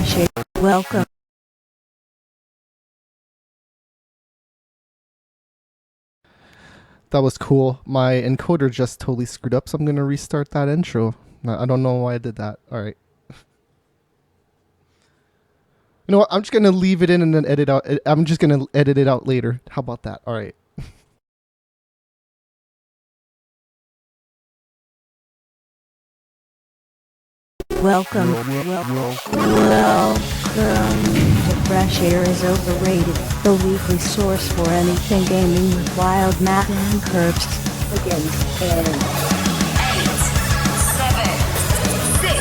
fresh air. Welcome. That was cool. My encoder just totally screwed up, so I'm going to restart that intro. I don't know why I did that. All right. You know what? I'm just going to leave it in and then edit out. I'm just going to edit it out later. How about that? All right. Welcome. Welcome to Fresh Air is Overrated, the weekly source for anything gaming with Wild Matt and Curbs. Against Aaron. 8, 7, 6,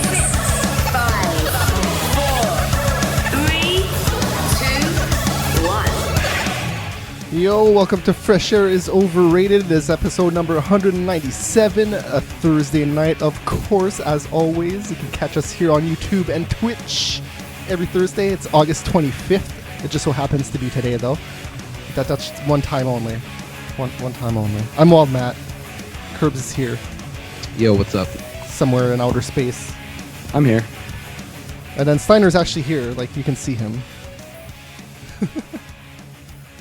5, 4, 3, 2, 1. Yo, welcome to Fresh Air is Overrated. This is episode number 197, a Thursday night. Of course, as always, you can catch us here on YouTube and Twitch every Thursday. It's August 25th. It just so happens to be today, though. That's one time only. One time only. I'm Wild Matt. Curbs is here. Yo, what's up? Somewhere in outer space. I'm here. And then Steiner's actually here. Like, you can see him.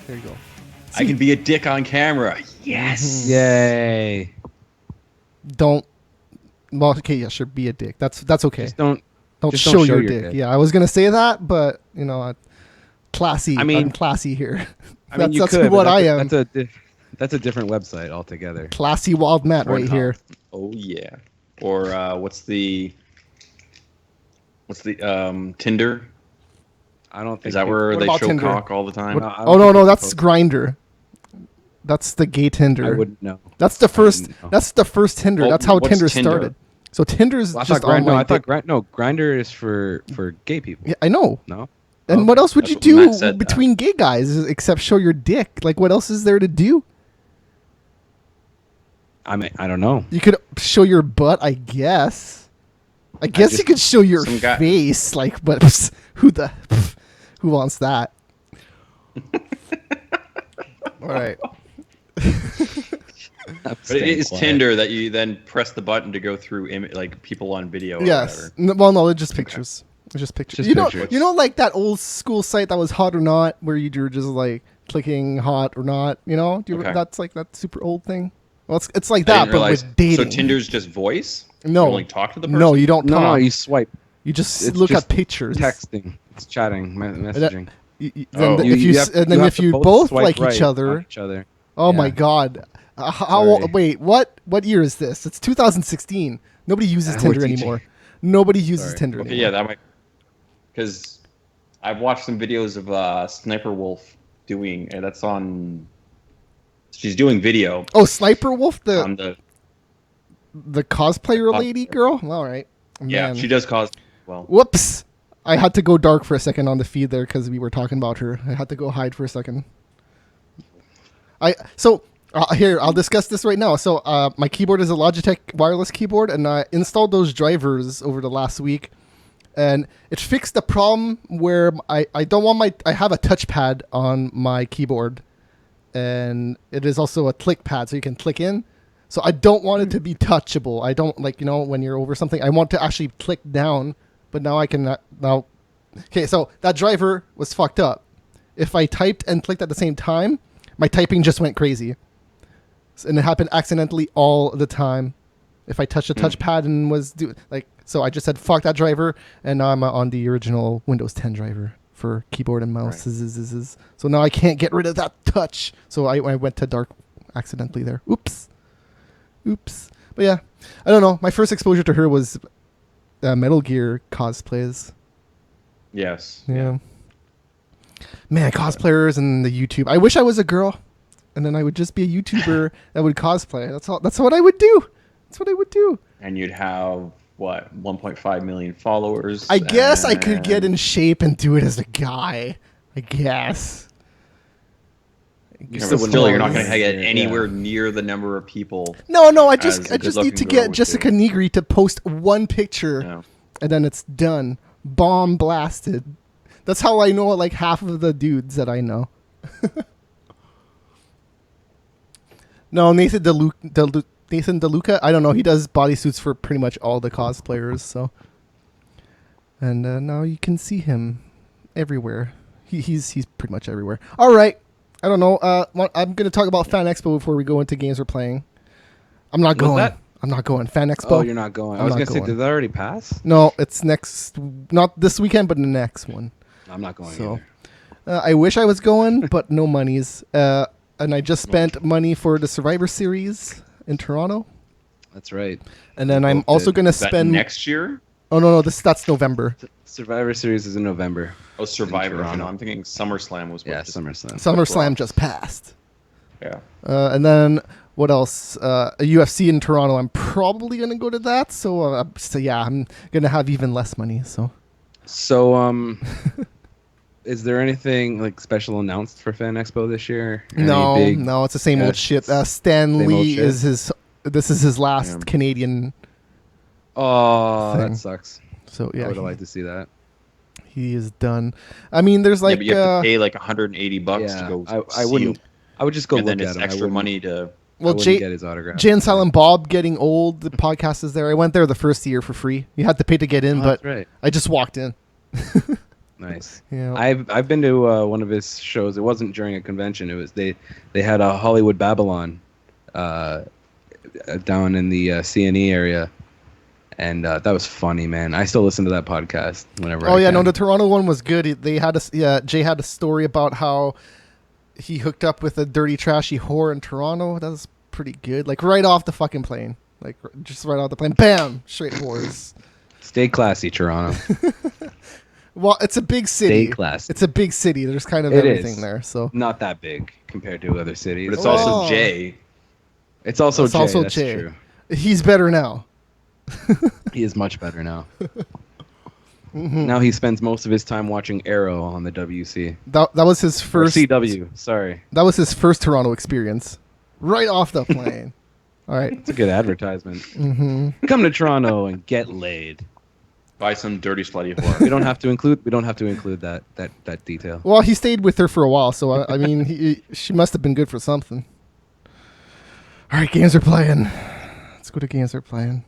There you go. I can be a dick on camera. Yes. Yay. Don't. Well, okay, yeah, sure. Be a dick. That's okay. Just don't Show your dick. Yeah, I was gonna say that, but you know, classy. I mean, I'm classy here. I mean, you that's could, what but I am. That's a different website altogether. Classy Wild Matt right here. Oh yeah. Or what's the Tinder? I don't think Is that where What they about show Tinder? cock all the time? I don't Oh no, think that's it's Grinder. That's the gay Tinder. I wouldn't know. That's the first. wouldn't know. That's the first Tinder. Well, that's how what's Tinder Tinder? started. So Tinder's Well, I just thought Grinder. online. Grinder is for gay people. Yeah, I know. No. And Oh, what else would that's you what do Matt said, between gay guys except show your dick? Like, what else is there to do? I mean, I don't know. You could show your butt, I guess. I guess you just- could show your some guy- face, like, but who wants that? All right. But it is Tinder that you then press the button to go through like people on video. Or Yes. whatever. Well, no, it's just pictures. It's just pictures. Just you know, pictures. you know, like that old school site that was Hot or Not, where you were just like clicking hot or not. You know, Okay. that's like that super old thing. Well, it's like I that, didn't but realize. with dating. So Tinder's just voice? No. You only talk to the person? No, you don't talk. No, you swipe. You just It's look just at pictures. Texting. It's chatting, messaging. Oh. If you both swipe like right each other. on each other. Oh my Yeah. God! Sorry. Wait, what year is this? It's 2016. Nobody uses We're Tinder teaching. anymore. Nobody uses Sorry. Tinder Okay, anymore. yeah, that might. Because I've watched some videos of Sniper Wolf doing, and that's on. She's doing video Oh, Sniper Wolf, on the. the cosplayer lady girl. All right. Yeah, Man. she does cause. Well, Whoops! I had to go dark for a second on the feed there because we were talking about her. I had to go hide for a second. Here, I'll discuss this right now. So my keyboard is a Logitech wireless keyboard, and I installed those drivers over the last week, and it fixed the problem where I don't want I have a touchpad on my keyboard, and it is also a click pad, so you can click in. So I don't want it to be touchable. I don't like, when you're over something, I want to actually click down, but now I can now. Okay, so that driver was fucked up. If I typed and clicked at the same time, my typing just went crazy. And it happened accidentally all the time. If I touched a touchpad and so I just said fuck that driver, and now I'm on the original Windows 10 driver for keyboard and mouse. Right. So now I can't get rid of that touch. So I went to dark accidentally there. Oops. But yeah, I don't know. My first exposure to her was Metal Gear cosplays. yes. Yeah. Man, cosplayers and the YouTube. I wish I was a girl, and then I would just be a YouTuber that would cosplay. That's what I would do. That's what I would do. And you'd have, what, 1.5 million followers? I guess I could get and- in shape and do it as a guy. I guess. Yeah, but still, you're not going to get anywhere near the number of people. No. I as just a need good-looking to girl get would Jessica do. Negri to post one picture, No. and then it's done. Bomb blasted. That's how I know like half of the dudes that I know. No, Nathan DeLuca, I don't know. He does bodysuits for pretty much all the cosplayers. So And now you can see him everywhere. He's pretty much everywhere. All right. I don't know. I'm going to talk about Fan Expo before we go into games we're playing. I'm not going. that? I'm not going. Fan Expo. Oh, you're not going. I was I'm going not to say, going. did that already pass? No, it's next. Not this weekend, but the next one. I'm not going So, either. I wish I was going, but no monies. And I just spent money for the Survivor Series in Toronto. That's right. And then We I'm both also did. going to Is that spend. next year? Oh no, that's November. Survivor Series is in November. Oh, Survivor. Toronto. No, I'm thinking SummerSlam was what Yeah, just- SummerSlam. SummerSlam just passed. Yeah. And then what else? A UFC in Toronto. I'm probably gonna go to that. So yeah, I'm gonna have even less money. So So, is there anything like special announced for Fan Expo this year? Any big- no, it's the same old guests? shit. Stan Same old Lee shit? is his. This is his last Yeah. Canadian. Oh, thing. that sucks. So I yeah, would have liked to see that. he is done. I mean, there's Yeah, like but you have to pay like $180 Yeah, to go. I see wouldn't. him. I would just go And look then at it's him. I extra wouldn't- money to. I well, wouldn't get his autograph. Jay and Silent Bob getting old. The podcast is there. I went there the first year for free. You had to pay to get in, Oh, but that's right. I just walked in. Nice. Yeah. I've been to one of his shows. It wasn't during a convention. It was they had a Hollywood Babylon down in the CNE area, and that was funny, man. I still listen to that podcast whenever. Oh I yeah, can. no, the Toronto one was good. They had Jay had a story about how he hooked up with a dirty, trashy whore in Toronto. That was pretty good. Like right off the fucking plane, like just right off the plane, bam, straight whores. Stay classy, Toronto. Well, it's a big city. Stay classy. It's a big city. There's kind of It everything is. there. So Not that big compared to other cities. But it's Oh. also Jay. It's also It's Jay. also That's Jay. true. he's better now. He is much better now. Mm-hmm. Now he spends most of his time watching Arrow on the WC. That was his Or first. CW. Sorry. That was his first Toronto experience. Right off the plane. All right. It's a good advertisement. Mm-hmm. Come to Toronto and get laid. Buy some dirty, slutty whore. We don't have to include that detail. Well, he stayed with her for a while, so I mean, she must have been good for something. All right, games are playing. Let's go to games are playing.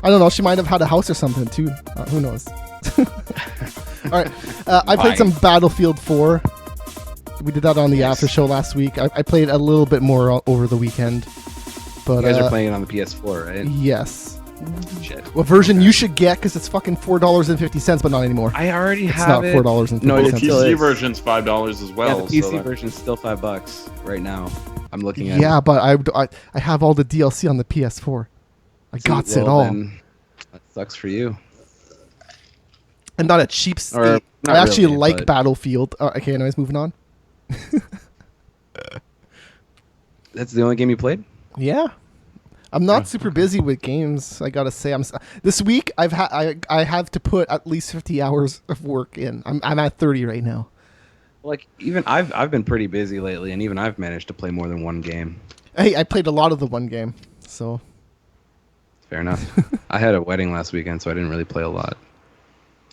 I don't know. She might have had a house or something too. Who knows? All right, I played Why? some Battlefield 4. We did that on the after show last week. I played a little bit more over the weekend, but You guys are playing it on the PS4, right? yes. Shit. What version you should get? Because it's fucking $4.50, but not anymore. I already It's have not it. $4.50. No, The it still PC is. version's $5 as well. Yeah, the PC so that- version's still $5 right now. I'm looking at Yeah, it. but I have all the DLC on the PS4. I got it all. Then that sucks for you. I'm not a cheap state. Or, I not actually really, like but- Battlefield. Okay, anyways, moving on. That's the only game you played? Yeah, I'm not super busy with games. I gotta say, this week I have to put at least 50 hours of work in. I'm at 30 right now. Like even I've been pretty busy lately, and even I've managed to play more than one game. Hey, I played a lot of the one game, so Fair enough. I had a wedding last weekend, so I didn't really play a lot.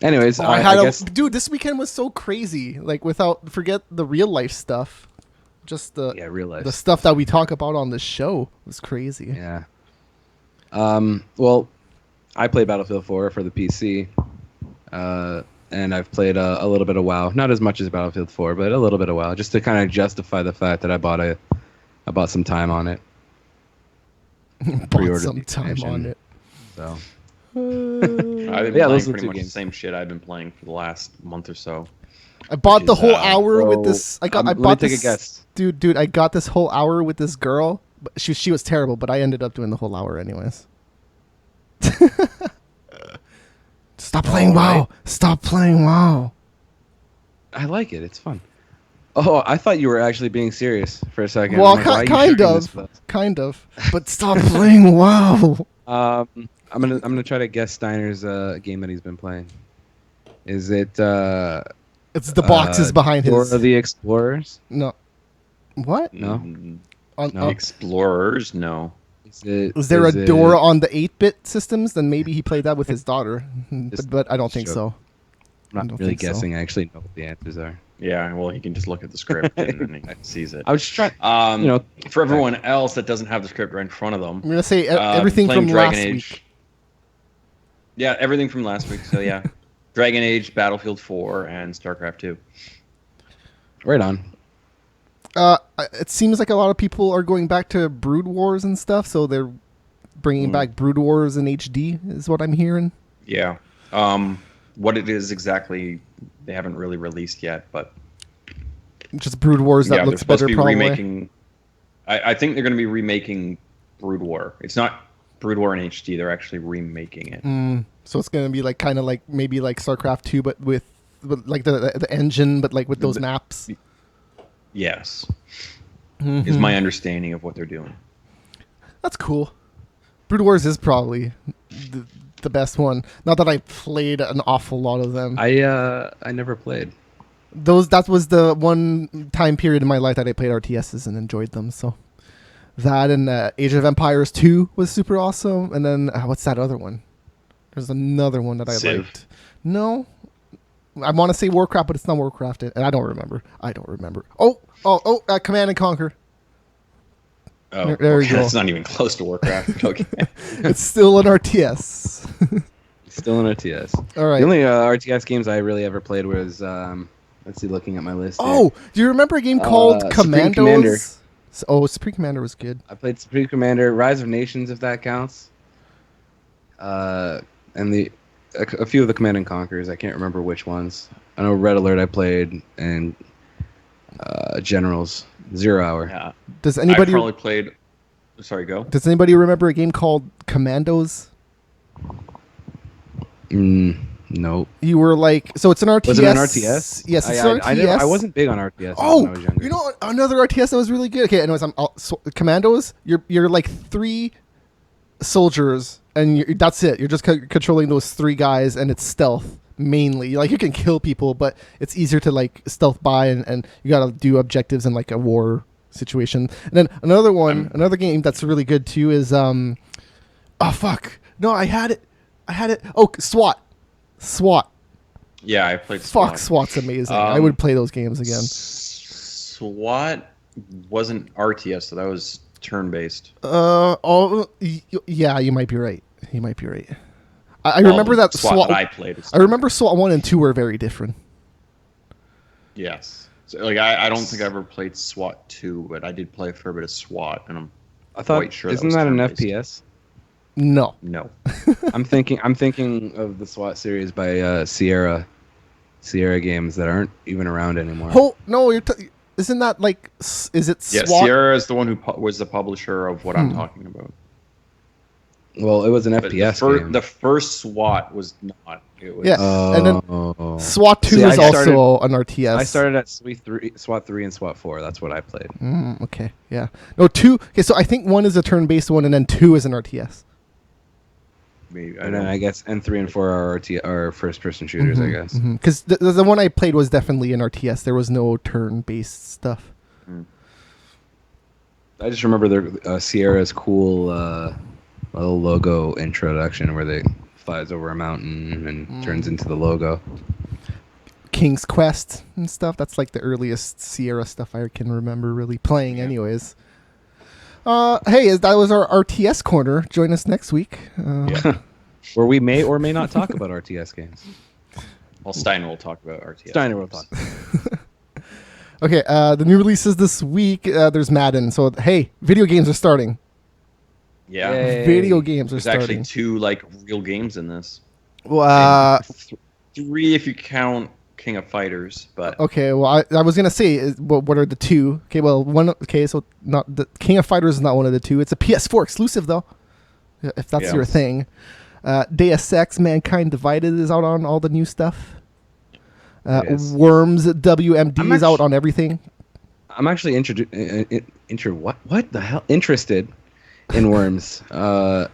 Anyways, I had guess dude. This weekend was so crazy. Like forget the real life stuff, just the real life. the stuff that we talk about on this show was crazy. Yeah. Well, I play Battlefield 4 for the PC, and I've played a little bit of WoW. Not as much as Battlefield 4, but a little bit of WoW, just to kind of justify the fact that I bought some time on it. Bought Pre-ordered some the time expansion. on it. So I've been Yeah, playing those are pretty two much the games. same shit I've been playing for the last month or so. I bought Which the is, whole hour with so, this. I let me bought take this. a guess. Dude, I got this whole hour with this girl. But she was terrible, but I ended up doing the whole hour anyways. Stop playing WoW. Alright. Stop playing WoW. I like it. It's fun. Oh, I thought you were actually being serious for a second. Well, I'm like, why are you kind sharing this of, with us? but stop playing WoW. I'm gonna try to guess Steiner's game that he's been playing. Is it It's the boxes behind Dora his. the Explorers? No. What? No. No. Explorers? No. Is there a Dora on the 8-bit systems? Then maybe he played that with his daughter, but I don't think Sure. so. I I'm don't not really think so. guessing. I actually know what the answers are. Yeah, well, he can just look at the script and then he sees it. I was just trying. You know, know, for everyone else that doesn't have the script right in front of them, I'm gonna say uh, everything playing from Dragon last Age. week. Yeah, everything from last week. So yeah, Dragon Age, Battlefield 4, and StarCraft 2. Right on. It seems like a lot of people are going back to Brood Wars and stuff, so they're bringing back Brood Wars in HD, is what I'm hearing. Yeah. What it is exactly, they haven't really released yet, but Just Brood Wars that yeah, looks they're supposed better, to be probably. remaking. I think they're going to be remaking Brood War. It's not Brood War in HD. They're actually remaking it. So it's going to be like kind of like maybe like StarCraft 2, but with like the engine, but like with those maps. Yes, is my understanding of what they're doing. That's cool. Brood Wars is probably the best one. Not that I played an awful lot of them. I never played. That was the one time period in my life that I played RTSs and enjoyed them. So that and Age of Empires 2 was super awesome. And then what's that other one? There's another one that I Civ. liked. No, I want to say Warcraft, but it's not Warcraft, and I don't remember. Oh, Command and Conquer. Oh, There you go. That's not even close to Warcraft. Okay. It's still an RTS. Still in RTS. All right. The only RTS games I really ever played was, let's see, looking at my list. here. Oh, do you remember a game called Supreme Commandos? Commander. Supreme Commander was good. I played Supreme Commander, Rise of Nations, if that counts. And a few of the Command and Conquers. I can't remember which ones. I know Red Alert I played, and Generals, 0 Hour. Yeah. Does I anybody probably played. Sorry, go. remember a game called Commandos? Nope. You were like, so it's an RTS. Was it an RTS? Yes, it's an RTS. I wasn't big on RTS when I Oh, was younger. you know another RTS that was really good. Okay, anyways, Commandos. You're like 3 soldiers, and that's it. You're just controlling those 3 guys, and it's stealth mainly. Like you can kill people, but it's easier to like stealth by, and you gotta do objectives in like a war situation. And then another game that's really good too is oh fuck, no, I had it. Oh, SWAT. Yeah, I played Fuck, SWAT. SWAT's amazing. I would play those games again. SWAT wasn't RTS, so that was turn-based. Yeah, you might be right. I remember that SWAT that I played. I remember SWAT 1 and 2 were very different. Yes. So, like, I don't think I ever played SWAT 2, but I did play a fair bit of SWAT, and I'm I thought, quite sure isn't was that an turn-based. FPS? No. No. I'm thinking of the SWAT series by Sierra games that aren't even around anymore. Oh no, isn't that like? Is it Yeah, SWAT? Sierra is the one who was the publisher of what I'm talking about. Well, it was an But FPS game. the first SWAT was not. It was, Yeah. And then Oh. SWAT 2 See, is I also an RTS. I started at SWAT 3 and SWAT 4. That's what I played. Okay, yeah. No, 2. Okay, so I think 1 is a turn-based one, and then 2 is an RTS. maybe, I And don't then know. I guess N3 and 4 are first-person shooters, I guess. Because the one I played was definitely an RTS. There was no turn-based stuff. I just remember Sierra's cool little logo introduction where they flies over a mountain and turns into the logo. King's Quest and stuff. That's like the earliest Sierra stuff I can remember really playing anyways. Hey, that was our RTS corner. Join us next week. Where we may or may not talk about RTS games. Well, Steiner will talk about RTS. Steiner will talk. Okay, the new releases this week, there's Madden. So, hey, video games are starting. Yeah. Yay. Video games are There's starting. actually 2 like real games in this. Well, 3 if you count King of Fighters, but okay, well, I was going to say, what are the 2? Okay, well, one. Okay, so not the King of Fighters is not one of the 2. It's a PS4 exclusive, though, if that's Yeah. your thing. Deus Ex Mankind Divided is out on all the new stuff. It is. Worms WMD I'm is out actu- on everything. I'm actually interested in Worms. I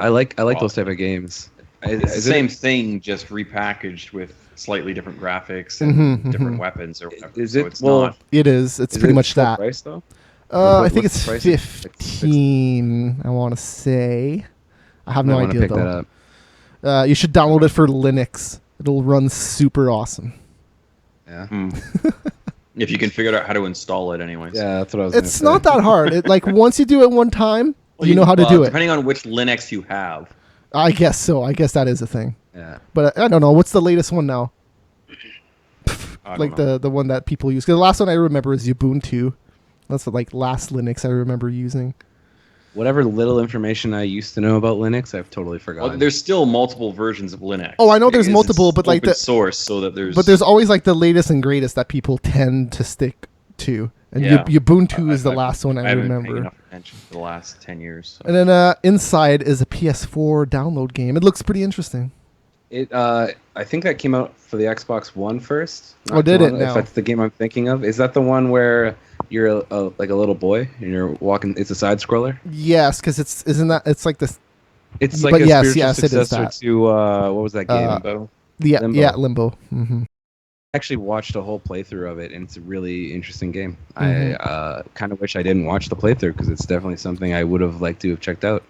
like those type of games. it's the same thing, just repackaged with slightly different graphics and different weapons or whatever. Is So it it's well? not. It is. It's Is pretty it much full that. price though? I think What's it's the price? 15. I want to say. I have no I want to idea pick that though. up. You should download it for Linux. It'll run super awesome. Yeah. If you can figure out how to install it, anyways. Yeah, that's what I was. It's gonna not say. that hard. It, like once you do it one time, Well, you know how to do it. Depending on which Linux you have. I guess so. I guess that is a thing. Yeah. But I don't know. What's the latest one now? I Like don't know. the one that people use. 'Cause the last one I remember is Ubuntu. That's the, like last Linux I remember using. Whatever little information I used to know about Linux, I've totally forgotten. Well, there's still multiple versions of Linux. Oh, I know there's It's multiple, but like open source, so that but there's always like the latest and greatest that people tend to stick to. And Yeah. Ubuntu is the I've- last one I haven't paid remember. enough attention for the last 10 years. So. And then inside is a PS4 download game. It looks pretty interesting. I think that came out for the Xbox One first. Oh, did the it one- now? If that's the game I'm thinking of, is that the one where you're like a little boy and you're walking? It's a side scroller. Yes, because it's like this. It's But like a yes, spiritual yes, it is successor that. to what was that game? Limbo. Yeah, Limbo. yeah, Limbo. Hmm. I actually watched a whole playthrough of it, and it's a really interesting game. Mhm. I kind of wish I didn't watch the playthrough because it's definitely something I would have liked to have checked out.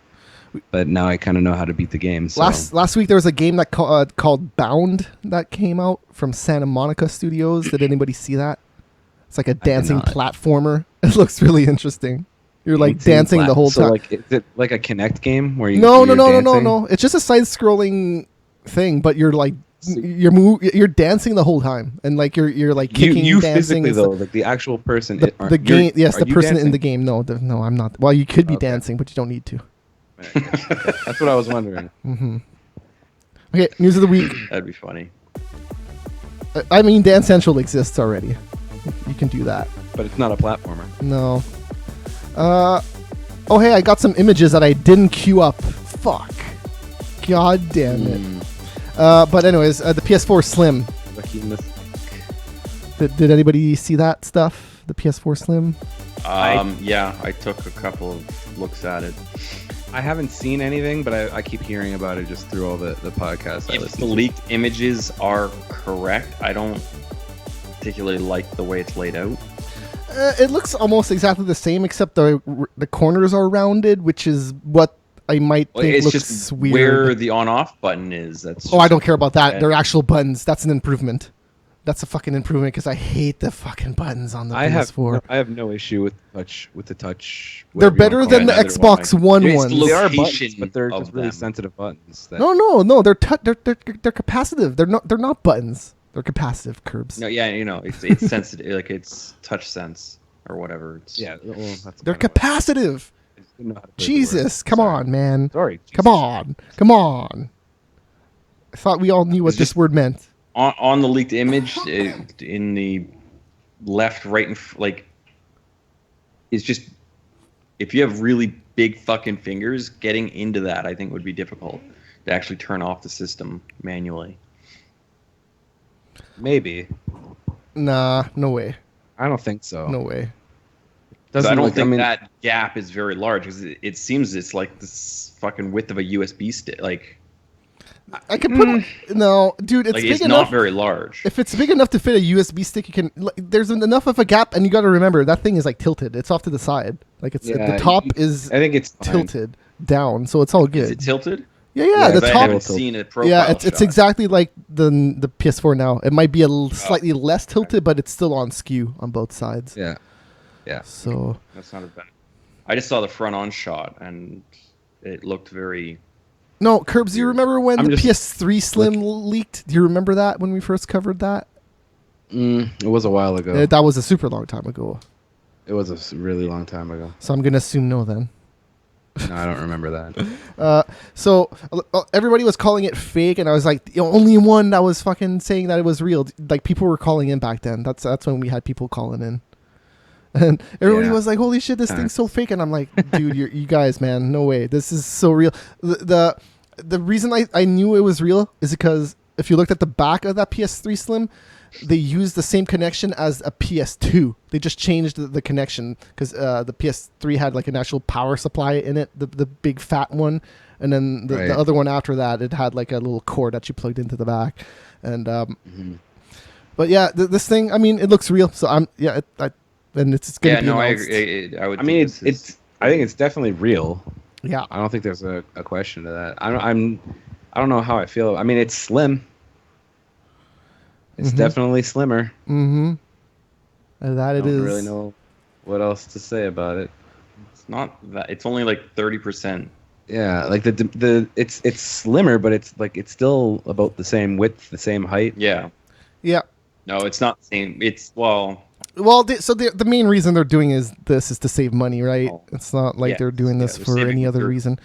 But now I kind of know how to beat the game. So. Last week there was a game that called Bound that came out from Santa Monica Studios. Did anybody see that? It's like a dancing not. platformer. It looks really interesting. You're like Dancing dancing the whole so time. like, is it like a Connect game where you? No, you're dancing? It's just a side-scrolling thing, but you're like you're dancing the whole time, and like you're like kicking, You dancing. physically and though, stuff. like the actual person. The game, yes, the person in the game. game. No, I'm not. Well, you could be Okay. dancing, but you don't need to. That's what I was wondering. Hmm. Okay, news of the week. That'd be funny. I mean, Dance Central exists already. You can do that. But it's not a platformer. No. Oh, hey, I got some images that I didn't queue up. Fuck. God damn it. But anyways, the PS4 Slim. Lucky miss. Did anybody see that stuff? The PS4 Slim? Yeah, I took a couple of looks at it. I haven't seen anything, but I keep hearing about it just through all the podcasts I If listen the to. leaked images are correct, I don't particularly like the way it's laid out. It looks almost exactly the same, except the corners are rounded, which is what I might Well, think it's looks just weird. where the on-off button is. That's Oh, I just- don't care about that. Yeah. They're actual buttons. That's an improvement. That's a fucking improvement because I hate the fucking buttons on the PS4. I have no issue with the touch. They're whatever you better wanna than call the it. neither Xbox One It's ones. the They are location buttons, but they're of just really them. sensitive buttons. That, No. They're capacitive. They're not buttons. They're capacitive curbs. No, yeah, it's sensitive, like it's touch sense or whatever. It's, Yeah, well, that's They're kind of capacitive. I just didn't know how to put the Jesus, word. come Sorry. on, man. Sorry. Come on. I thought we all knew what It's this just- word meant. on the leaked image in the left, right, and like it's just if you have really big fucking fingers, getting into that I think would be difficult to actually turn off the system manually. Maybe. Nah, no way. I don't think so. No way. 'Cause I don't look- think mean, that gap is very large because it seems it's like this fucking width of a USB stick. Like I could put no, dude. It's like big it's enough. not very large. If it's big enough to fit a USB stick, you can. Like, there's enough of a gap, and you got to remember that thing is like tilted. It's off to the side. Like it's Yeah, the top you- is I think it's fine. tilted down, so it's all good. Is it tilted? Yeah. Yeah, The I top. haven't seen a profile Yeah, it's shot. exactly like the PS4 now. It might be slightly less tilted, but it's still on skew on both sides. Yeah. Yeah. So That's not as bad. I just saw the front on shot and it looked very. no, Curbs. Do you remember when I'm the just- PS3 Slim leaked? Do you remember that when we first covered that? It was a while ago. That was a super long time ago. It was really long time ago. So I'm gonna assume no then. No, I don't remember that. So everybody was calling it fake, and I was like the only one that was fucking saying that it was real. Like people were calling in back then. That's when we had people calling in, and everybody Yeah. was like, "Holy shit, this thing's so fake!" And I'm like, "Dude, you guys, man, no way. This is so real." The reason I knew it was real is because if you looked at the back of that PS3 Slim, they used the same connection as a PS2. They just changed the connection because the PS3 had like an actual power supply in it, the big fat one, and then Right. the other one after that, it had like a little cord that you plugged into the back, and but yeah, this thing, I mean, it looks real. So and it's gonna Yeah, be no, I announced. agree. I would. I mean, think this is- I think it's definitely real. Yeah, I don't think there's a question to that. I don't know how I feel. I mean, it's slim. It's Mhm. definitely slimmer. mm-hmm. And that I it don't is. really know what else to say about it. It's not that. It's only like 30% Yeah, like it's slimmer, but it's still about the same width, the same height. Yeah. Yeah. No, it's not the same. It's well. Well, the main reason they're doing is to save money, right? Oh. It's not like Yeah, they're doing yeah, this they're for saving any other for- reason.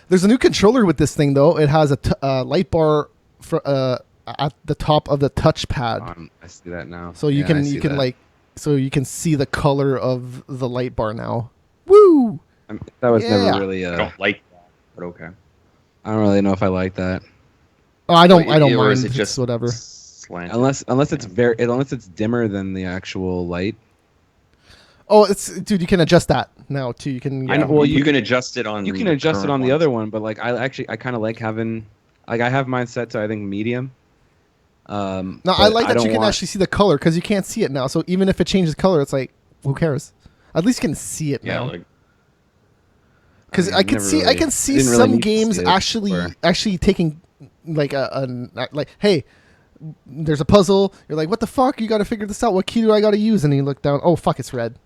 There's a new controller with this thing though. It has a light bar for at the top of the touchpad, I see that now. so you Yeah, I can see that. you can see the color of the light bar now. Woo! That was Yeah. never really. I don't like that, but okay. I don't really know if I like that. Oh, I don't Or mind. is it It's just whatever. slanted? Unless it's dimmer than the actual light. Oh, dude, you can adjust that now too. You can. I know, Well, well, you can adjust it on. You can the adjust it current on the ones. other one, but like I kind of like having I have mine set to I think medium. No, but I like that don't you can want- actually see the color because you can't see it now. So even if it changes color, it's like, who cares? At least you can see it Yeah, now. like Because I I can never see, I really- can see didn't really some need to games see it actually before. actually taking like like, hey, there's a puzzle. You're like, what the fuck? You got to figure this out. What key do I got to use? And you look down. Oh fuck, it's red.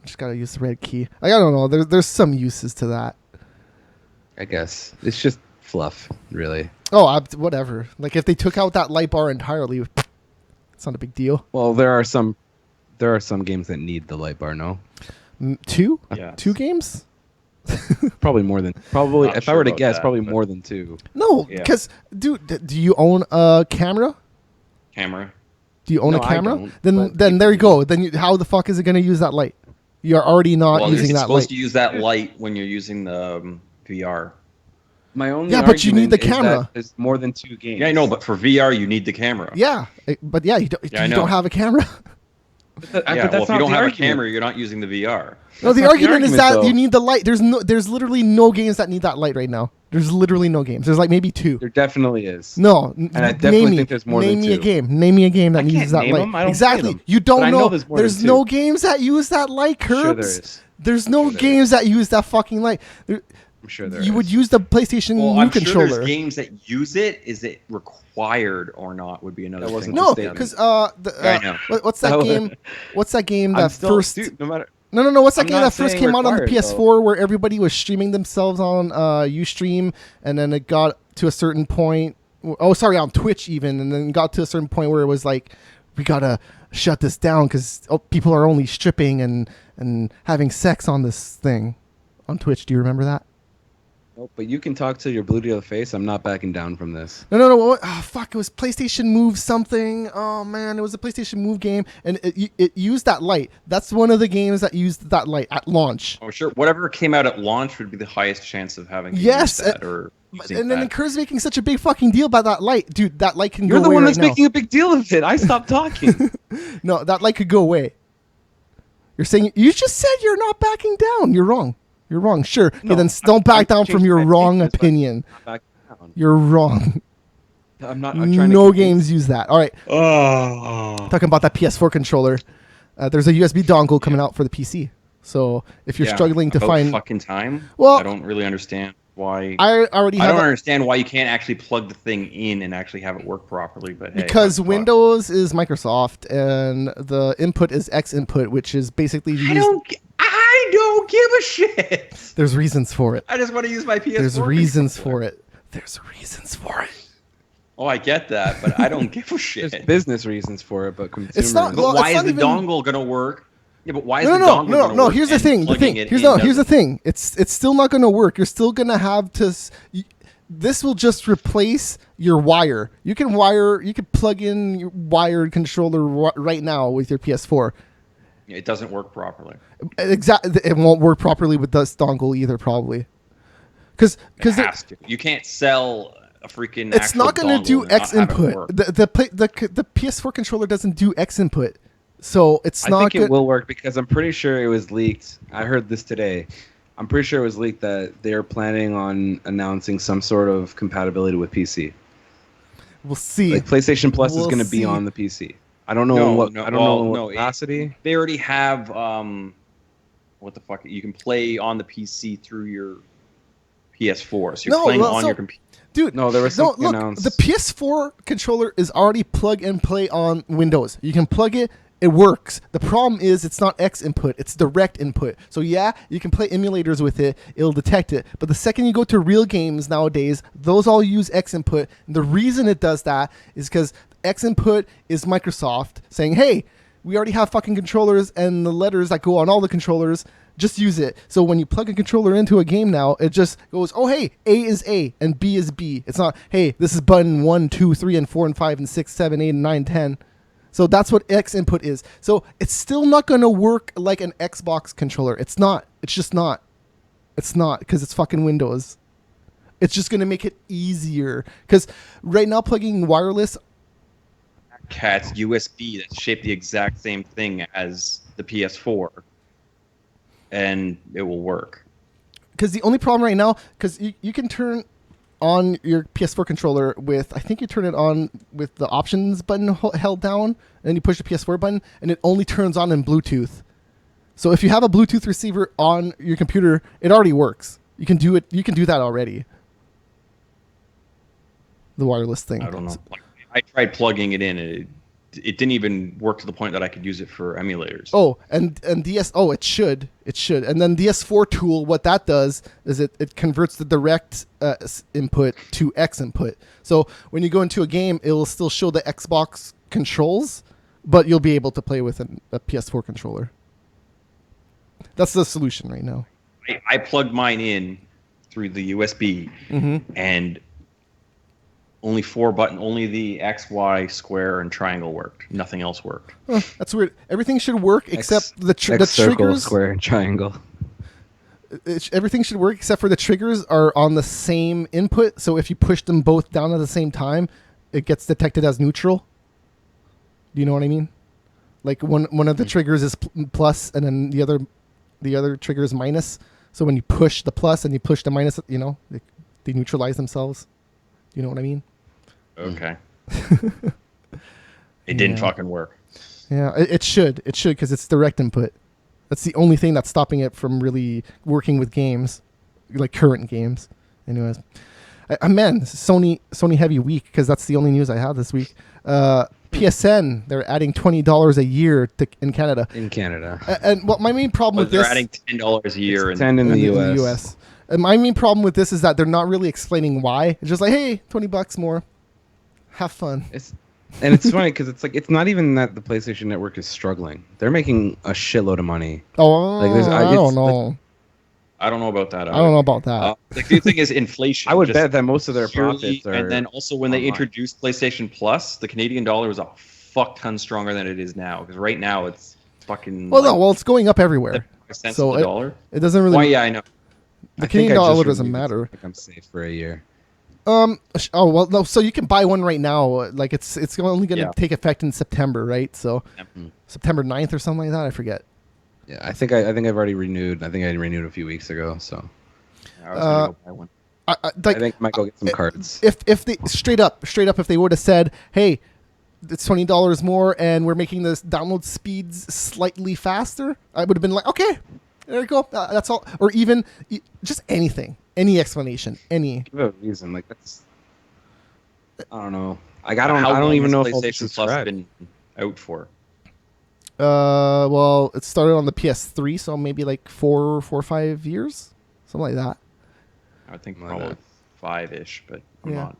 I just got to use the red key. Like, I don't know. There's some uses to that. I guess it's just fluff, really. Oh, whatever. Like if they took out that light bar entirely, it's not a big deal. Well, there are some games that need the light bar. No, Two? Yeah. 2 games? probably more than Not if I sure were to about guess, that, probably but- more than 2. No, Yeah. because dude, do you own a camera? camera. Do you own No, a I camera? don't, then but then there you people go. Then how the fuck is it going to use that light? You're already not Well, using it's that supposed light. to use that light when you're using the VR. My only Yeah, but you need the argument is that camera. There's more than 2 games. Yeah, I know, but for VR you need the camera. Yeah, but yeah, you don't, Yeah, I you know. don't have a camera. But Yeah, well, if you not don't the have argument. a camera, you're not using the VR. No, the not the argument is argument, that though. you need the light. There's literally no games that need that light right now. There's literally no games. There's like maybe 2. There definitely is. No, And I definitely think there's more name than me 2. a game. Name me a game that I can't uses that name light. them. I don't play Exactly. them. You don't But I know. know there's more than There's 2. no games that use that light, I'm sure there Curbs. is. There's no sure there games that use that fucking light. I'm sure there You would is. use the PlayStation Well, Move I'm sure controller. there's games that use it. Is it required or not? Would be another That thing. wasn't No, the because statement. I know. what's that No. game? What's that game I'm that still, first? dude, no matter. No. What's that I'm game not that first saying came out on the required, PS4 where everybody was streaming themselves on UStream, and then it got to a certain point. Oh, sorry, on Twitch even, and then got to a certain point where it was like, we gotta shut this down because people are only stripping and having sex on this thing on Twitch. Do you remember that? Nope, but you can talk to your blue to the face. I'm not backing down from this. No. Oh, fuck. It was PlayStation Move something. Oh, man. It was a PlayStation Move game, and it used that light. That's one of the games that used that light at launch. Oh, sure. Whatever came out at launch would be the highest chance of having. To Yes, use that or using And then that. Kerr's making such a big fucking deal about that light. Dude, that light can You're go the away one right that's now. making a big deal of it. I stopped talking. No, that light could go away. You're saying... You just said you're not backing down. You're wrong. You're wrong. Sure. Okay, No, then don't back I'm down from changing your my wrong opinion, but opinion. I'm not backing down. You're wrong. I'm not. I'm trying to No convince- games use that. All right. Oh. Talking about that PS4 controller. There's a USB dongle coming out for the PC. So if you're Yeah, struggling to about find... fucking time. Well, I don't really understand why. I already I have... don't a- understand why you can't actually plug the thing in and actually have it work properly. But hey, because fuck. Windows is Microsoft and the input is X input, which is basically... I don't give a shit. There's reasons for it. I just want to use my PS4. There's reasons controller. for it. There's reasons for it. Oh, I get that, but I don't give a shit. There's business reasons for it, but consumers. not- But well, why it's is the not even- dongle gonna work? Yeah, but why is No, the no, dongle no, gonna no. work? Here's the and thing. The plugging thing. it Here's in the doesn't? thing. It's still not going to work. You're still going to have to. This will just replace your wire. You can plug in your wired controller right now with your PS4. It doesn't work properly. Exactly. It won't work properly with this dongle either, probably. Because It has to. You can't sell a freaking. it's actual not going to dongle do and not X have it input. work. The PS4 controller doesn't do X input, so it's I not think good. it will work because I'm pretty sure it was leaked. I heard this today. I'm pretty sure it was leaked that they're planning on announcing some sort of compatibility with PC. We'll see. Like PlayStation Plus is We'll going to be see. on the PC. I don't know in what. I don't know in what no, capacity. They already have what the fuck? You can play on the PC through your PS4, so you're No, playing well, on so- your computer. Dude, No, there was no, something look, announced. the PS4 controller is already plug and play on Windows. You can plug it It works. The problem is it's not X input, it's direct input. So yeah, you can play emulators with it, it'll detect it. But the second you go to real games nowadays, those all use X input. And the reason it does that is because X input is Microsoft saying, hey, we already have fucking controllers and the letters that go on all the controllers, just use it. So when you plug a controller into a game now, it just goes, oh, hey, A is A and B is B. It's not, hey, this is button 1, 2, 3, and 4, and 5, and 6, 7, 8, and 9, 10. So that's what X input is. So it's still not going to work like an Xbox controller. It's not. It's just not. It's not because it's fucking Windows. It's just going to make it easier. Because right now plugging wireless... Cat's USB that's shaped the exact same thing as the PS4. And it will work. Because the only problem right now... Because you can turn on your PS4 controller with, I think you turn it on with the options button held down, and you push the PS4 button, and it only turns on in Bluetooth. So if you have a Bluetooth receiver on your computer, it already works. You can do it. You can do that already. The wireless thing. I don't know. I tried plugging it in, and it didn't even work to the point that I could use it for emulators. Oh, and DS. Oh, it should. And then DS4 tool, what that does is it converts the direct input to X input. So when you go into a game, it will still show the Xbox controls, but you'll be able to play with a PS4 controller. That's the solution right now. I plugged mine in through the USB, and only only the X, Y, square, and triangle worked. Nothing else worked. Huh, that's weird. Everything should work except the circle, triggers. square, and triangle. Everything should work except for the triggers are on the same input. So if you push them both down at the same time, it gets detected as neutral. Do you know what I mean? Like one of the triggers is plus, and then the other trigger is minus. So when you push the plus and you push the minus, they neutralize themselves. You know what I mean? Okay. It didn't fucking work. Yeah, it should because it's direct input. That's the only thing that's stopping it from really working with games, like current games. Anyways, man, Sony heavy week because that's the only news I have this week. PSN, they're adding $20 a year in Canada. And what my main problem with they're this... They're adding $10 a year. It's 10 in the US. And my main problem with this is that they're not really explaining why. It's just like, hey, $20 more. Have fun. It's funny because it's not even that the PlayStation Network is struggling. They're making a shitload of money. Oh, I don't know. I don't know about that. I don't know about that. The thing is inflation. I would bet that most of their profits are... And then also when they introduced PlayStation Plus, the Canadian dollar was a fuck ton stronger than it is now. Because right now it's fucking... Well, it's going up everywhere. Cents so the dollar. It doesn't really... Well, yeah, I know. The Canadian dollar doesn't matter. I think I'm safe for a year. Oh well, no. So you can buy one right now. Like it's only going to take effect in September, right? So September 9th or something like that. I forget. Yeah, I think I've already renewed. I think I renewed a few weeks ago. So I was gonna go buy one. I think I might go get some cards. If they straight up, if they would have said, hey, it's $20 more, and we're making the download speeds slightly faster, I would have been like, okay. There you go. That's all. Or even just anything. Any explanation. Any. Give a reason. Like that's. I don't know. Like I don't even know if PlayStation Plus has been out for. Well, it started on the PS3, so maybe like 4 or 5 years, something like that. I think probably 5-ish, but I'm not.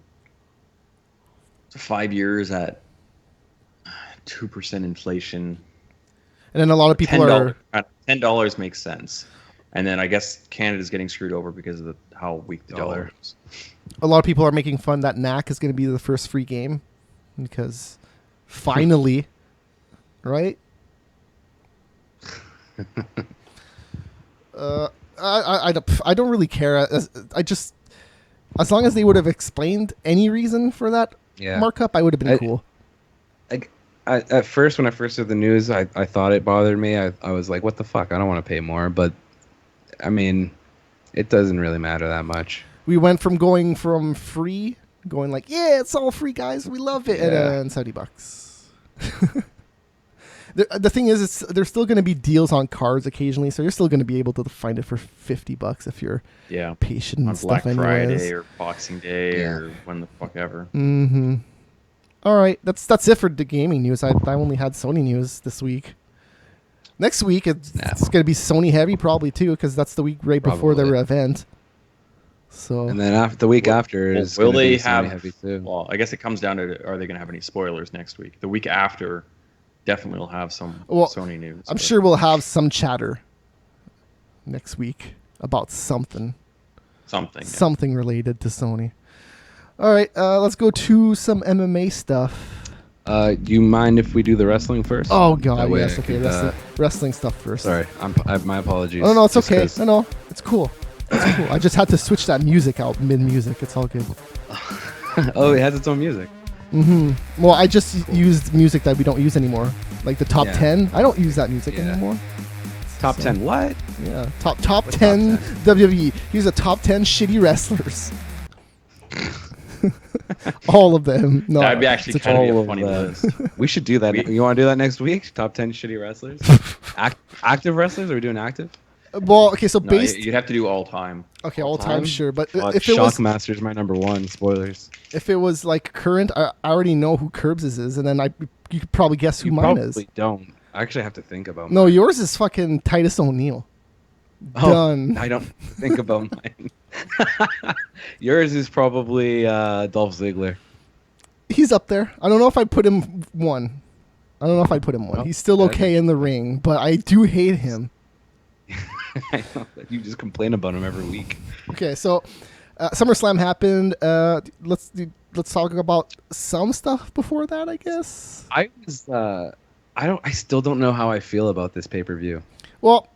So 5 years at 2% inflation. And then a lot of people are... $10 makes sense. And then I guess Canada's getting screwed over because of how weak the dollar is. A lot of people are making fun that NAC is going to be the first free game. Because finally, right? I don't really care. As long as they would have explained any reason for that markup, I would have been cool. At first, when I first heard the news, I thought it bothered me. I was like, what the fuck? I don't want to pay more. But, I mean, it doesn't really matter that much. We went from going from free, going like, yeah, it's all free, guys. We love it. And $70. The thing is, there's still going to be deals on cards occasionally. So you're still going to be able to find it for $50 if you're patient and on stuff Black Friday anyways. or Boxing Day or when the fuck ever. Mm-hmm. All right, that's it for the gaming news. I only had Sony news this week. Next week it's going to be Sony heavy probably too, because that's the week right before their Probably. event. So And then the week after is Will gonna they be Sony have? heavy too. Well, I guess it comes down to are they going to have any spoilers next week? The week after, definitely will have some Sony news. I'm but- sure we'll have some chatter next week about something something. yeah. something related to Sony. All right, let's go to some MMA stuff. Do you mind if we do the wrestling first? Oh God, That way yes. I Okay, could, wresling stuff first. Sorry, my apologies. Oh no, it's Just okay. 'cause- No, it's cool. It's cool. I just had to switch that music out mid-music. It's all good. Oh, it has its own music. Well, I just used music that we don't use anymore, like the top Yeah. 10. I don't use that music Yeah. anymore. Top 10. What? Yeah, top What's 10 top 10? WWE. Here's a top 10 shitty wrestlers. All of them. No, That'd be actually it's a- kind of be all a of funny that. list. We should do that. We- You want to do that next week? Top 10 shitty wrestlers? Active wrestlers? Are we doing active? well, okay, so No, based. you'd have to do all time. Okay, all time, time? sure, but Fuck, if it was Shockmaster's my number one. Spoilers. if it was like current, I already know who Curbs's is, and then you could probably guess who You mine probably is. don't. I actually have to think about No, mine. yours is fucking Titus O'Neil. Oh, Done. I don't think about mine. Yours is probably Dolph Ziggler. He's up there. I don't know if I'd put him one. I don't know if I'd put him one. Well, He's still yeah, I okay in the ring, but I do hate him. I know that you just complain about him every week. Okay, so SummerSlam happened. Let's talk about some stuff before that, I guess. I was I still don't know how I feel about this pay-per-view. Well,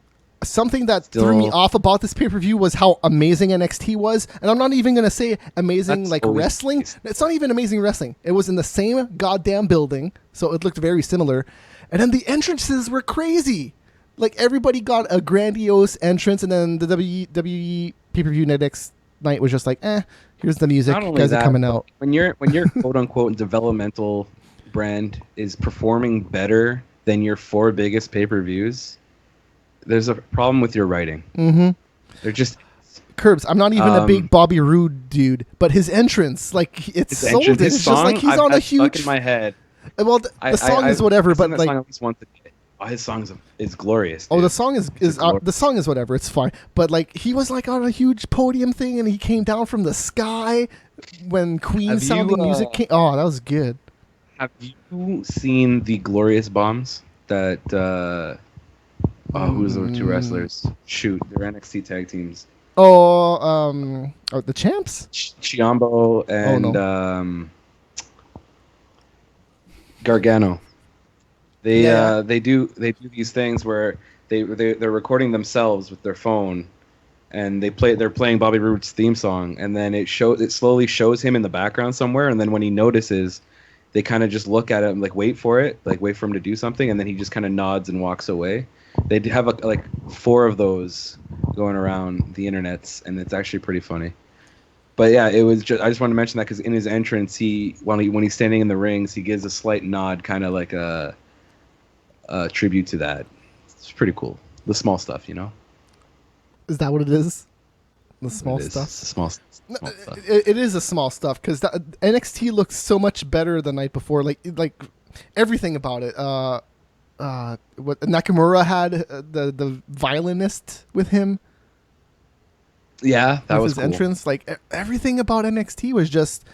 something that threw me Still- off about this pay-per-view was how amazing NXT was, and I'm not even gonna say amazing That's like always wrestling. the case. It's not even amazing wrestling. It was in the same goddamn building, so it looked very similar. And then the entrances were crazy. Like everybody got a grandiose entrance, and then the WWE pay-per-view next night was just like, here's the music, Not only guys are that, coming but out. when your quote unquote developmental brand is performing better than your 4 biggest pay-per-views, there's a problem with your writing. Mm-hmm. They're just Curbs. I'm not even a big Um, Bobby Roode dude, but his entrance, like it's his sold. entrance, It. his It's just like song, he's I've on a had stuck huge. in my head. Well, the song is I whatever, listen but to that like, song at least once a day. Oh, his song is glorious. oh, dude. the song is glorious. the song is whatever. It's fine, but like he was like on a huge podium thing, and he came down from the sky when Queen Have sounding you, music came. Oh, that was good. Have you seen the Glorious Bombs that who's the 2 wrestlers? Shoot, they're NXT tag teams. The champs. Chiambo and Gargano. They do these things where they're recording themselves with their phone, and they're playing Bobby Roode's theme song, and then it slowly shows him in the background somewhere, and then when he notices, they kind of just look at him, like wait for him to do something, and then he just kind of nods and walks away. They have like 4 of those going around the internets, and it's actually pretty funny. But yeah, it was I just wanted to mention that because in his entrance, when he's standing in the rings, he gives a slight nod, kind of like a tribute to that. It's pretty cool. The small stuff, you know. Is that what it is? The small It is. stuff. Small stuff. It is a small stuff because NXT looked so much better the night before. Like everything about it. What Nakamura had the violinist with him. Yeah, that with was his cool. entrance. Like everything about NXT was just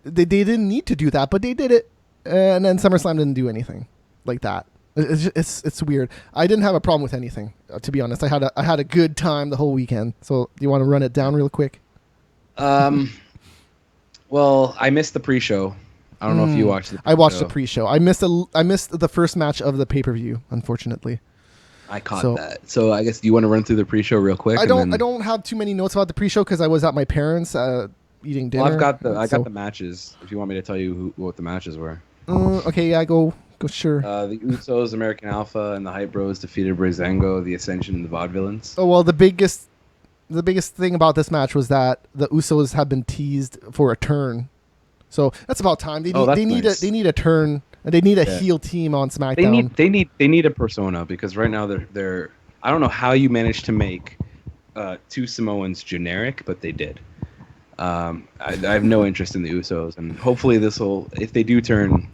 they didn't need to do that, but they did it. And then SummerSlam didn't do anything like that. It's weird. I didn't have a problem with anything, to be honest. I had a good time the whole weekend. So do you want to run it down real quick? Well, I missed the pre-show. I don't know if you watched the I watched the pre-show. pre-show. I missed the first match of the pay-per-view, unfortunately. I caught So- that. So I guess do you want to run through the pre-show real quick? I and don't then- have too many notes about the pre-show because I was at my parents' eating dinner. Well, I so- got the matches. If you want me to tell you what the matches were. Okay, yeah, go sure. The Usos, American Alpha, and the Hype Bros defeated Breezango, the Ascension, and the Vaudevillains. Oh well, the biggest thing about this match was that the Usos have been teased for a turn, so that's about time. They Oh, need that's nice. they need a turn. And they need a Yeah. heel team on SmackDown. They need a persona because right now they're I don't know how you managed to make 2 Samoans generic, but they did. I have no interest in the Usos, and hopefully this will, if they do turn,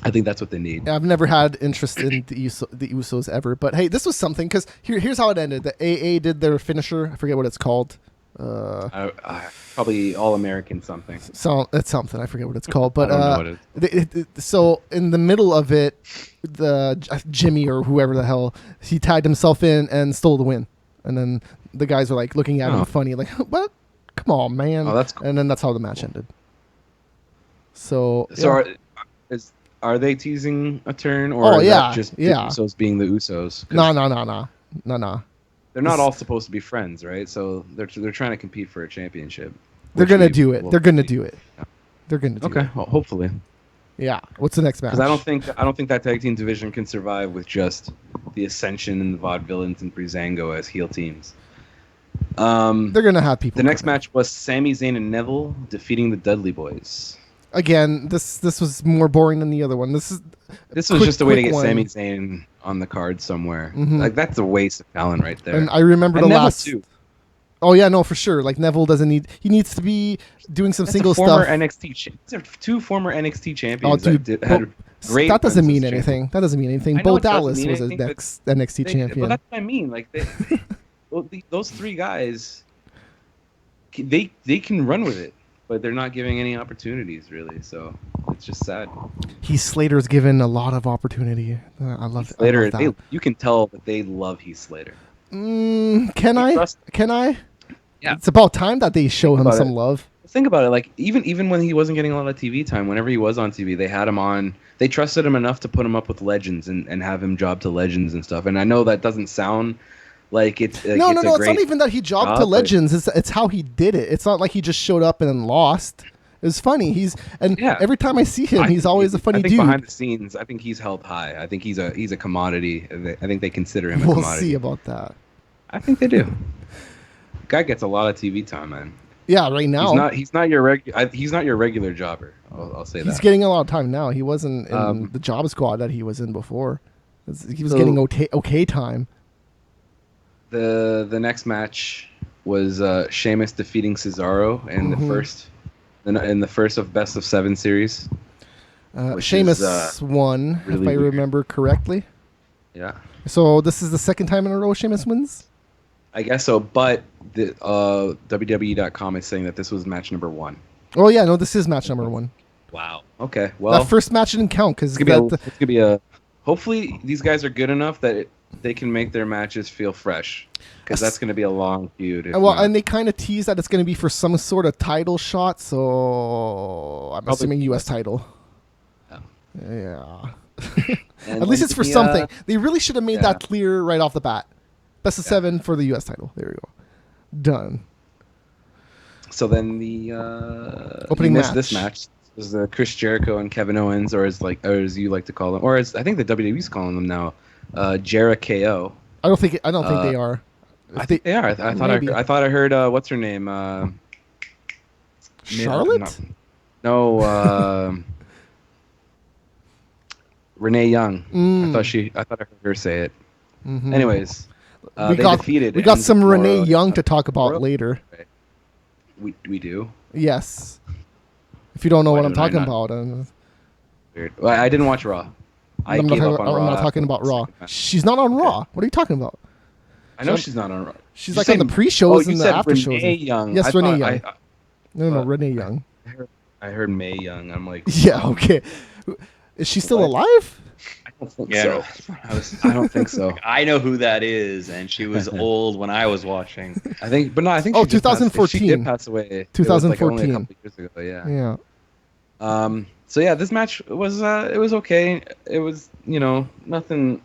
I think that's what they need. I've never had interest in the Usos ever, but hey, this was something because here's how it ended. The AA did their finisher. I forget what it's called. Probably All American something. So it's something I forget what it's called, but I don't know what it is. So in the middle of it, the Jimmy or whoever the hell, he tagged himself in and stole the win, and then the guys were like looking at him funny, like, "What? Come on, man!" Oh, that's cool. And then that's how the match ended. So are they teasing a turn, or is that just the Usos being the Usos? No. They're not all supposed to be friends, right? So they're trying to compete for a championship. They're gonna do it. They're gonna do it. They're gonna do it. Okay, well, hopefully. Yeah. What's the next match? Because I don't think that tag team division can survive with just the Ascension and the Vaudevillains and Breezango as heel teams. They're gonna have people. The next match was Sami Zayn and Neville defeating the Dudley Boys. Again, this was more boring than the other one. This was just a way to get Sami Zayn on the card somewhere. Mm-hmm. Like, that's a waste of talent right there. And I remember the Neville last. Too. Oh yeah, no, for sure. Like Neville doesn't need. He needs to be doing some single former stuff. NXT. They're two former NXT champions. Oh, dude, had great that doesn't mean runs as anything. That doesn't mean anything. I know Bo it doesn't Dallas mean was a anything, next NXT champion. Well, that's what I mean. Like those three guys, they can run with it, but they're not giving any opportunities really. So it's just sad. Heath Slater's given a lot of opportunity. I love Slater. that. You can tell that they love Heath Slater. Can I? Yeah. It's about time that they show him some love. Think about it. Like even when he wasn't getting a lot of TV time, whenever he was on TV, they had him on. They trusted him enough to put him up with legends and have him job to legends and stuff. And I know that doesn't sound like it's like no. It's great not even that he jobbed to legends. It's how he did it. It's not like he just showed up and then lost. It was funny. Every time I see him, he's always a funny dude. Behind the scenes, I think he's held high. I think he's a commodity. I think they consider him a commodity. We'll see about that. I think they do. Guy gets a lot of TV time, man. Yeah, right now he's not your regular jobber. I'll say that. He's getting a lot of time now. He wasn't in the job squad that he was in before. He was getting okay time. The next match was Sheamus defeating Cesaro in the first of best of 7 series. Sheamus won, really if I weird. remember correctly. Yeah. So this is the second time in a row Sheamus wins? I guess so, but the WWE.com is saying that this was match number 1. Oh yeah, no, this is match number 1. Wow. Okay. Well, that first match didn't count because it's gonna be a. Hopefully, these guys are good enough that they can make their matches feel fresh, because that's going to be a long feud. And they kind of tease that it's going to be for some sort of title shot, so I'm assuming U.S. title. Oh. Yeah. At least it's for something. They really should have made that clear right off the bat. Best of 7 for the U.S. title. There we go. Done. So then the opening match. This match was the Chris Jericho and Kevin Owens, or as you like to call them, or as I think the WWE's calling them now, Jericho. I don't think they are. I think they are. I thought I heard what's her name? Charlotte? No. Renee Young. I thought I heard her say it. Mm-hmm. Anyways, we got some Renee Young to talk about later. We do. Yes. If you don't know what I'm talking about, weird. Well, I didn't watch Raw. I'm not talking about Raw. She's not on Raw. What are you talking about? I know she's not on Raw. She's like on the pre-shows and the after shows. Renee Young. Yes, Renee Young. No, Renee Young. I heard Mae Young. I'm like, yeah, okay. Is she still alive? I don't think so. I don't think so. I know who that is, and she was old when I was watching. I think. Oh, 2014. She did pass away. 2014. Only a couple years ago. Yeah. Yeah. So yeah, this match was it was okay. It was nothing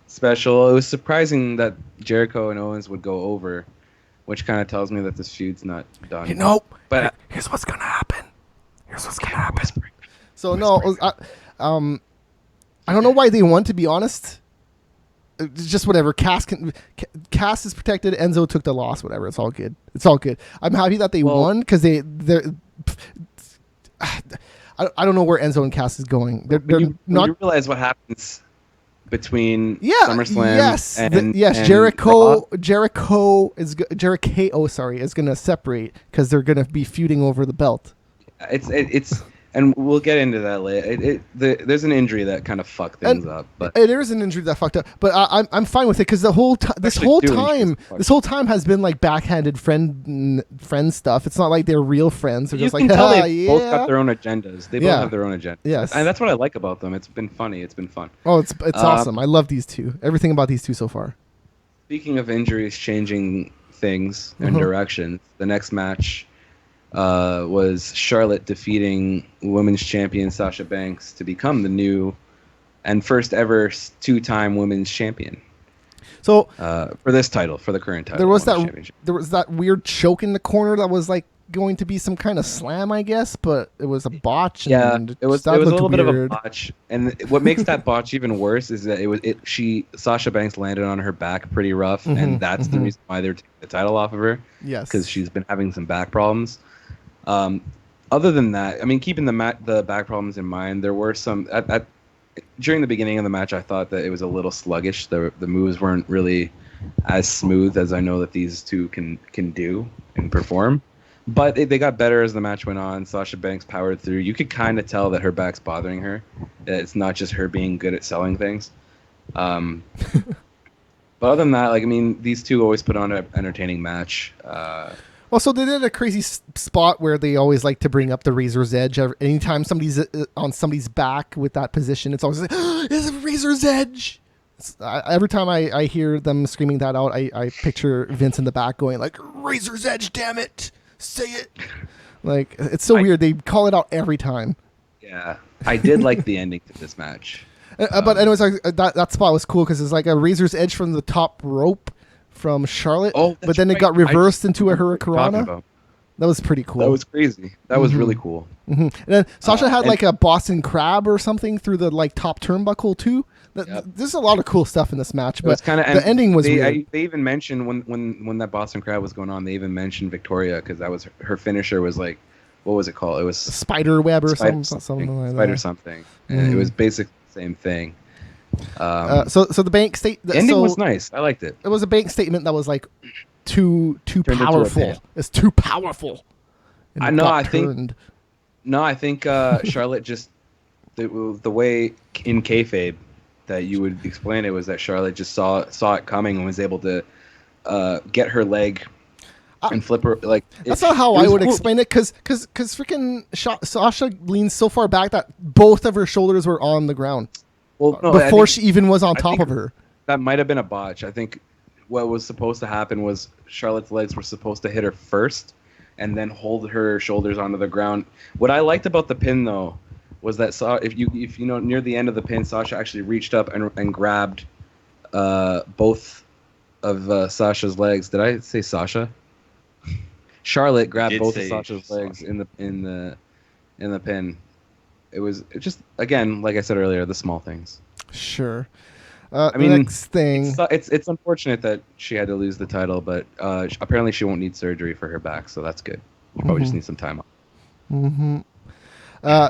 special. It was surprising that Jericho and Owens would go over, which kind of tells me that this feud's not done. But here's what's gonna happen. So no, I don't know why they won. To be honest, just whatever. Cass is protected. Enzo took the loss. Whatever. It's all good. I'm happy that they won because they're. I don't know where Enzo and Cass is going. They're when not. you realize what happens between Yeah. SummerSlam Yes. and yes. and Jericho. Raw. Jericho is gonna separate because they're gonna be feuding over the belt. It's and we'll get into that later. There's an injury that kind of fucked things up, but There is an injury that fucked up, but I'm fine with it because Especially two injuries this whole time has been like backhanded friend stuff. It's not like they're real friends. They're you just can like, tell "Ah, they both yeah." got their own agendas. They both Yeah. have their own agenda. Yes. And that's what I like about them. It's been funny. It's been fun. Oh, it's awesome. I love these two. Everything about these two so far. Speaking of injuries changing things and directions, the next match was Charlotte defeating women's champion Sasha Banks to become the new and first ever two-time women's champion. So For this title, for the current title. there was Women's Championship. there was that weird choke in the corner that was like going to be some kind of slam, I guess, but it was a botch. Yeah, and it was that a looked little bit of a weird. botch, and what makes that botch even worse is that Sasha Banks landed on her back pretty rough, and that's the reason why they're taking the title off of her. Yes, because she's been having some back problems. Other than that, I mean, keeping the back problems in mind, there were some during the beginning of the match. I thought that it was a little sluggish. The moves weren't really as smooth as I know that these two can do and perform. But they got better as the match went on. Sasha Banks powered through. You could kind of tell that her back's bothering her. It's not just her being good at selling things. But other than that, like, I mean, these two always put on an entertaining match. Well, so they did a crazy spot where they always like to bring up the Razor's Edge. Anytime somebody's on somebody's back with that position, it's always like, it's a Razor's Edge. Every time I hear them screaming that out, I picture Vince in the back going like, Razor's Edge, damn it, say it. Like, it's so weird. They call it out every time. Yeah, I did like the ending to this match. But anyways, that spot was cool because it's like a Razor's Edge from the top rope from Charlotte, but then it got reversed into a Hurricanrana. That was pretty cool. That was crazy. That was really cool. And then Sasha had like a Boston Crab or something through the like top turnbuckle too. There's a lot of cool stuff in this match, but the ending was weird. They even mentioned when that Boston Crab was going on, they even mentioned Victoria because that was her finisher was like, what was it called? It was Spider Web or something like that. Spider something. And it was basically the same thing. So the bank the ending was nice. I liked it. It was a bank statement that was like too powerful. It's too powerful. I think Charlotte just the way in kayfabe that you would explain it was that Charlotte just saw it coming and was able to get her leg and flip her like. That's not how I would explain it because freaking Sasha leaned so far back that both of her shoulders were on the ground. Well, no, before she even was on top of her. That might have been a botch. I think what was supposed to happen was Charlotte's legs were supposed to hit her first and then hold her shoulders onto the ground. What I liked about the pin, though, was that if you know near the end of the pin, Sasha actually reached up and grabbed both of Sasha's legs. Did I say Sasha? Charlotte grabbed both of Sasha's legs in the pin. It was just, again, like I said earlier, the small things. Sure. I mean, next thing. It's unfortunate that she had to lose the title, but apparently she won't need surgery for her back, so that's good. She'll probably just need some time off.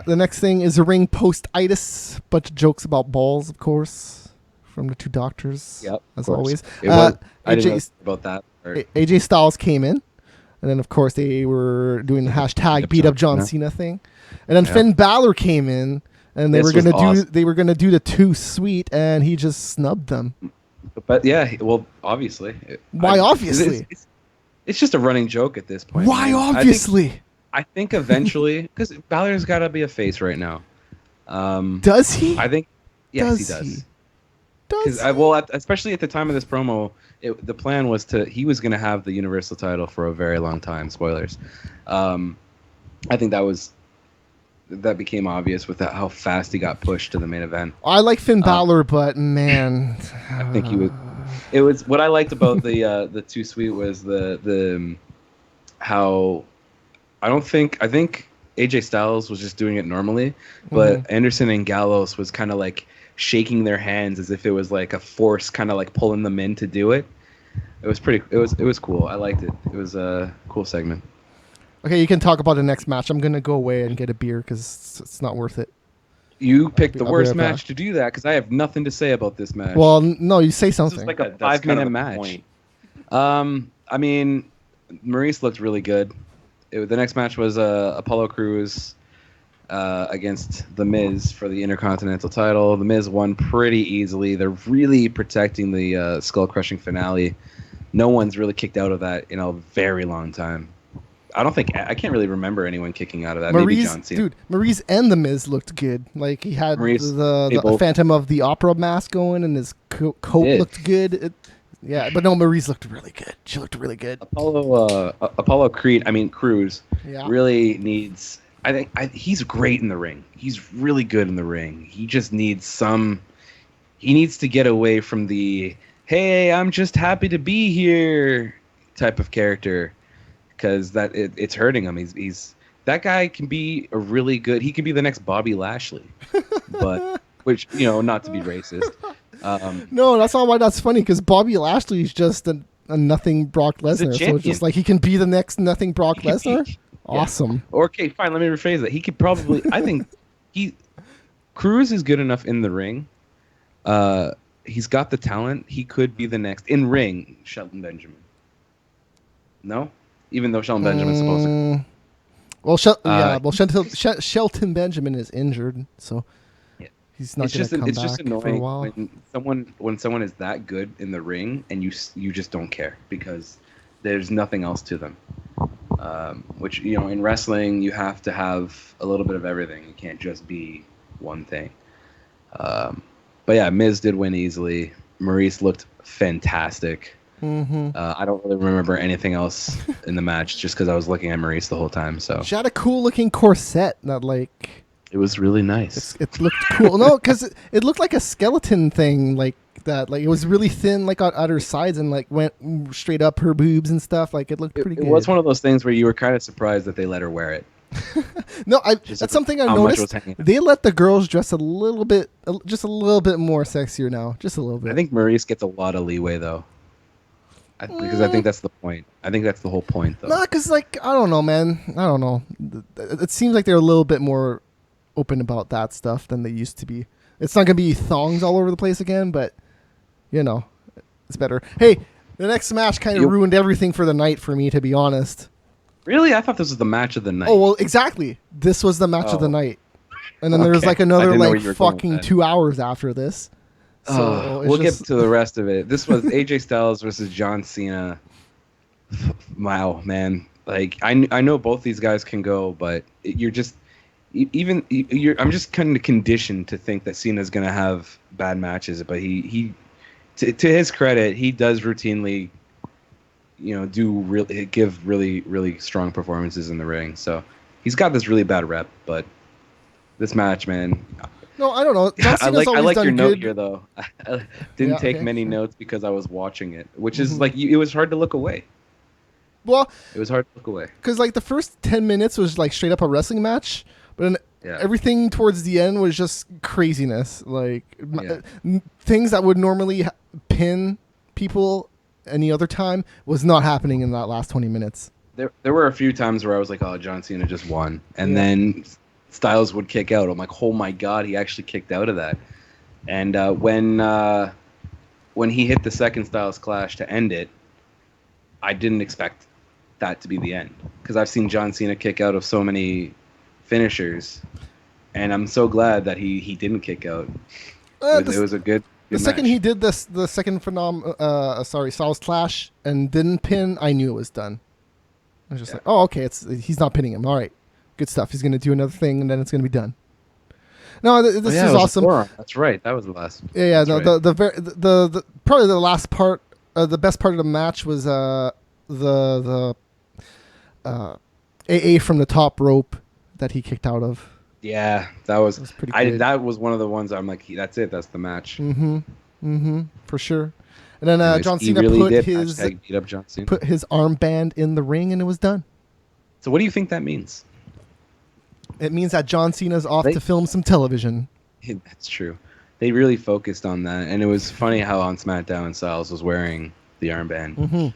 The next thing is a ring post-itis. Bunch of jokes about balls, of course, from the two doctors. Yep, as always. I didn't know about that. AJ Styles came in, and then of course they were doing the hashtag beat up John Cena thing. And then Finn Balor came in, and they were gonna do the too sweet, and he just snubbed them. But yeah, well, obviously. Why obviously? It's just a running joke at this point. Why obviously? I think eventually, because Balor's got to be a face right now. Does he? I think yes, he does. Especially at the time of this promo, the plan was he was going to have the Universal title for a very long time. Spoilers. I think that became obvious with how fast he got pushed to the main event. I like Finn Balor, but man, I think he was. It was what I liked about the Too Sweet was the how I think AJ Styles was just doing it normally, but Anderson and Gallows was kind of like shaking their hands as if it was like a force kind of like pulling them in to do it. It was cool. I liked it. It was a cool segment. Okay, you can talk about the next match. I'm going to go away and get a beer because it's not worth it. You picked the I'll be worst right back. match to do that because I have nothing to say about this match. Well, no, you say this something. is like a That's kind 5-minute of the match. point. I mean, Maurice looked really good. The next match was Apollo Crews against The Miz for the Intercontinental title. The Miz won pretty easily. They're really protecting the skull crushing finale. No one's really kicked out of that in a very long time. I can't really remember anyone kicking out of that. Maybe Maurice, John Cena. dude, Maurice and the Miz looked good. Like he had Maurice, they the both- Phantom of the Opera mask going, and his coat did. looked good. Yeah, but no, Maurice looked really good. She looked really good. Apollo Crews Yeah. really needs. He's great in the ring. He's really good in the ring. He just needs He needs to get away from the "Hey, I'm just happy to be here" type of character, because it's hurting him. He's that guy can be a really good. He could be the next Bobby Lashley, but which not to be racist. No, that's not why that's funny, because Bobby Lashley is just a nothing Brock He's a Lesnar. So it's champion. just like he can be the next nothing Brock He could Lesnar. be- Awesome. Or, okay, fine. Let me rephrase that. He could probably. I think Cruz is good enough in the ring. He's got the talent. He could be the next in ring Shelton Benjamin. No, even though Shelton Benjamin's supposed to. Well, Shelton Benjamin is injured, so Yeah. he's not It's going just to come it's just back for a annoying while. when someone is that good in the ring and you just don't care because there's nothing else to them. Which in wrestling you have to have a little bit of everything. You can't just be one thing. But yeah, Miz did win easily. Maurice looked fantastic. Mm-hmm. I don't really remember anything else in the match just because I was looking at Maurice the whole time. So She had a cool looking corset that it was really nice. it looked cool. No, because it looked like a skeleton thing like that. Like it was really thin, like on her sides, and like went straight up her boobs and stuff. Like it looked pretty It good. was one of those things where you were kind of surprised that they let her wear it. No, Just that's something I how much was noticed. hanging. They let the girls dress a little bit, just a little bit more sexier now, just a little bit. I think Maurice gets a lot of leeway though. Because I think that's the point. I think that's the whole point though. Nah, because I don't know, man. I don't know. It seems like they're a little bit more open about that stuff than they used to be. It's not gonna be thongs all over the place again, but it's better. Hey, the next match kind of Yep. ruined everything for the night for me, to be honest. Really? I thought this was the match of the night. Oh well, exactly. This was the match of the Oh. night, and then there was Okay. like I another didn't know where like you were going with fucking that. 2 hours after this. So it's We'll just- get to the rest of it. This was AJ Styles versus John Cena. Wow, man! Like I know both these guys can go, but I'm just kind of conditioned to think that Cena's gonna have bad matches. But he to his credit, he does routinely, give really strong performances in the ring. So he's got this really bad rep, but this match, man. No, I don't know. John I Cena's like always your done note good. here though. I didn't Yeah, take okay, many sure. notes because I was watching it, which Mhm. is like it was hard to look away. Well, It was hard to look away. because like the first 10 minutes was like straight up a wrestling match, but then Yeah. everything towards the end was just craziness. Like Yeah. things that would normally pin people any other time was not happening in that last 20 minutes. There were a few times where I was like, "Oh, John Cena just won," and Yeah. then Styles would kick out. I'm like, "Oh my god, he actually kicked out of that!" And when he hit the second Styles Clash to end it, I didn't expect that to be the end because I've seen John Cena kick out of so many finishers, and I'm so glad that he didn't kick out. It was a good. The second he did this, the second Styles Clash and didn't pin, I knew it was done. I was just like, oh, okay, he's not pinning him. All right, good stuff. He's gonna do another thing, and then it's gonna be done. No, this it is was a awesome. forearm. That's right. That was the last. Yeah, That's no, right. the probably the last part, the best part of the match was the AA from the top rope that he kicked out of. Yeah, that was pretty good. That was one of the ones I'm like, that's it. That's the match. For sure. And then Anyways, John he Cena really put did his hashtag beat up John Cena. armband in the ring, and it was done. So what do you think that means? It means that John Cena's off They- to film some television. That's true. They really focused on that, and it was funny how on SmackDown Styles was wearing the armband.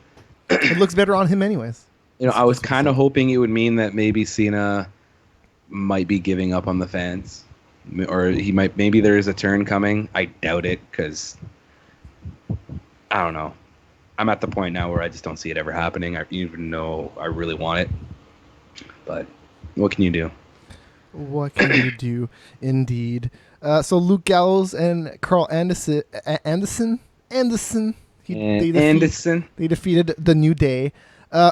It looks better on him, anyways. I was kind of hoping it would mean that maybe Cena might be giving up on the fans, or he might. Maybe there is a turn coming. I doubt it because I don't know. I'm at the point now where I just don't see it ever happening. Even though I really want it, but what can you do? What can you do? Indeed. So Luke Gallows and Carl Anderson. Anderson. They defeated the New Day.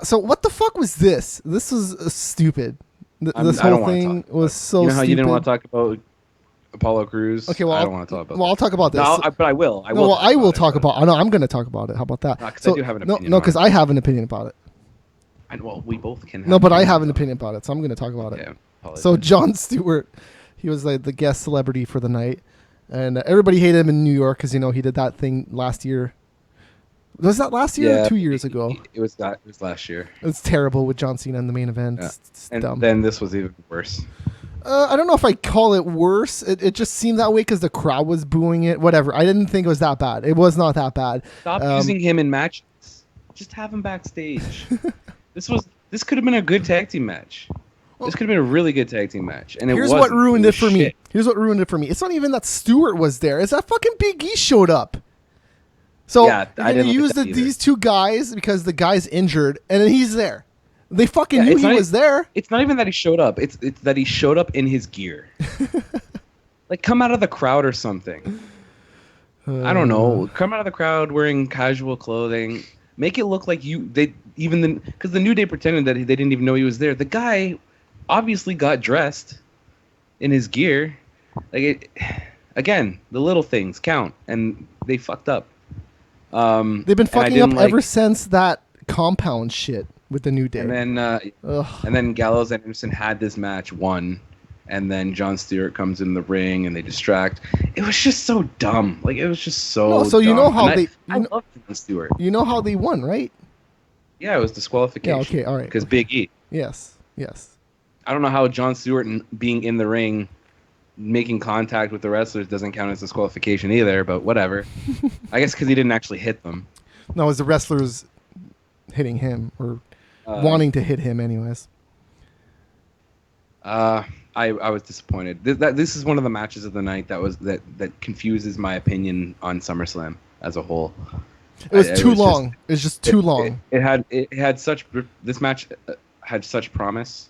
So what the fuck was this? This was stupid. This I don't whole wanna thing talk was about it. so You know how stupid. you didn't want to talk about Apollo Crews? Okay, well, I don't want to talk about. Well, I'll talk about this. No, but I will. I No, will. well, I will it, talk but- about. I know I'm going to talk about it. How about that? 'cause I do have an opinion No, on because it. I have an opinion about it. Well, we both can. No, but I opinions have an on it. opinion about it, so I'm going to talk about Yeah, it. apologize. So Jon Stewart, he was like the guest celebrity for the night, and everybody hated him in New York because he did that thing last year. Was that last year or 2 years ago? It was that. It was last year. It's terrible with John Cena in the main event. Yeah. It's And dumb. then this was even worse. I don't know if I call it worse. It just seemed that way because the crowd was booing it. Whatever. I didn't think it was that bad. It was not that bad. Stop using him in matches. Just have him backstage. This could have been a good tag team match. This could have been a really good tag team match. And Here's it what wasn't. ruined it was for me. shit. Here's what ruined it for me. It's not even that Stewart was there. It's that fucking Big E showed up. So Yeah, I they didn't like used that either. these two guys because the guy's injured, and then he's there. They fucking Yeah, knew it's he not- was there. It's not even that he showed up. It's that he showed up in his gear. Like, come out of the crowd or something. I don't know. Come out of the crowd wearing casual clothing. Make it look like because the New Day pretended that they didn't even know he was there. The guy obviously got dressed in his gear. Again, the little things count, and they fucked up. They've been and I fucking up didn't like- ever since that compound shit with the New Day. And then Gallows and Anderson had this match won, and then Jon Stewart comes in the ring and they distract. It was just so dumb. Like, it was just so. No, so you dumb. know how And they- I love Jon Stewart. You know how they won, right? Yeah, it was disqualification. Yeah, okay, all right. Because Big E. Yes. I don't know how Jon Stewart being in the ring, making contact with the wrestlers doesn't count as disqualification either. But whatever. I guess because he didn't actually hit them. No, it was the wrestlers hitting him or Uh, wanting to hit him, anyways. I was disappointed. This is one of the matches of the night that confuses my opinion on SummerSlam as a whole. It was too just- long. It was just too long. This match had such promise,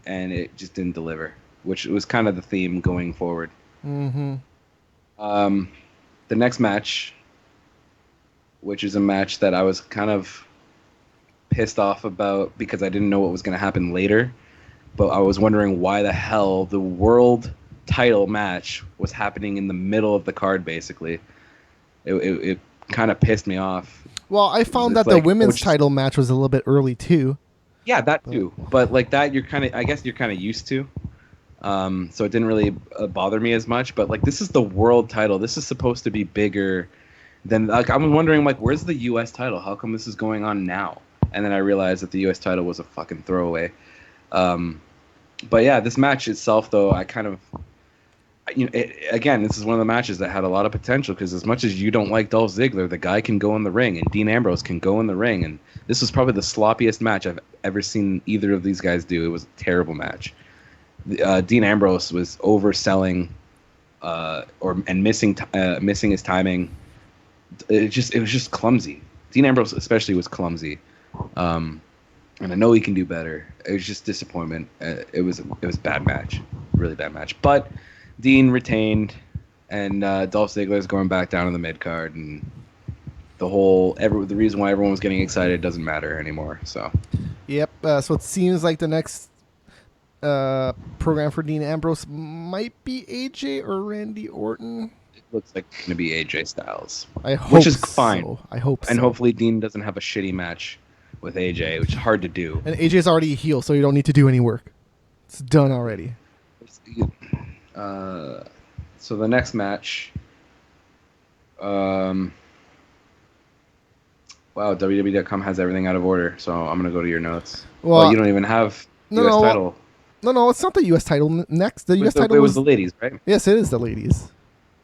and it just didn't deliver, which was kind of the theme going forward. Mm-hmm. The next match, which is a match that I was kind of pissed off about because I didn't know what was going to happen later, but I was wondering why the hell the world title match was happening in the middle of the card. Basically, it kind of pissed me off. Well, I found It's that the like, women's which- title match was a little bit early too. Yeah, that too. But like that, I guess you're kind of used to. So it didn't really bother me as much. But like, this is the world title. This is supposed to be bigger than. Like, I'm wondering, like, where's the U.S. title? How come this is going on now? And then I realized that the U.S. title was a fucking throwaway. But yeah, this match itself, though, I kind of. Again, this is one of the matches that had a lot of potential because as much as you don't like Dolph Ziggler, the guy can go in the ring, and Dean Ambrose can go in the ring, and this was probably the sloppiest match I've ever seen either of these guys do. It was a terrible match. Dean Ambrose was overselling, and missing his timing. It was just clumsy. Dean Ambrose especially was clumsy, and I know he can do better. It was just disappointment. It was a bad match, really bad match. But Dean retained, and Dolph Ziggler is going back down in the mid card, and the reason why everyone was getting excited doesn't matter anymore. So Yep. So it seems like the next program for Dean Ambrose might be AJ or Randy Orton. it looks like it's going to be AJ Styles, I hope, which is so. fine. I hope, And so. hopefully Dean doesn't have a shitty match with AJ, which is hard to do. And AJ's already a heel, so you don't need to do any work. It's done already. So the next match, wow, WWE.com has everything out of order. So I'm gonna go to your notes. Well, you don't even have No, U.S. no, title. No, it's not the U.S. title next. The U.S. title It was was the ladies, right? Yes, it is the ladies.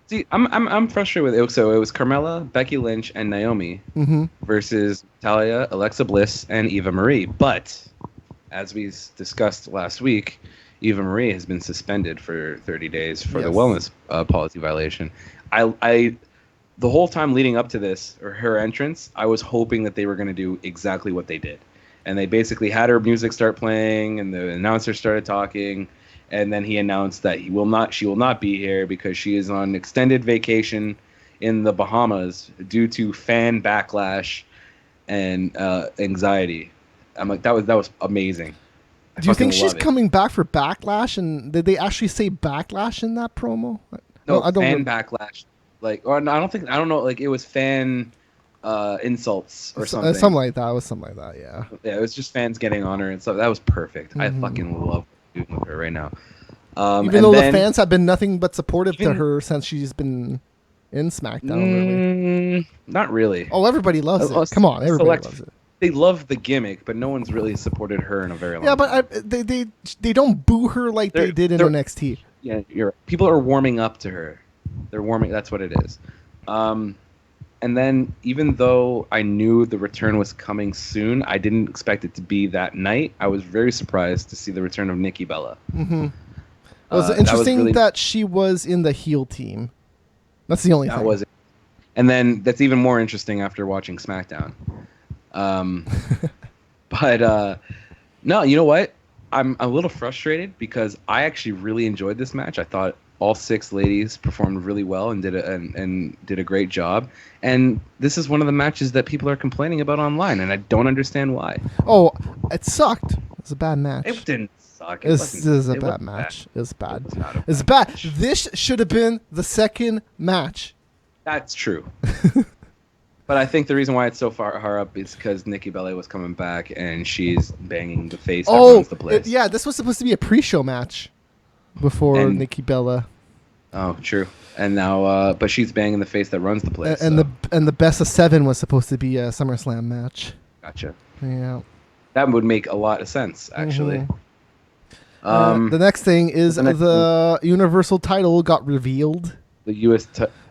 See, I'm frustrated with it. So it was Carmella, Becky Lynch, and Naomi Mm-hmm. versus Talia, Alexa Bliss, and Eva Marie. But as we discussed last week, Eva Marie has been suspended for 30 days for the Yes. wellness policy violation. I the whole time leading up to this or her entrance, I was hoping that they were going to do exactly what they did. And they basically had her music start playing and the announcer started talking, and then he announced that she will not be here because she is on extended vacation in the Bahamas due to fan backlash and anxiety. I'm like, that was amazing. Do you think fucking she's love it. coming back for Backlash? And did they actually say Backlash in that promo? No, I don't fan re- backlash. Like, or no, I don't know. Like, it was fan insults or something. Something like that. It was something like that. Yeah. Yeah, it was just fans getting on her and stuff. That was perfect. I fucking love what they're doing with her right now. Even and though then- the fans have been nothing but supportive to Even- her since she's been in SmackDown. Really. Not really. Oh, everybody loves A it. Come on, everybody select- loves it. They love the gimmick, but no one's really supported her in a very long Yeah, time. but they don't boo her like they They're- did in they're- NXT. Yeah, you're right. People are warming up to her. They're warming. That's what it is. And then even though I knew the return was coming soon, I didn't expect it to be that night. I was very surprised to see the return of Nikki Bella. It was that was interesting really- that she was in the heel team. That's the only That thing. was it. And then that's even more interesting after watching SmackDown. But no, you know what? I'm a little frustrated because I actually really enjoyed this match. I thought all 6 ladies performed really well and did a great job. And this is one of the matches that people are complaining about online, and I don't understand why. Oh, it sucked. It was a bad match. It didn't suck. This is a it bad wasn't match. It's bad. It was not a It's bad bad. match. This should have been the second match. That's true. But I think the reason why it's so far up is because Nikki Bella was coming back and she's banging the face that runs the place. yeah, this was supposed to be a pre-show match before And- Nikki Bella, Oh, true. And now, but she's banging the face that runs the place. and so. the best of 7 was supposed to be a SummerSlam match. Gotcha. Yeah. That would make a lot of sense, actually. The next thing is the next the Universal title got revealed, The U.S.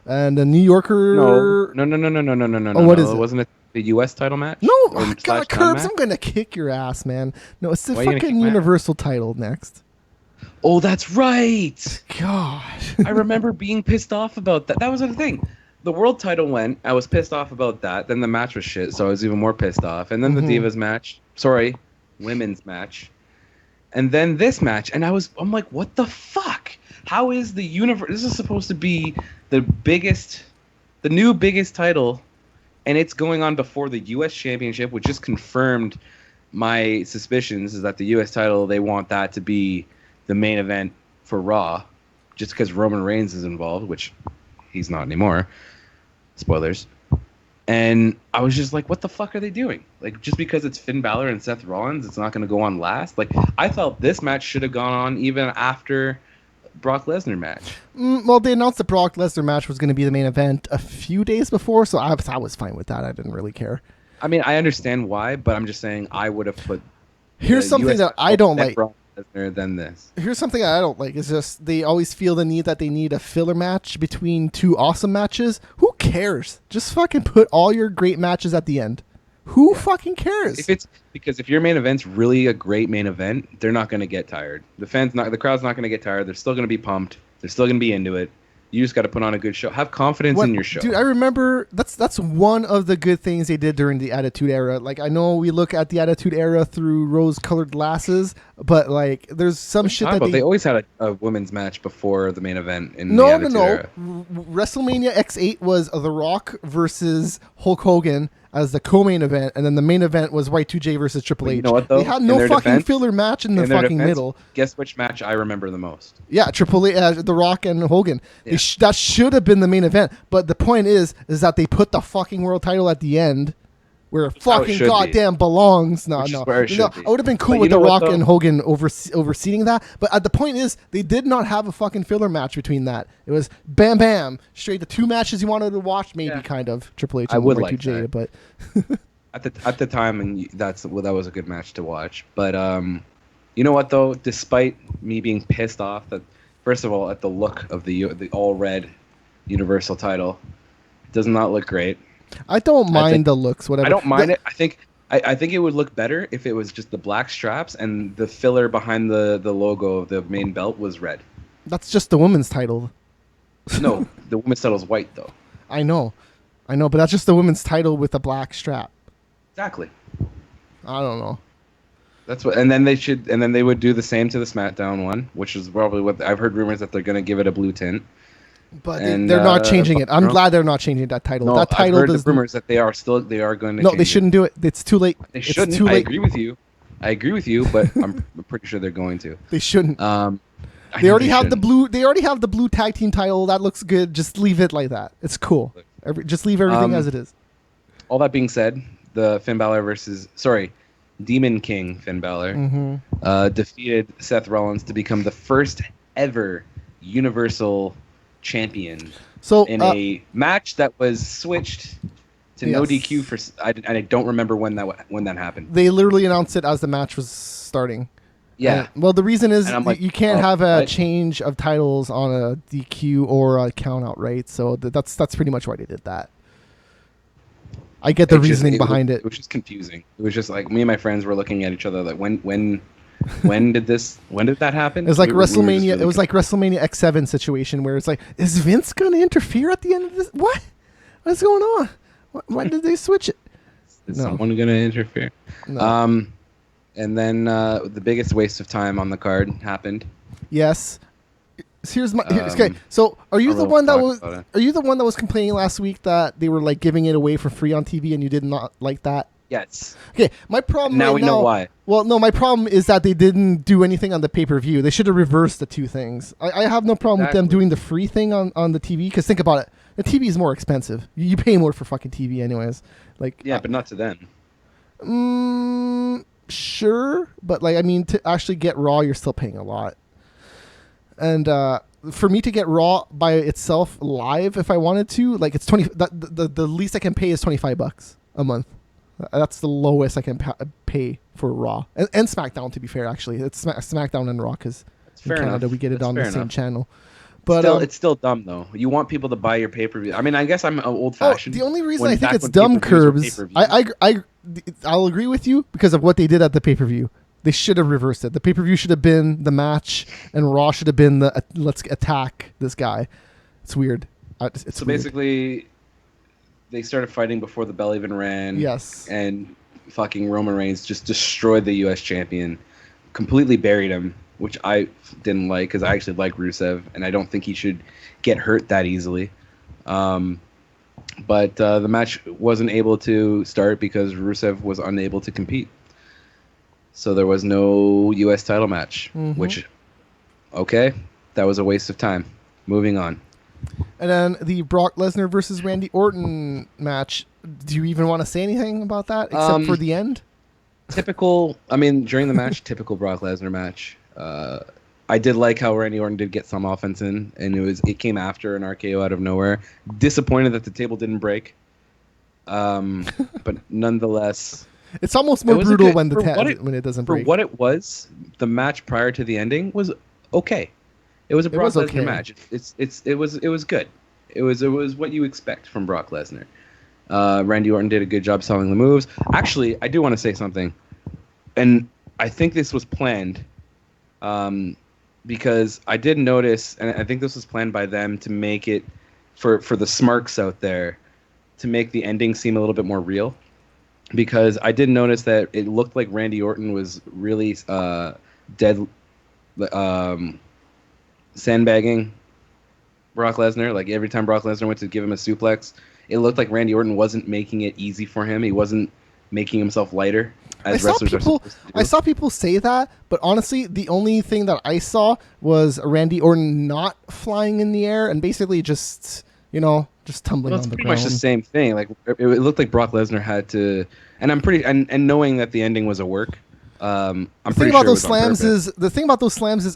and the New Yorker. No. Oh, what is it? Wasn't it the U.S. title match? No, Or oh, slash God, Curbs, non-match? I'm gonna kick your ass, man. No, it's the Why you gonna fucking kick my ass? Universal title next. Oh, that's right. God. I remember being pissed off about that. That was the thing. The world title went. I was pissed off about that. Then the match was shit, so I was even more pissed off. And then the Divas match. Sorry, women's match. And then this match, and I'm like, what the fuck? How is the universe? This is supposed to be the new biggest title, and it's going on before the U.S. Championship, which just confirmed my suspicions. Is that the U.S. title, they want that to be the main event for Raw, just because Roman Reigns is involved, which he's not anymore. Spoilers. And I was just like, what the fuck are they doing? Like, just because it's Finn Balor and Seth Rollins, it's not going to go on last? Like, I felt this match should have gone on even after Brock Lesnar match. Well, they announced the Brock Lesnar match was going to be the main event a few days before, so I was fine with that. I didn't really care. I mean, I understand why, but I'm just saying I would have put Here's the something US that I don't than like. Brock Lesnar than this. Here's something I don't like. It's just they always feel the need that they need a filler match between 2 awesome matches. Who cares? Just fucking put all your great matches at the end. Who fucking cares? If your main event's really a great main event, they're not going to get tired. The crowd's not going to get tired. They're still going to be pumped. They're still going to be into it. You just got to put on a good show. Have confidence in your show. Dude, I remember that's one of the good things they did during the Attitude Era. Like, I know we look at the Attitude Era through rose-colored glasses, but like, there's some shit that they always had a women's match before the main event in the No. Attitude Era. WrestleMania X8 was The Rock versus Hulk Hogan as the co-main event, and then the main event was Y2J versus Triple But H. you know what, though? They had In no their fucking defense- filler match in the In their fucking defense, middle. Guess which match I remember the most? Yeah, Triple H, The Rock and Hogan. Yeah. That should have been the main event. But the point is that they put the fucking world title at the end, where it how it fucking should be. goddamn belongs. No, Which is no. where it You know, should be. I would have been cool But with you The know what, Rock though? and Hogan overseeing that. But the point is, they did not have a fucking filler match between that. It was bam, bam, straight to 2 matches you wanted to watch, maybe Yeah. kind of Triple H I and would Y2J, like but. At the time, and that was a good match to watch. But you know what though? Despite me being pissed off that, first of all, at the look of the all red Universal title, it does not look great. I don't mind think- the looks, whatever. I don't mind it. I think I think it would look better if it was just the black straps and the filler behind the logo of the main belt was red. That's just the women's title. No, the women's title is white though. I know, but that's just the women's title with a black strap. Exactly. I don't know. That's what, and then they would do the same to the SmackDown one, which is probably what I've heard rumors that they're going to give it a blue tint. But And, they're not changing it. I'm no. glad they're not changing that title. No, that title I've heard does the rumors that they are going to. No, change they shouldn't do it. It's too late. They It's shouldn't. too I late. agree with you, but I'm pretty sure they're going to. They shouldn't. I They know already have the shouldn't. blue. They already have the blue tag team title. That looks good. Just leave it like that. It's cool. Just leave everything as it is. All that being said, the Demon King Finn Balor defeated Seth Rollins to become the first ever Universal Champion So in a match that was switched to no Yes. DQ for. I don't remember when that happened. they literally announced it as the match was starting. Yeah. Well, the reason is And I'm like, you can't oh, have a what? change of titles on a DQ or a count out, right? So that's pretty much why they did that. I get the reasoning behind it. It was just confusing. It was just like me and my friends were looking at each other like, when did that happen? It was like We were just WrestleMania. really It was like WrestleMania X7 situation where it's like, is Vince going to interfere at the end of this? What's going on? Why did they switch it? Is No. someone going to interfere? No. And then the biggest waste of time on the card happened. Yes. Okay. So, are you I the will one that talk was? about it. Are you the one that was complaining last week that they were like giving it away for free on TV and you did not like that? Yes. Okay, my problem Now right we know now- why. Well, no, my problem is that they didn't do anything on the pay-per-view. They should have reversed the two things. I have no problem with them Exactly. doing the free thing on the TV because think about it. The TV is more expensive. You pay more for fucking TV anyways. Like Yeah, but not to them. sure, but like I mean to actually get Raw, you're still paying a lot. And for me to get Raw by itself live, if I wanted to, like it's 20. The least I can pay is $25 a month. That's the lowest I can pay for Raw and SmackDown. To be fair, actually, it's SmackDown and Raw because in fair Canada enough. we get it That's on the fair same enough. channel. But It's still dumb though. You want people to buy your pay-per-view. I mean, I guess I'm old fashioned. the only reason I think it's dumb, Curbs. I'll agree with you because of what they did at the pay-per-view. They should have reversed it. The pay-per-view should have been the match, and Raw should have been the let's attack this guy. It's weird. It's So weird. basically, they started fighting before the bell even ran. Yes. And fucking Roman Reigns just destroyed the U.S. champion, completely buried him, which I didn't like because I actually like Rusev, and I don't think he should get hurt that easily. But the match wasn't able to start because Rusev was unable to compete. So there was no U.S. title match, which, okay, that was a waste of time. Moving on. And then the Brock Lesnar versus Randy Orton match. Do you even want to say anything about that except for the end? Typical, I mean, during the match, typical Brock Lesnar match. I did like how Randy Orton did get some offense in, and it came after an RKO out of nowhere. Disappointed that the table didn't break. But nonetheless... It's almost more It was a brutal good- when for when it doesn't For break. what it was, the match prior to the ending was okay. It was a Brock was Lesnar okay. match. It was good. It was what you expect from Brock Lesnar. Randy Orton did a good job selling the moves. Actually, I do want to say something, and I think this was planned, because I did notice, and I think this was planned by them to make it for the smarks out there, to make the ending seem a little bit more real. Because I did notice that it looked like Randy Orton was really dead, sandbagging Brock Lesnar. Like every time Brock Lesnar went to give him a suplex, it looked like Randy Orton wasn't making it easy for him. He wasn't making himself lighter, as wrestlers are supposed to do. I saw people say that, but honestly, the only thing that I saw was Randy Orton not flying in the air and basically just tumbling Well, on it's the pretty ground. much the same thing. Like it looked like Brock Lesnar had to, and I'm pretty, and knowing that the ending was a work, I'm The pretty thing about sure it those was on slams purpose. is the thing about those slams is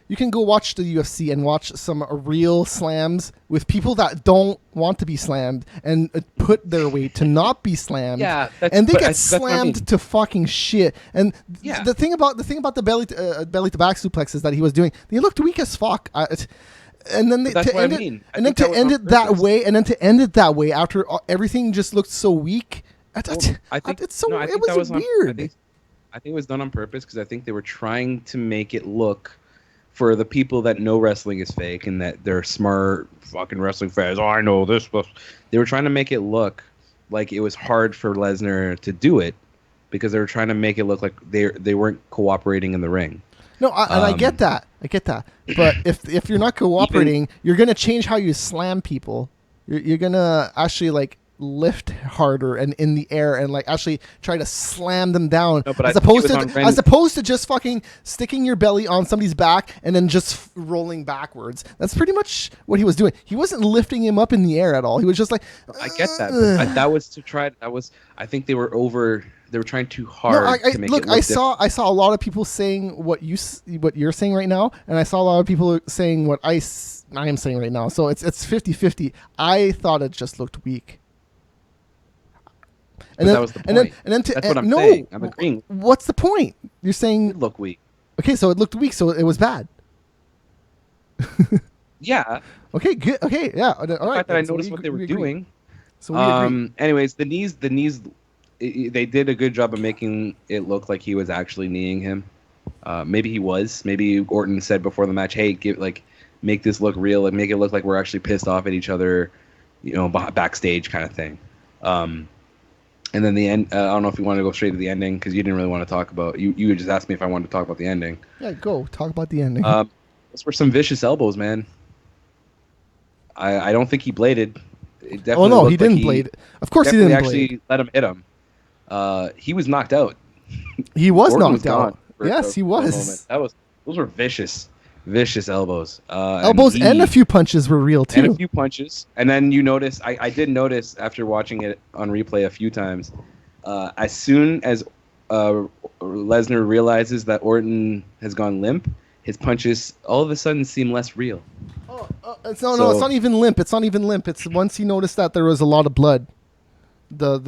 you can go watch the UFC and watch some real slams with people that don't want to be slammed and put their weight to not be slammed. Yeah, and they but get that's what I slammed mean. to fucking shit. And Yeah. the thing about the belly to back suplexes that he was doing, they looked weak as fuck. And then But that's what I mean. I think that was on it that purpose. way, and then to end it that way after everything just looked so weak. I think it's so no, I it think was that was weird. I think it was done on purpose because I think they were trying to make it look for the people that know wrestling is fake and that they're smart fucking wrestling fans. Oh, I know this, but they were trying to make it look like it was hard for Lesnar to do it because they were trying to make it look like they weren't cooperating in the ring. No, and I get that. I get that. But if you're not cooperating, you're gonna change how you slam people. You're gonna actually like lift harder and in the air and like actually try to slam them down No, but as I think opposed it to was on as opposed to just fucking sticking your belly on somebody's back and then just rolling backwards. That's pretty much what he was doing. He wasn't lifting him up in the air at all. He was just like, I get that. But that was to try. That was. I think they were over. They were trying too hard to make look. it look I saw a lot of people saying what you're saying right now, and I saw a lot of people saying what I am saying right now. So it's 50-50. I thought it just looked weak. And that was the point. That's what I'm saying. I'm agreeing. What's the point? You're saying It looked weak. okay, so it looked weak, so it was bad. Yeah. Okay, good. Okay, yeah. All The right. fact that I so noticed what they were we agree. doing. So we agree. Anyways, the knees. They did a good job of making it look like he was actually kneeing him. Maybe he was. Maybe Orton said before the match, "Hey, make this look real and make it look like we're actually pissed off at each other, backstage kind of thing." And then the end. I don't know if you want to go straight to the ending because you didn't really want to talk about. You just asked me if I wanted to talk about the ending. Yeah, go talk about the ending. Those were some vicious elbows, man. I don't think he bladed. It definitely Oh no, looked he like didn't blade. Of course, he definitely didn't blade. actually let him hit him. He was knocked out. He was Orton knocked out. gone for Yes, he a was. moment. Those were vicious elbows. Elbows and a few punches were real too. and a few punches. And then you notice, I did notice after watching it on replay a few times, as soon as Lesnar realizes that Orton has gone limp, his punches all of a sudden seem less real. It's not even limp. It's not even limp. It's once he noticed that there was a lot of blood. The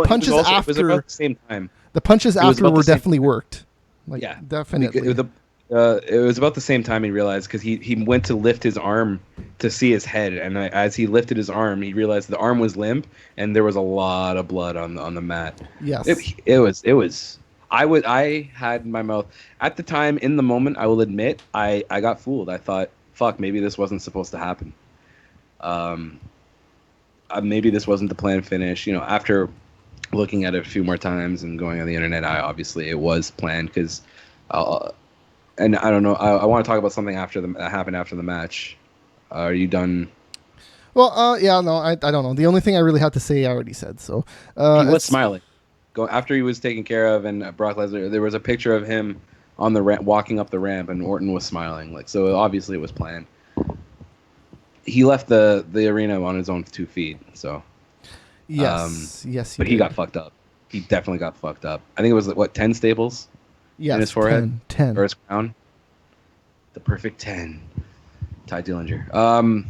punches It was after about the same time. the punches It was after about were the same definitely worked. Like, Yeah, definitely. It was about the same time he realized because he went to lift his arm to see his head, and as he lifted his arm, he realized the arm was limp and there was a lot of blood on the mat. Yes. It was. I had my mouth at the time. In the moment, I will admit I got fooled. I thought, fuck, maybe this wasn't supposed to happen. Maybe this wasn't the planned finish. After looking at it a few more times and going on the internet, obviously it was planned because. And I don't know. I want to talk about something that happened after the match. Are you done? Well, yeah, no, I don't know. The only thing I really had to say, I already said. So He was smiling. After he was taken care of, and Brock Lesnar, there was a picture of him on the ramp, walking up the ramp, and Orton was smiling. So obviously it was planned. He left the arena on his own 2 feet. So yes, but he got fucked up. He definitely got fucked up. I think it was 10 staples. Yes, in his forehead, 10. or his crown. The perfect 10. Ty Dillinger.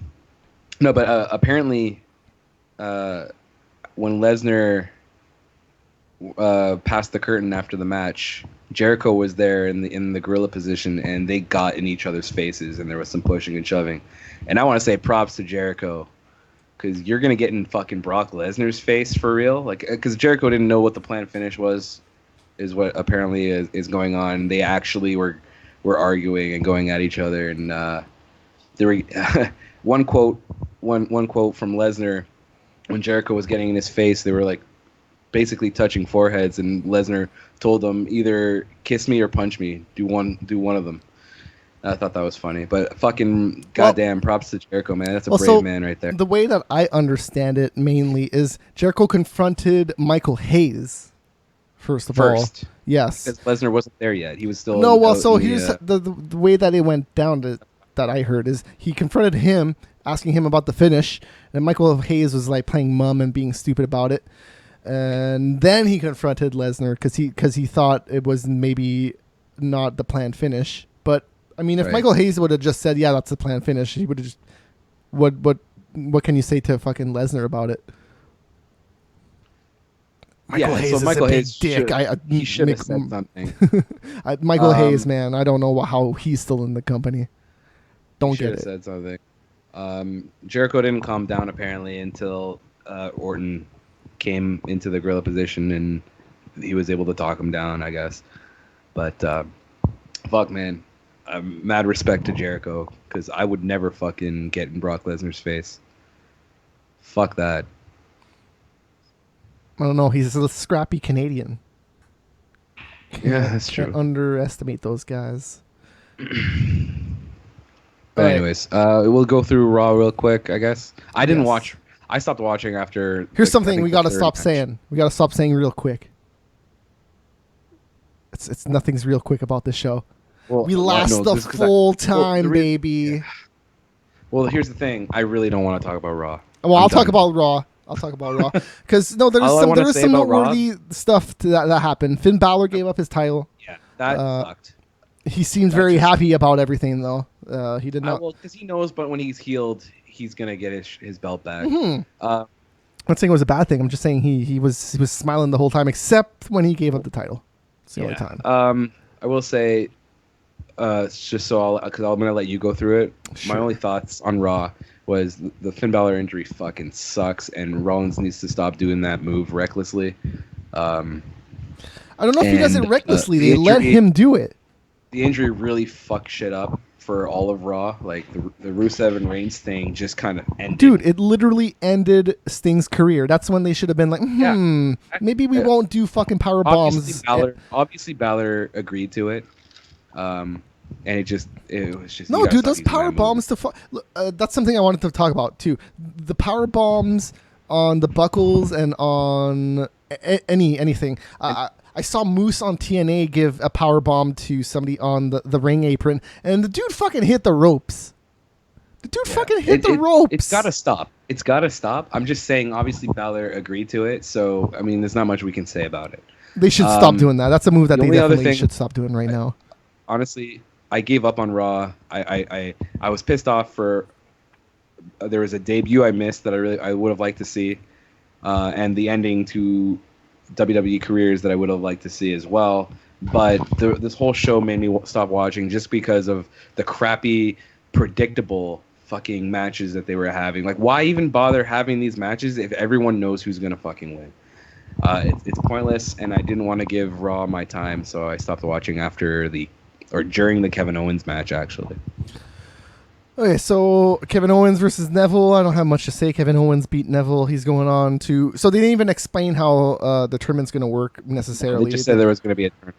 No, but apparently, when Lesnar passed the curtain after the match, Jericho was there in the gorilla position, and they got in each other's faces, and there was some pushing and shoving. And I want to say props to Jericho, because you're gonna get in fucking Brock Lesnar's face for real, because Jericho didn't know what the planned finish was. Is what apparently is going on. They actually were arguing and going at each other, and there were one quote from Lesnar when Jericho was getting in his face. They were like basically touching foreheads, and Lesnar told them either kiss me or punch me. Do one of them. I thought that was funny, but fucking goddamn props to Jericho, man. That's a brave man right there. The way that I understand it mainly is Jericho confronted Michael Hayes. First of all, yes, because Lesnar wasn't there yet. He was still here's the way that it went down that I heard is he confronted him, asking him about the finish, and Michael Hayes was like playing mum and being stupid about it, and then he confronted Lesnar because he thought it was maybe not the planned finish. But I mean, if Michael Hayes would have just said, "Yeah, that's the planned finish," he would have just what can you say to fucking Lesnar about it? Michael Hayes is a big dick. He should have said something. Michael Hayes, man, I don't know how he's still in the company. Don't get it. Said something. Jericho didn't calm down apparently until Orton came into the gorilla position and he was able to talk him down, I guess. But fuck, man, mad respect to Jericho because I would never fucking get in Brock Lesnar's face. Fuck that. I don't know. He's a scrappy Canadian. Yeah, that's Can't true. underestimate those guys. But Alright. anyways, we'll go through Raw real quick, I guess. I didn't Yes. watch. I stopped watching after. Here's I something think we the gotta third stop match. saying. We gotta stop saying real quick. It's nothing's real quick about this show. Well, We no, last the this is 'cause full well, time, the baby. Well, here's the thing. I really don't want to talk about Raw. Well, I'm I'll talk done. about Raw. Because no, All I wanna there was say some about Raw- noteworthy stuff that happened. Finn Balor gave up his title. Yeah, that sucked. He seemed very happy about everything, though. He did not. Well, because he knows, but when he's healed, he's gonna get his belt back. I'm not saying it was a bad thing. I'm just saying he was smiling the whole time, except when he gave up the title. It's the only time. I will say, just so because I'm gonna let you go through it. Sure. My only thoughts on Raw was the Finn Balor injury fucking sucks, and Rollins needs to stop doing that move recklessly. I don't know if he does it and, recklessly. the They let injury- him do it. The injury really fucked shit up for all of Raw. Like the Rusev and Reigns thing just kind of ended. Dude, it literally ended Sting's career. That's when they should have been like, maybe we won't do fucking power bombs. Obviously Balor agreed to it. And it was just No, you gotta dude, stop those using power that move. bombs that's something I wanted to talk about too. The power bombs on the buckles and on anything. I saw Moose on TNA give a power bomb to somebody on the ring apron, and the dude fucking hit the ropes. The dude fucking hit the ropes. It's gotta stop. It's gotta stop. I'm just saying. Obviously, Balor agreed to it, so I mean, there's not much we can say about it. They should stop doing that. That's a move that the they only other definitely thing- should stop doing right now. Honestly, I gave up on Raw. I was pissed off for there was a debut I missed that I would have liked to see, and the ending to WWE careers that I would have liked to see as well. But this whole show made me stop watching just because of the crappy, predictable fucking matches that they were having. Like, why even bother having these matches if everyone knows who's gonna fucking win? It's pointless, and I didn't want to give Raw my time, so I stopped watching during the Kevin Owens match, actually. Okay, so Kevin Owens versus Neville. I don't have much to say. Kevin Owens beat Neville. He's going on to... So they didn't even explain how the tournament's going to work necessarily. They just said there was going to be a turn.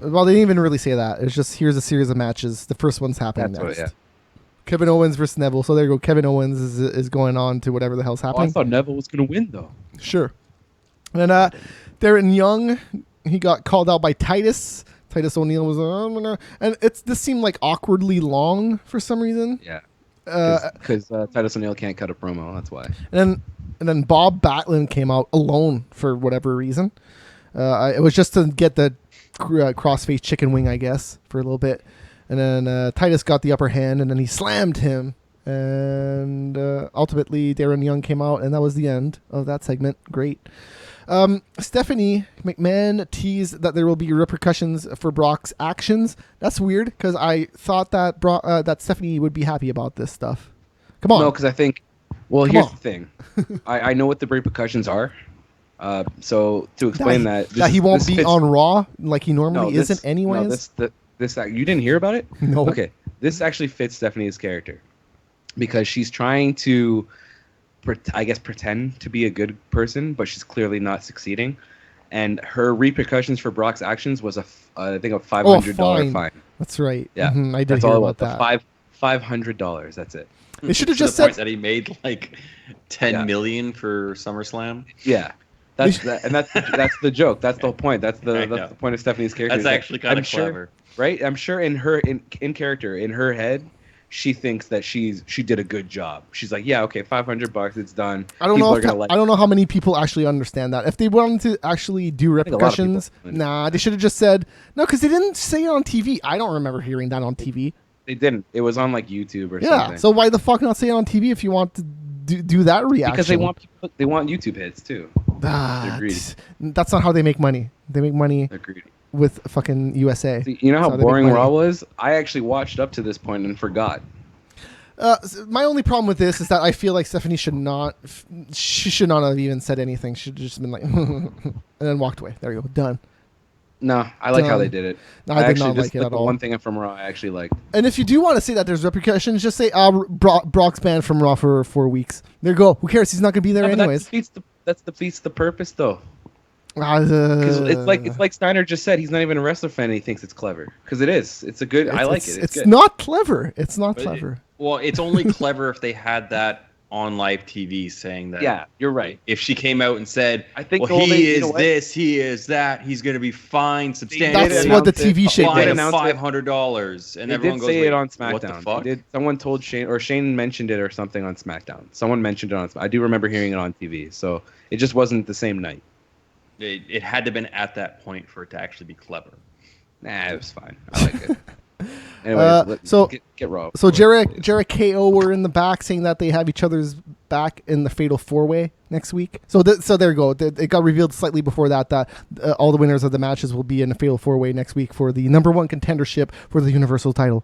Well, they didn't even really say that. It's just, here's a series of matches. The first one's happening That's what, next. yeah. Kevin Owens versus Neville. So there you go. Kevin Owens is going on to whatever the hell's Oh, I happening. thought Neville was going to win, though. Sure. And Darren Young, he got called out by Titus. Titus O'Neil was and this seemed like awkwardly long for some reason. Yeah. Uh, Because Titus O'Neil can't cut a promo, that's why. and then Bob Backlund came out alone for whatever reason. It was just to get the crossface chicken wing, I guess, for a little bit. And then Titus got the upper hand, and then he slammed him. And ultimately, Darren Young came out, and that was the end of that segment. Great. Stephanie McMahon teased that there will be repercussions for Brock's actions. That's weird, because I thought that that Stephanie would be happy about this stuff. Come on. No, because I think... Well, Come here's on. the thing. I know what the repercussions are. So to explain that... that he won't this be fits- on Raw like he normally this- isn't anyways. No, you didn't hear about it? No. Okay, this actually fits Stephanie's character because she's trying to, pretend to be a good person, but she's clearly not succeeding. And her repercussions for Brock's actions was I think a $500 fine. That's right. Yeah, I did that's hear all about that. $500. That's it. They should have To just the point said. that he made like 10 million for SummerSlam. Yeah. That's the joke. That's the whole point. That's I the know. point of Stephanie's character. That's is that actually kind I'm of sure- clever. Right? I'm sure in character, in her head, she thinks that she did a good job. She's like, yeah, okay, $500, it's done. I don't People know. are gonna like I don't know how many people actually understand that. If they wanted to actually do think a lot of people repercussions, would. nah, they should have just said no, because they didn't say it on TV. I don't remember hearing that on TV. They didn't. It was on like YouTube or Yeah. something. So why the fuck not say it on TV if you want to do that reaction? because they want YouTube hits too. They're greedy. That's not how they make money. They make money They're greedy. with fucking USA. See, you know That's how they make boring money. Raw was? I actually watched up to this point and forgot. My only problem with this is that I feel like Stephanie should not. She should not have even said anything. She should have just been like, and then walked away. There you go. Done. No, I like how they did it. No, I did actually, not this like it is at the all. one thing from Raw I actually liked. And if you do want to say that there's repercussions, just say Brock's banned from Raw for 4 weeks. There you go. Who cares? He's not going to be there No, but anyways. that defeats the purpose, though. Because Because it's like Steiner just said. He's not even a wrestler fan. And he thinks it's clever. Because it is. It's a good. I like it. It's good. not clever. It's not But clever. Well, it's only clever if they had that on live TV saying that. Yeah, you're right. If she came out and said, I think well, you he know is what? this, he is that, he's going to be fined substantially. That's what the TV shake fine of was. $500, and They everyone did goes, say Wait, it on what the SmackDown. fuck? They did. Someone told Shane, or Shane mentioned it or something on SmackDown. Someone mentioned it on. I do remember hearing it on TV. So it just wasn't the same night. It had to have been at that point for it to actually be clever. Nah, it was fine. I like it. Anyways, so- get Raw. So Jarrett KO were in the back saying that they have each other's back in the Fatal 4-Way next week. So there you go. It got revealed slightly before that all the winners of the matches will be in a Fatal 4-Way next week for the #1 contendership for the Universal title.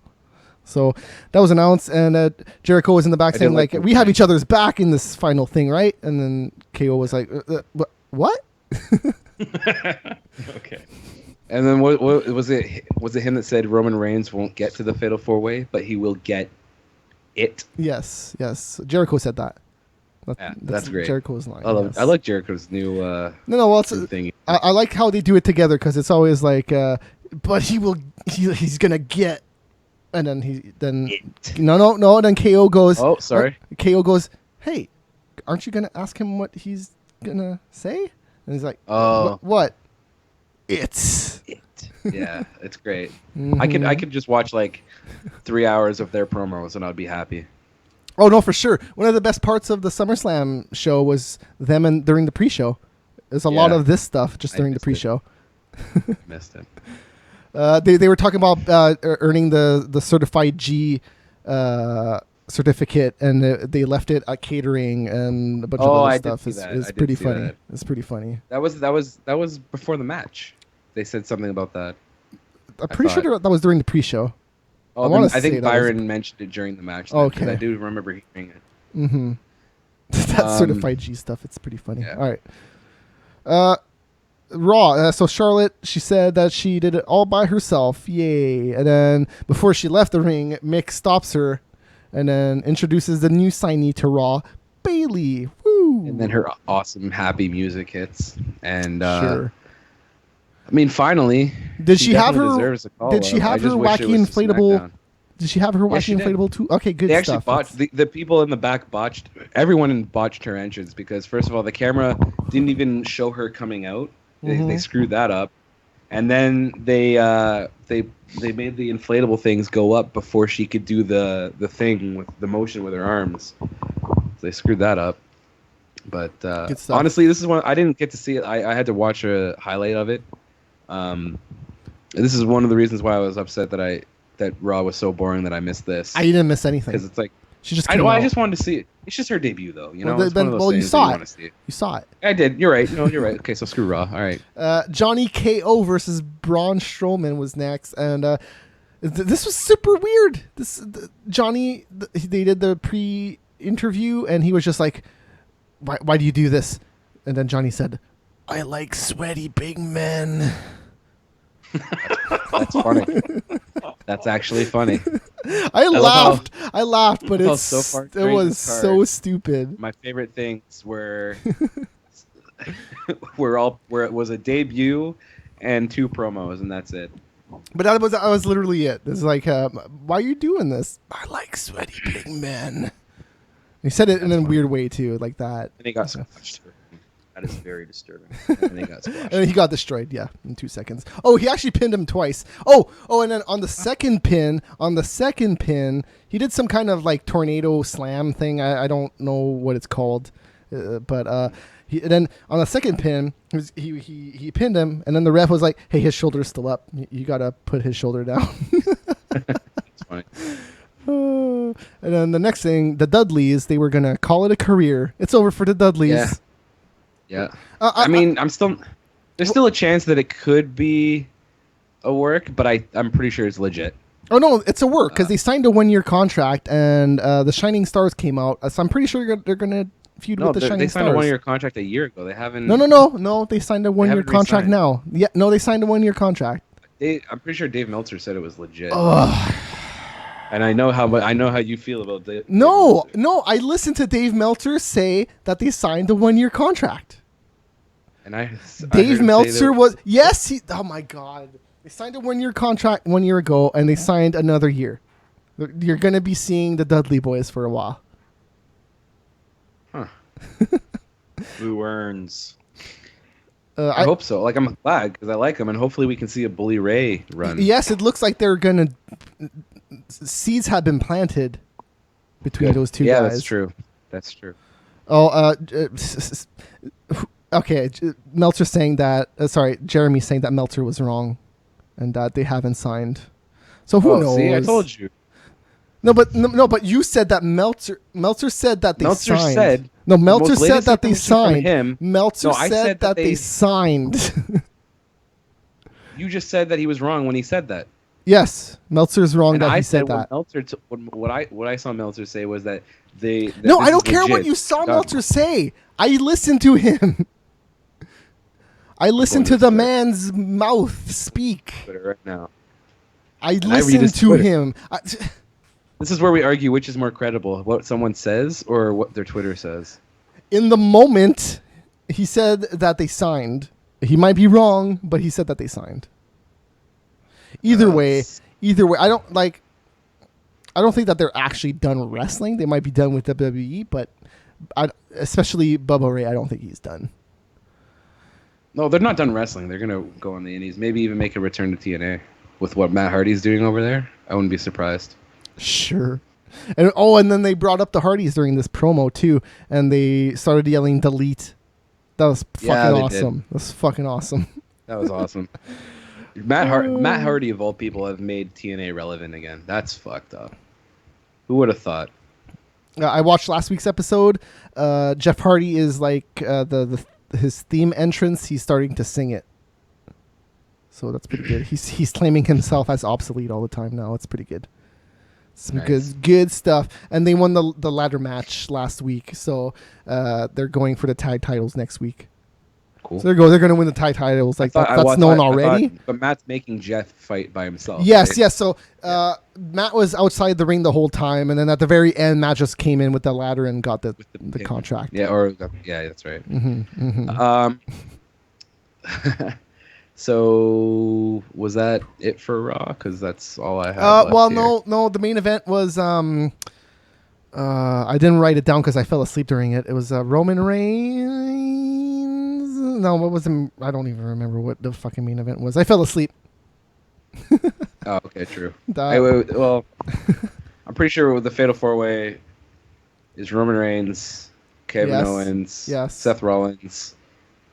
So that was announced, and Jericho was in the back saying like, we have each other's back in this final thing, right? And then KO was like, what? Okay. And then what was it? Was it him that said Roman Reigns won't get to the Fatal 4-Way, but he will get it? Yes. Jericho said that. That's great. Jericho's line. I like Jericho's new Well, it's, new thing. I like how they do it together because it's always like, but he's gonna get, and then no. Then KO goes. Oh, sorry. KO goes. Hey, aren't you gonna ask him what he's gonna say? And he's like, Oh. what? It's It. Yeah, it's great. Mhm. I could just watch like 3 hours of their promos and I'd be happy. Oh no, for sure. One of the best parts of the SummerSlam show was them and during the pre-show. There's a lot Yeah. of this stuff just I during the missed it. pre-show. Missed it. They were talking about earning the certified G certificate, and they left it at catering and a bunch of Oh, other I did stuff. see It's that. I did pretty see funny. that. It's pretty funny. That was before the match. They said something about that. I'm pretty sure that was during the pre-show. Oh, I wanna I say think that was- Byron mentioned it during the match. Because Okay. I do remember hearing it. Mm-hmm. That certified G stuff. It's pretty funny. Yeah. All right. Raw. So Charlotte, she said that she did it all by herself. Yay! And then before she left the ring, Mick stops her, and then introduces the new signee to Raw, Bailey. Woo! And then her awesome happy music hits. And Sure. I mean, finally, Did she have definitely her? deserves a call Did she up. I have her just wish it wacky was inflatable? SmackDown. Did she have her Yeah, she wacky did. inflatable too? Okay, good They actually stuff. botched the people in the back botched everyone botched her entrance because first of all the camera didn't even show her coming out. They screwed that up, and then they made the inflatable things go up before she could do the thing with the motion with her arms. So they screwed that up. But Good stuff. honestly, this is one I didn't get to see it. I had to watch a highlight of it. This is one of the reasons why I was upset that Raw was so boring that I missed this. I didn't miss anything. Because it's like She just I came know. I out. just wanted to see it. It's just her debut, though. You know, Well, it's one of those you things saw that you it. want to see. You saw it. I did. You're right. No, you're right. Okay, so screw Raw. All right. Johnny KO versus Braun Strowman was next, and this was super weird. Johnny, they did the pre-interview, and he was just like, "Why do you do this?" And then Johnny said, "I like sweaty big men." That's funny. That's actually funny. I love laughed, but how it's so far it during was this card- so stupid. My favorite things were where it was a debut and 2 promos, and that's it. But that was literally it. It's like, why are you doing this? I like sweaty big men. He said it in a weird way too, like that. And he got squashed. That is very disturbing. And he got squashed. And he got destroyed, yeah, in 2 seconds. Oh, he actually pinned him twice. Oh, and then on the second pin, he did some kind of like tornado slam thing. I don't know what it's called, but and then on the second pin, he pinned him, and then the ref was like, "Hey, his shoulder's still up. You gotta put his shoulder down." It's funny. And then the next thing, the Dudleys, they were gonna call it a career. It's over for the Dudleys. Yeah. Yeah. I mean, there's still a chance that it could be a work, but I'm pretty sure it's legit. Oh no, it's a work because they signed a 1-year contract, and the Shining Stars came out. So I'm pretty sure they're gonna feud No, with the Shining they Stars. signed a 1-year contract a year ago. They haven't. No. They signed a 1-year haven't contract re-signed. now. Yeah, no, they signed a 1-year contract. I'm pretty sure Dave Meltzer said it was legit. Ugh. And I know how you feel about Dave. No, Dave Meltzer. no. I listened to Dave Meltzer say that they signed a 1-year contract. And I Dave heard him say Meltzer that- was yes. Oh my God, they signed a 1-year contract 1 year ago, and they signed another year. You're gonna be seeing the Dudley Boys for a while. Huh. Who earns? I hope so. Like, I'm glad because I like him, and hopefully we can see a Bully Ray run. Yes, it looks like they're gonna. Seeds have been planted between Good. those two Yeah, guys. that's true. That's true. Oh, okay. Meltzer saying that. Sorry, Jeremy saying that Meltzer was wrong, and that they haven't signed. So who knows? See, I told you. No, but you said that Meltzer said that they Meltzer signed. said- No, Meltzer most said latest that they information from signed. him- Meltzer No, I said that they signed. You just said that he was wrong when he said that. Yes, Meltzer's wrong And that I he said said that. what I saw Meltzer say was that they. That No, this I don't is care what legit. you saw Done. Meltzer say. I listened to him. I listened to the Twitter. man's mouth speak. Twitter right now. I read listened his to Twitter. him. This is where we argue which is more credible, what someone says or what their Twitter says. In the moment, he said that they signed. He might be wrong, but he said that they signed. Either way, I don't like. I don't think that they're actually done wrestling. They might be done with WWE, but especially Bubba Ray, I don't think he's done. No, they're not done wrestling. They're gonna go on the indies. Maybe even make a return to TNA with what Matt Hardy's doing over there. I wouldn't be surprised. Sure. And then they brought up the Hardys during this promo too, and they started yelling "delete." That was fucking Yeah, they awesome. did. That was fucking awesome. That was awesome. Matt Hardy of all people have made TNA relevant again. That's fucked up. Who would have thought? I watched last week's episode. Jeff Hardy is like his theme entrance. He's starting to sing it, so that's pretty good. He's claiming himself as obsolete all the time now. It's pretty good. Some Nice. good stuff. And they won the ladder match last week, so they're going for the tag titles next week. Cool. So they're going to win the tag titles. Like that's known already. But Matt's making Jeff fight by himself. Yes, right? yes. So Matt was outside the ring the whole time, and then at the very end, Matt just came in with the ladder and got the pin. contract. Yeah, that's right. Mm-hmm, mm-hmm. So was that it for Raw? Because that's all I have. Well, left here. no. The main event was I didn't write it down because I fell asleep during it. It was Roman Reigns. No, what was the, I don't even remember what the fucking main event was. I fell asleep. Oh, okay, true. The- Well, I'm pretty sure the Fatal 4-Way is Roman Reigns, Kevin Yes, Owens, yes. Seth Rollins,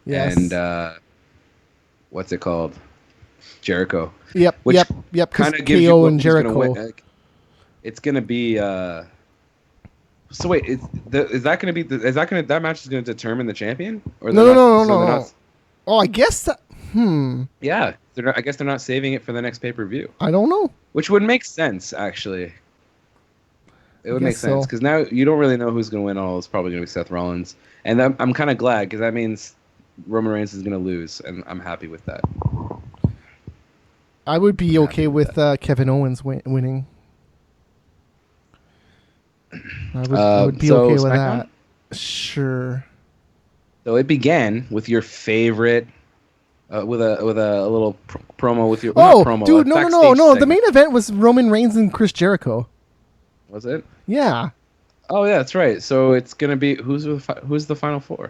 Yes. and what's it called? Jericho. Yep. which Yep. Yep. Kind Because of gives you KO who's and gonna Jericho. win. Like, it's gonna be. So wait, is that gonna be? That match is gonna determine the champion? Or No, they're no, not- no, so they're no. not- Oh, I guess that. Yeah, they're not, I guess they're not saving it for the next pay-per-view, I don't know. which would make sense actually. It would make guess sense so. because now you don't really know who's gonna win. All it's probably gonna be Seth Rollins, and I'm kind of glad because that means Roman Reigns is gonna lose, and I'm happy with that. I would be okay with Kevin Owens winning. I would be so okay with SmackDown? that. Sure. So it began with your favorite, with a little promo with your. Oh, not promo, dude, a no. backstage The segment. main event was Roman Reigns and Chris Jericho. Was it? Yeah. Oh yeah, that's right. So it's gonna be who's the final four?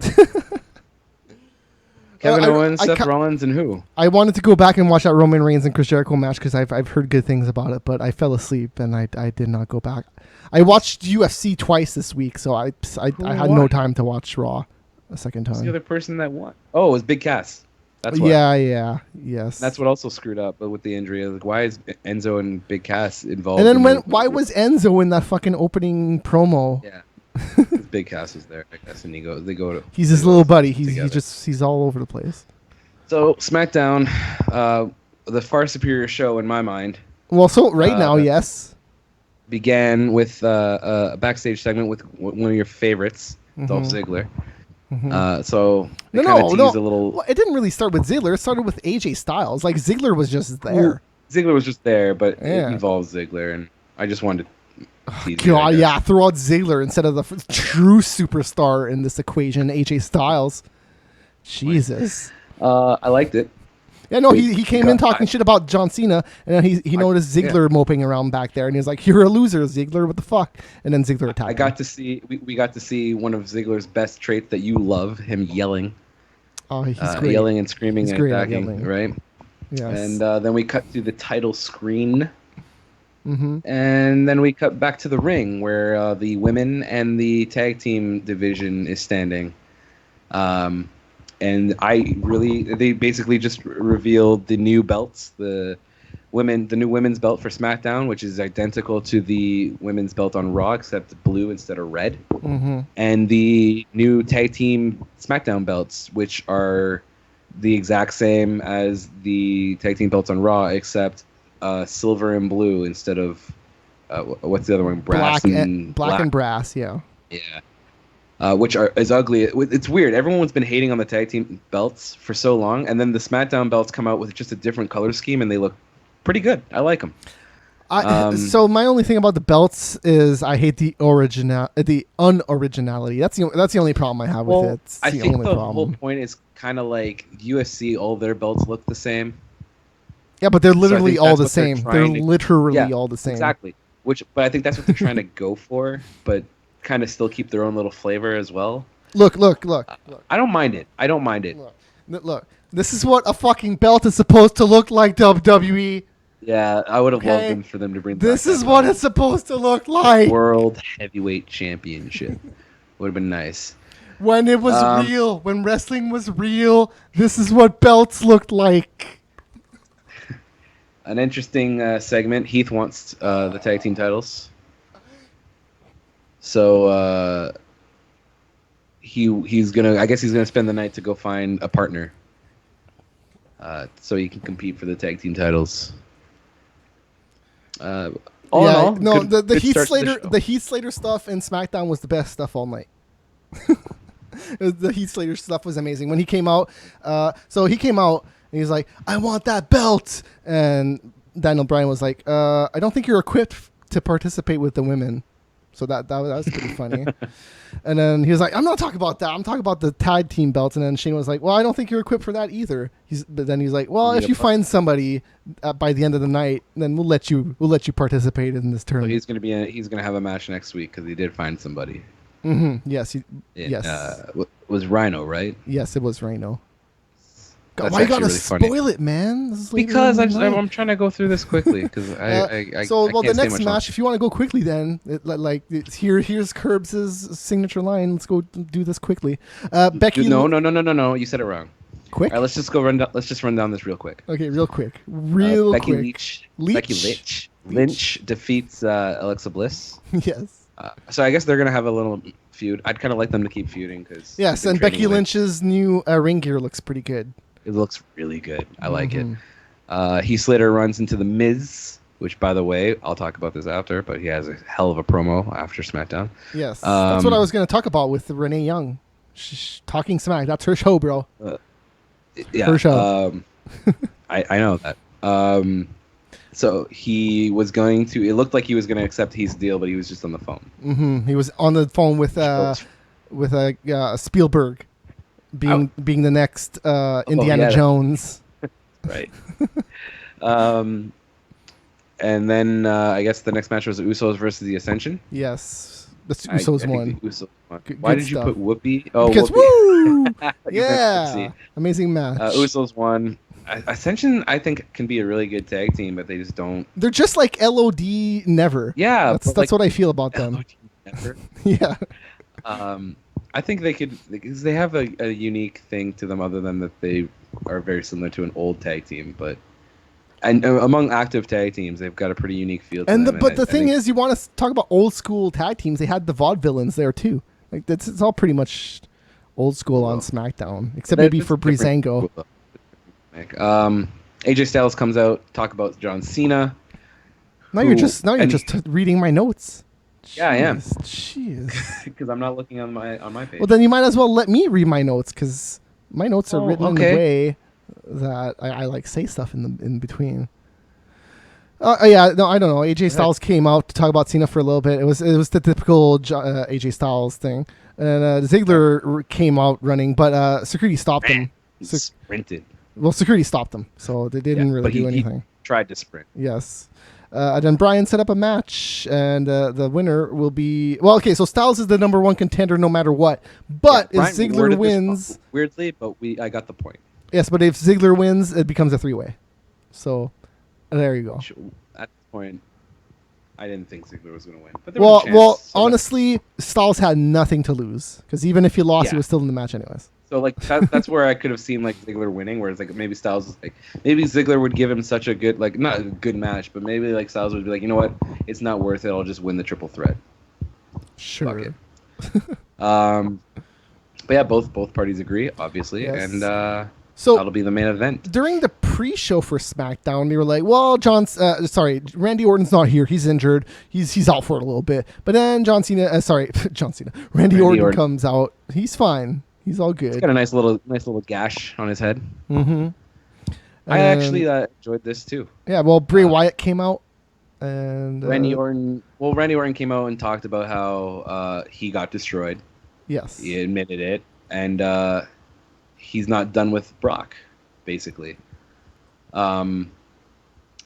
Kevin Owens, Seth Rollins, and who? I wanted to go back and watch that Roman Reigns and Chris Jericho match because I've heard good things about it, but I fell asleep and I did not go back. I watched UFC twice this week, so I had no won? time to watch Raw a second Who's the time. other person that won? Oh, it was Big Cass. That's what. Yes. That's what also screwed up with the injury. Like, why is Enzo and Big Cass involved? And then in why was Enzo in that fucking opening promo? Yeah, Big Cass was there, I guess, and they go to. He's his little buddy. He's together. he's all over the place. So SmackDown, the far superior show in my mind. Well, so right now, yes. began with a backstage segment with one of your favorites, Dolph Ziggler. So it kind of teased a little. Well, it didn't really start with Ziggler. It started with AJ Styles. Like Ziggler was just there. Ziggler was just there, but Yeah. it involves Ziggler, and I just wanted to tease it, I God, guess. yeah, throw out Ziggler instead of the true superstar in this equation, AJ Styles. Jesus. I liked it. Yeah, no, he came in talking shit about John Cena, and then he noticed Ziggler yeah. moping around back there, and he was like, "You're a loser, Ziggler. What the fuck?" And then Ziggler attacked. I got to see we got to see one of Ziggler's best traits that you love, him yelling. Oh, he's great. Yelling and screaming He's and great at attacking, yelling. right? Yes. And then we cut to the title screen. Mm-hmm. And then we cut back to the ring where the women and the tag team division is standing. And they basically just revealed the new belts, the new women's belt for SmackDown, which is identical to the women's belt on Raw, except blue instead of red. Mm-hmm. And the new tag team SmackDown belts, which are the exact same as the tag team belts on Raw, except silver and blue instead of what's the other one? Brass Black and brass. Yeah. Yeah. Which is ugly. It's weird. Everyone's been hating on the tag team belts for so long, and then the SmackDown belts come out with just a different color scheme, and they look pretty good. I like them. So my only thing about the belts is I hate the unoriginality. That's the only problem I have with it. It's I think only the problem. whole point is kind of like UFC. All their belts look the same. Yeah, but they're literally think all that's the what they're same. trying They're to- literally Yeah, all the same. Exactly. But I think that's what they're trying to go for, but kind of still keep their own little flavor as well. Look. I don't mind it. Look. This is what a fucking belt is supposed to look like, WWE. Yeah, I would have Okay. loved them for them to bring. This back is that what it's supposed to look like. World Heavyweight Championship would have been nice. When it was real, when wrestling was real, this is what belts looked like. An interesting segment. Heath wants the tag team titles, so he's gonna. I guess he's gonna spend the night to go find a partner, so he can compete for the tag team titles. All in all, the good Heath start to Slater, show. the Heath Slater stuff in SmackDown was the best stuff all night. The Heath Slater stuff was amazing when he came out. So he came out and he's like, "I want that belt," and Daniel Bryan was like, "I don't think you're equipped to participate with the women." So that was pretty funny. And then he was like, "I'm not talking about that. I'm talking about the tag team belts." And then Shane was like, "Well, I don't think you're equipped for that either." But then he's like, "Well, You need if a you partner." find somebody by the end of the night, then we'll let you participate in this So tournament." he's gonna have a match next week because he did find somebody. Yes, yes, Was Rhino, right? yes. It was Rhino. God, That's why you actually gotta really funny. spoil it, man? This is later Because in the night. I'm trying to go through this quickly because I the can't say next much match, longer. if you want to go quickly, then here's Curbs' signature line. Let's go do this quickly. Becky, No. You said it wrong. quick. All right, let's just go run down. Let's just run down this real quick. Okay, real quick, Becky quick. Lynch defeats Alexa Bliss. Yes. So I guess they're gonna have a little feud. I'd kind of like them to keep feuding because Yes, and Becky Lynch's new ring gear looks pretty good. It looks really good. I like it. Mm-hmm. Heath Slater runs into the Miz, which, by the way, I'll talk about this after. But he has a hell of a promo after SmackDown. Yes, that's what I was going to talk about with Renee Young. Talking Smack. That's her show, bro. Yeah, her show. I know that. So he was going to. It looked like he was going to accept Heath's deal, but he was just on the phone. Mm-hmm. He was on the phone with Spielberg, being the next Indiana Jones. Right. And then I guess the next match was the Usos versus the Ascension. Yes, the Usos won. The Usos won. Good Why did you stuff. put Whoopi? Oh, Because Whoopi. woo! You meant Yeah, Pepsi. amazing match. Usos won. Ascension, I think, can be a really good tag team, but they just don't. They're just like LOD never. Yeah, that's but that's like- what I feel about them. Never. Yeah. I think they could, because they have a unique thing to them, other than that they are very similar to an old tag team. But and among active tag teams, they've got a pretty unique feel. To And them, but the I thing think- is, you want to talk about old school tag teams? They had the Vaudevillains there too. Like it's all pretty much old school on SmackDown, except maybe for Breezango. AJ Styles comes out, talk about John Cena. Now who- you're just and- reading my notes. Yeah, I am. Jeez. because I'm not looking on my page. Well, then you might as well let me read my notes because my notes are Oh, written in okay. a way that I like say stuff in between. Yeah, no, I don't know. AJ Styles came out to talk about Cena for a little bit. It was the typical AJ Styles thing, and Ziggler came out running, but security stopped him. He sprinted. Well, security stopped him, so they didn't really but do he anything. tried to sprint. Yes. And then Brian set up a match, and the winner will be... Well, okay, so Styles is the number one contender no matter what. But Yeah, if Brian Ziggler worded this wins... weirdly, but I got the point. Yes, but if Ziggler wins, it becomes a three-way. So, there you go. At this point, I didn't think Ziggler was going to win. But there was a chance, Well, so honestly, Styles had nothing to lose. Because even if he lost, Yeah. he was still in the match anyways. So like that's where I could have seen like Ziggler winning, whereas like maybe Styles was like maybe Ziggler would give him such a good like not a good match, but maybe like Styles would be like, you know what, it's not worth it. I'll just win the triple threat. Sure. Fuck it. But yeah, both parties agree, obviously, Yes. and So that'll be the main event. during the pre-show for SmackDown, they were like, "Well, Randy Orton's not here. He's injured. He's out for a little bit." But then John Cena, Randy Orton comes out. He's fine. He's all good. He's got a nice little gash on his head. Mm-hmm. I actually enjoyed this too. Yeah. Well, Bray Wyatt came out, and Randy Orton came out and talked about how he got destroyed. Yes. He admitted it, and he's not done with Brock, basically. And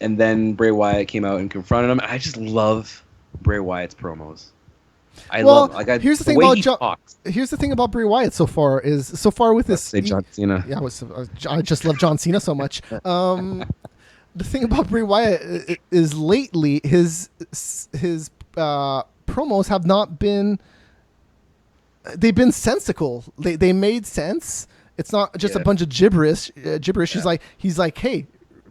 then Bray Wyatt came out and confronted him. I just love Bray Wyatt's promos. Here's the thing about Bray Wyatt so far with this. Say John Cena. Yeah, I just love John Cena so much. The thing about Bray Wyatt is lately his promos have not been. They've been sensical. They made sense. It's not just a bunch of gibberish. Yeah. He's like, hey,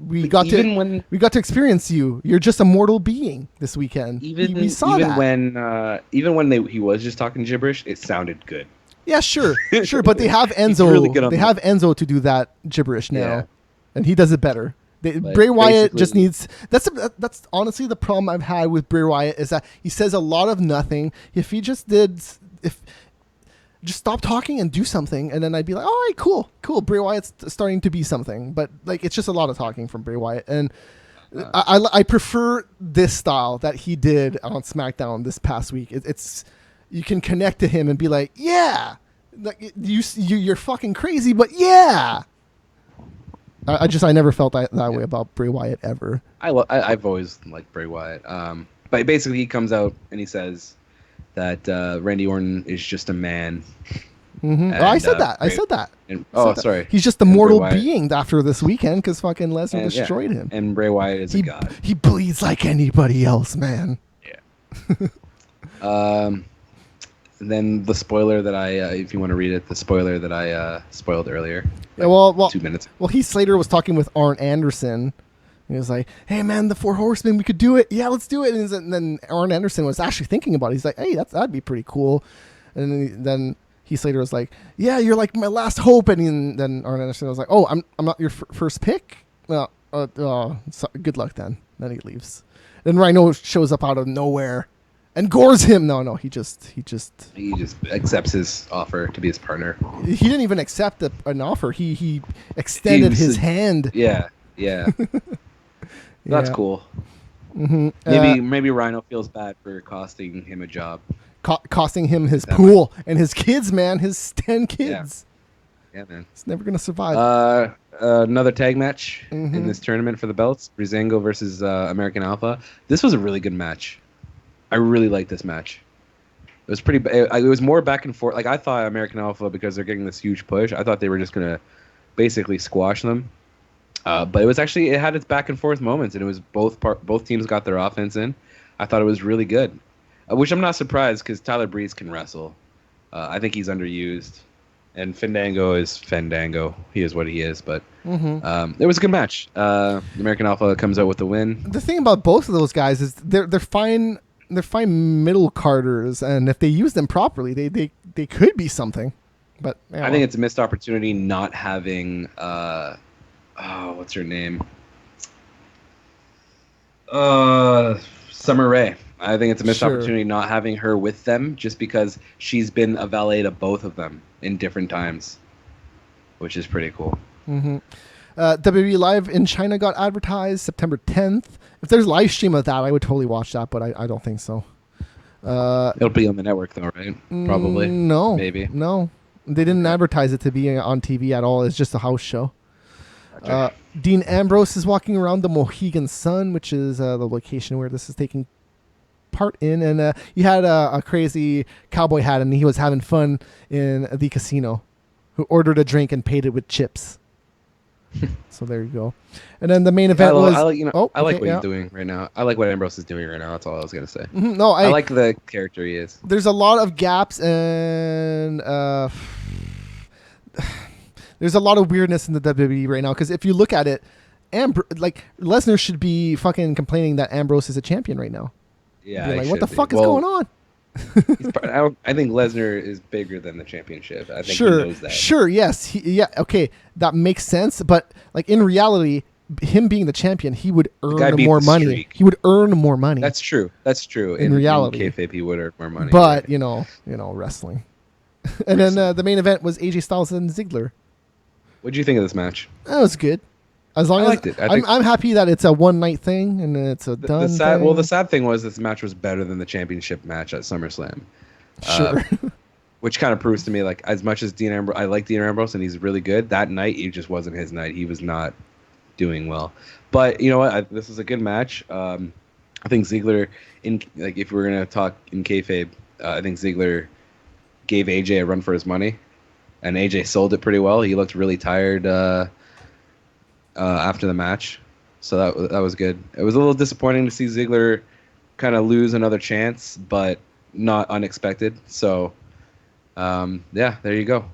we got to experience you. You're just a mortal being this weekend. We saw that. Even when he was just talking gibberish, it sounded good. Yeah, sure. But they have Enzo. Really good on they have Enzo to do that gibberish now, and he does it better. Bray Like, Wyatt just needs. That's honestly the problem I've had with Bray Wyatt is that he says a lot of nothing. If he just stop talking and do something, and then I'd be like, all right, cool. Bray Wyatt's starting to be something, but like it's just a lot of talking from Bray Wyatt, and I prefer this style that he did on SmackDown this past week. It's you can connect to him and be like, yeah, like you're fucking crazy, but yeah. I never felt that way about Bray Wyatt ever. I've always liked Bray Wyatt. But basically he comes out and he says that Randy Orton is just a man. Mm-hmm. I said that. Sorry. He's just a mortal being after this weekend because fucking Lesnar destroyed him. And Bray Wyatt is a god. He bleeds like anybody else, man. Yeah. Then the spoiler that if you want to read it, the spoiler that I spoiled earlier. Well, 2 minutes. Well, Heath Slater was talking with Arn Anderson. He was like, "Hey, man, the Four Horsemen, we could do it. Yeah, let's do it." And then Arn Anderson was actually thinking about it. He's like, "Hey, that'd be pretty cool." And then Heath Slater was like, "Yeah, you're like my last hope." And then Arn Anderson was like, "Oh, I'm not your first pick. Well, good luck then." Then he leaves. Then Rhino shows up out of nowhere and gores him. No, he just accepts his offer to be his partner. He didn't even accept an offer. He extended his hand. Yeah. That's Yeah. cool. Mm-hmm. Maybe Rhino feels bad for costing him a job. Costing him his pool and his kids, man. His 10 kids. Yeah, man. It's never gonna survive. Another tag match in this tournament for the belts: Breezango versus American Alpha. This was a really good match. I really liked this match. It was pretty. It was more back and forth. Like I thought American Alpha, because they're getting this huge push, I thought they were just gonna basically squash them. But it had its back and forth moments, and it was both teams got their offense in. I thought it was really good, which I'm not surprised because Tyler Breeze can wrestle. I think he's underused, and Fandango is Fandango. He is what he is. But it was a good match. American Alpha comes out with the win. The thing about both of those guys is they're fine. They're fine middle carders, and if they use them properly, they could be something. But I think it's a missed opportunity not having. What's her name? Summer Rae. I think it's a missed Sure. opportunity not having her with them, just because she's been a valet to both of them in different times, which is pretty cool. WWE Live in China got advertised September 10th. If there's live stream of that, I would totally watch that, but I don't think so. It'll be on the network though, right? Probably. No. Maybe. No. They didn't advertise it to be on TV at all. It's just a house show. Gotcha. Dean Ambrose is walking around the Mohegan Sun, which is the location where this is taking part in. And he had a crazy cowboy hat, and he was having fun in the casino. Who ordered a drink and paid it with chips. So there you go. And then the main event was... I like what yeah. he's doing right now. I like what Ambrose is doing right now. That's all I was going to say. Mhm. No, I like the character he is. There's a lot of gaps and there's a lot of weirdness in the WWE right now, because if you look at it, Lesnar should be fucking complaining that Ambrose is a champion right now. Yeah, Be like, he what the should be. fuck is Well, going on? I think Lesnar is bigger than the championship. I think he Sure, knows that. sure, yes, okay, that makes sense. But like in reality, him being the champion, he would guy earn beat more the money. streak. He would earn more money. That's true. In reality. in kayfabe, he would earn more money. But right. you know, wrestling. And then the main event was AJ Styles and Ziggler. What do you think of this match? That was good. As long I as liked it. I think- I'm happy that it's a one night thing and it's a done thing. The sad thing was this match was better than the championship match at SummerSlam. Sure. Which kind of proves to me, like, as much as Dean Ambrose, I like Dean Ambrose and he's really good. That night, it just wasn't his night. He was not doing well. But you know what? This is a good match. I think Ziggler, if we're gonna talk in kayfabe, I think Ziggler gave AJ a run for his money, and AJ sold it pretty well. He looked really tired after the match, so that was good. It was a little disappointing to see Ziggler kind of lose another chance, but not unexpected. So, yeah, there you go.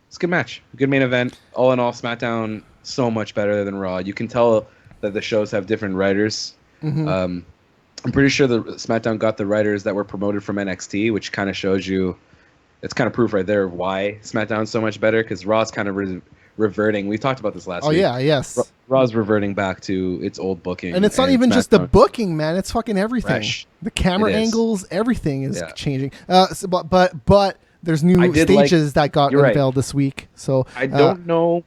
It's a good match, good main event. All in all, SmackDown so much better than Raw. You can tell that the shows have different writers. I'm pretty sure the SmackDown got the writers that were promoted from NXT, which kind of shows you, it's kind of proof right there why SmackDown's so much better, because Raw's kind of reverting. We talked about this last week. Yeah, yes. Raw's reverting back to its old booking. And it's not even just the SmackDown- booking, man. It's fucking everything. Fresh. The camera It is. angles, everything is Yeah. changing. But there's new I did stages that got You're right. unveiled this week. So I don't know.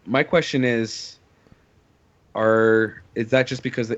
My question is that just because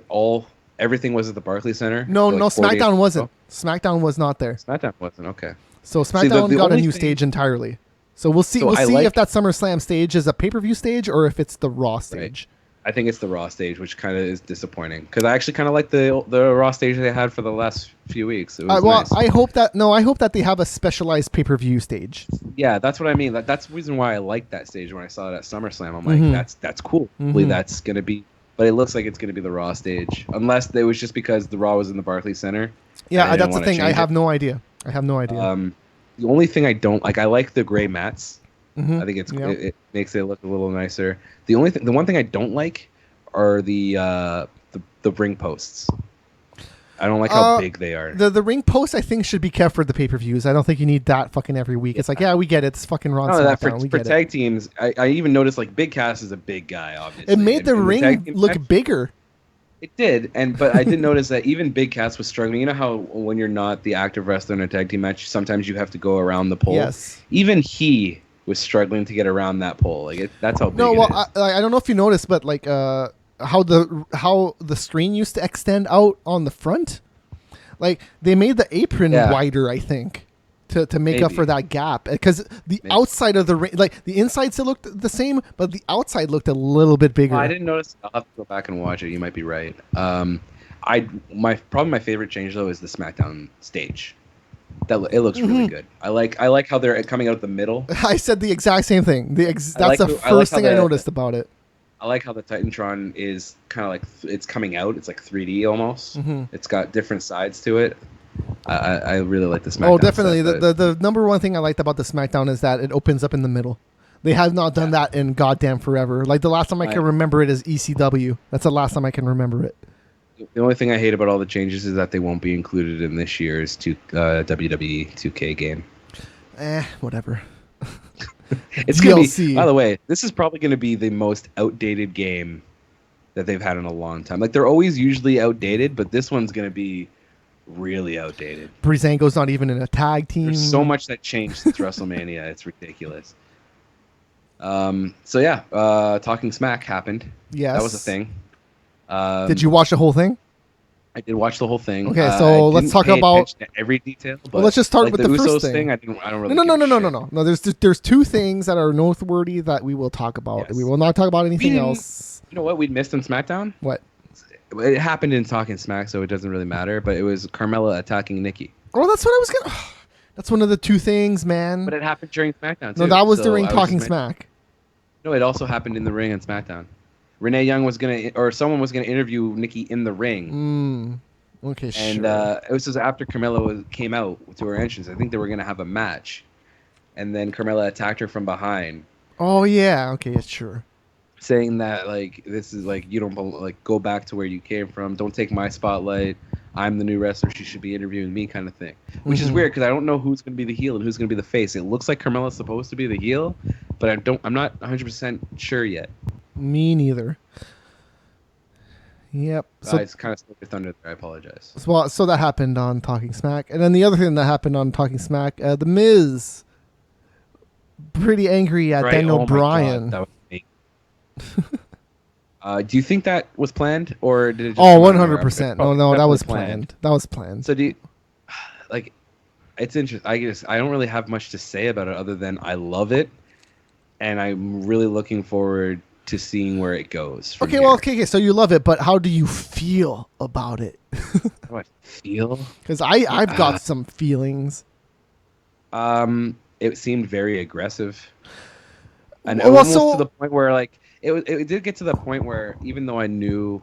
everything was at the Barclays Center? No, Like no, 40 SmackDown years wasn't. ago? SmackDown was not there. SmackDown wasn't. Okay. So See, SmackDown the got a only new thing- stage entirely. So we'll see. So We'll I see like- if that SummerSlam stage is a pay-per-view stage or if it's the Raw stage. I think it's the Raw stage, which kind of is disappointing because I actually kind of like the Raw stage they had for the last few weeks. It was Well, nice. I hope that they have a specialized pay-per-view stage. Yeah, that's what I mean. That's the reason why I liked that stage when I saw it at SummerSlam. I'm like, that's cool. Hopefully that's gonna be, but it looks like it's gonna be the Raw stage, unless it was just because the Raw was in the Barclays Center. Yeah, and they didn't that's the wanna thing. I change have it. no idea. The only thing I don't like, I like the gray mats. Mhm. I think Yeah. it makes it look a little nicer. The one thing I don't like are the ring posts. I don't like how big they are. The ring post I think should be kept for the pay-per-views. I don't think you need that fucking every week. It's like, yeah, we get it. It's fucking Raw and Not only that, SmackDown. We for get it. tag teams, I even noticed like Big Cass is a big guy. Obviously, It made the And ring tag team look match- bigger. It did, but I did notice that even Big Cass was struggling. You know how when you're not the active wrestler in a tag team match, sometimes you have to go around the pole. Yes. Even he was struggling to get around that pole. That's how big No, it well, is. I don't know if you noticed, but like how the screen used to extend out on the front, like they made the apron Yeah. wider, I think, to make up Maybe. for that gap, because the Maybe. outside of the ring, like the inside still looked the same, but the outside looked a little bit bigger. I didn't notice. I'll have to go back and watch it. You might be right. My favorite change though is the SmackDown stage. It looks really good. I like how they're coming out the middle. I said the exact same thing. That's like the the- I first like how thing I the- noticed about it. I like how the Titantron is kind of like it's coming out. It's like 3D almost. Mhm. It's got different sides to it. I really like the SmackDown. Oh, definitely. set, The number one thing I liked about the SmackDown is that it opens up in the middle. They have not done that in goddamn forever. Like the last time I can remember it is ECW. That's the last time I can remember it. The only thing I hate about all the changes is that they won't be included in this year's WWE 2K game. Whatever. It's gonna DLC. be. By the way, this is probably gonna be the most outdated game that they've had in a long time. Like they're always usually outdated, but this one's gonna be really outdated. Breezango's not even in a tag team. There's so much that changed since WrestleMania. It's ridiculous. So yeah, Talking Smack happened. Yes. That was a thing. Did you watch the whole thing? I did watch the whole thing. Okay, I so let's didn't talk pay about attention to every detail. But well, let's just start like with the the Usos first thing. I don't really. No. give a shit. No. There's two things that are noteworthy that we will talk about. Yes. We will not talk about anything didn't- else. You know what we missed on SmackDown? What? It happened in Talking Smack, so it doesn't really matter. But it was Carmella attacking Nikki. Oh, that's what I was gonna. That's one of the two things, man. But it happened during SmackDown too. No, that was so during I Talking just Smack. No, it also happened in the ring on SmackDown. Renee Young was someone was gonna interview Nikki in the ring, Okay, and sure. it was just after Carmella came out to her entrance. I think they were gonna have a match, and then Carmella attacked her from behind, Oh yeah. Okay, yeah, sure. saying that like this is like you don't like go back to where you came from. Don't take my spotlight. I'm the new wrestler. She should be interviewing me, kind of thing. Which is weird because I don't know who's going to be the heel and who's going to be the face. It looks like Carmella's supposed to be the heel, but I'm not 100% sure yet. Me neither. Yep. So I just kind of spoke your thunder there. I apologize. So that happened on Talking Smack, and then the other thing that happened on Talking Smack, the Miz, pretty angry at Right? Daniel Oh my Bryan. God, that was me. Do you think that was planned, or did it just Oh, come out of nowhere? 100%. Probably No, that definitely was planned. That was planned. So do you, like, it's interesting. I don't really have much to say about it other than I love it, and I'm really looking forward to seeing where it goes. From Okay, here. well, okay. So you love it, but how do you feel about it? How do I feel? Because I've got some feelings. It seemed very aggressive, and Well, almost so- to the point where like it did get to the point where even though I knew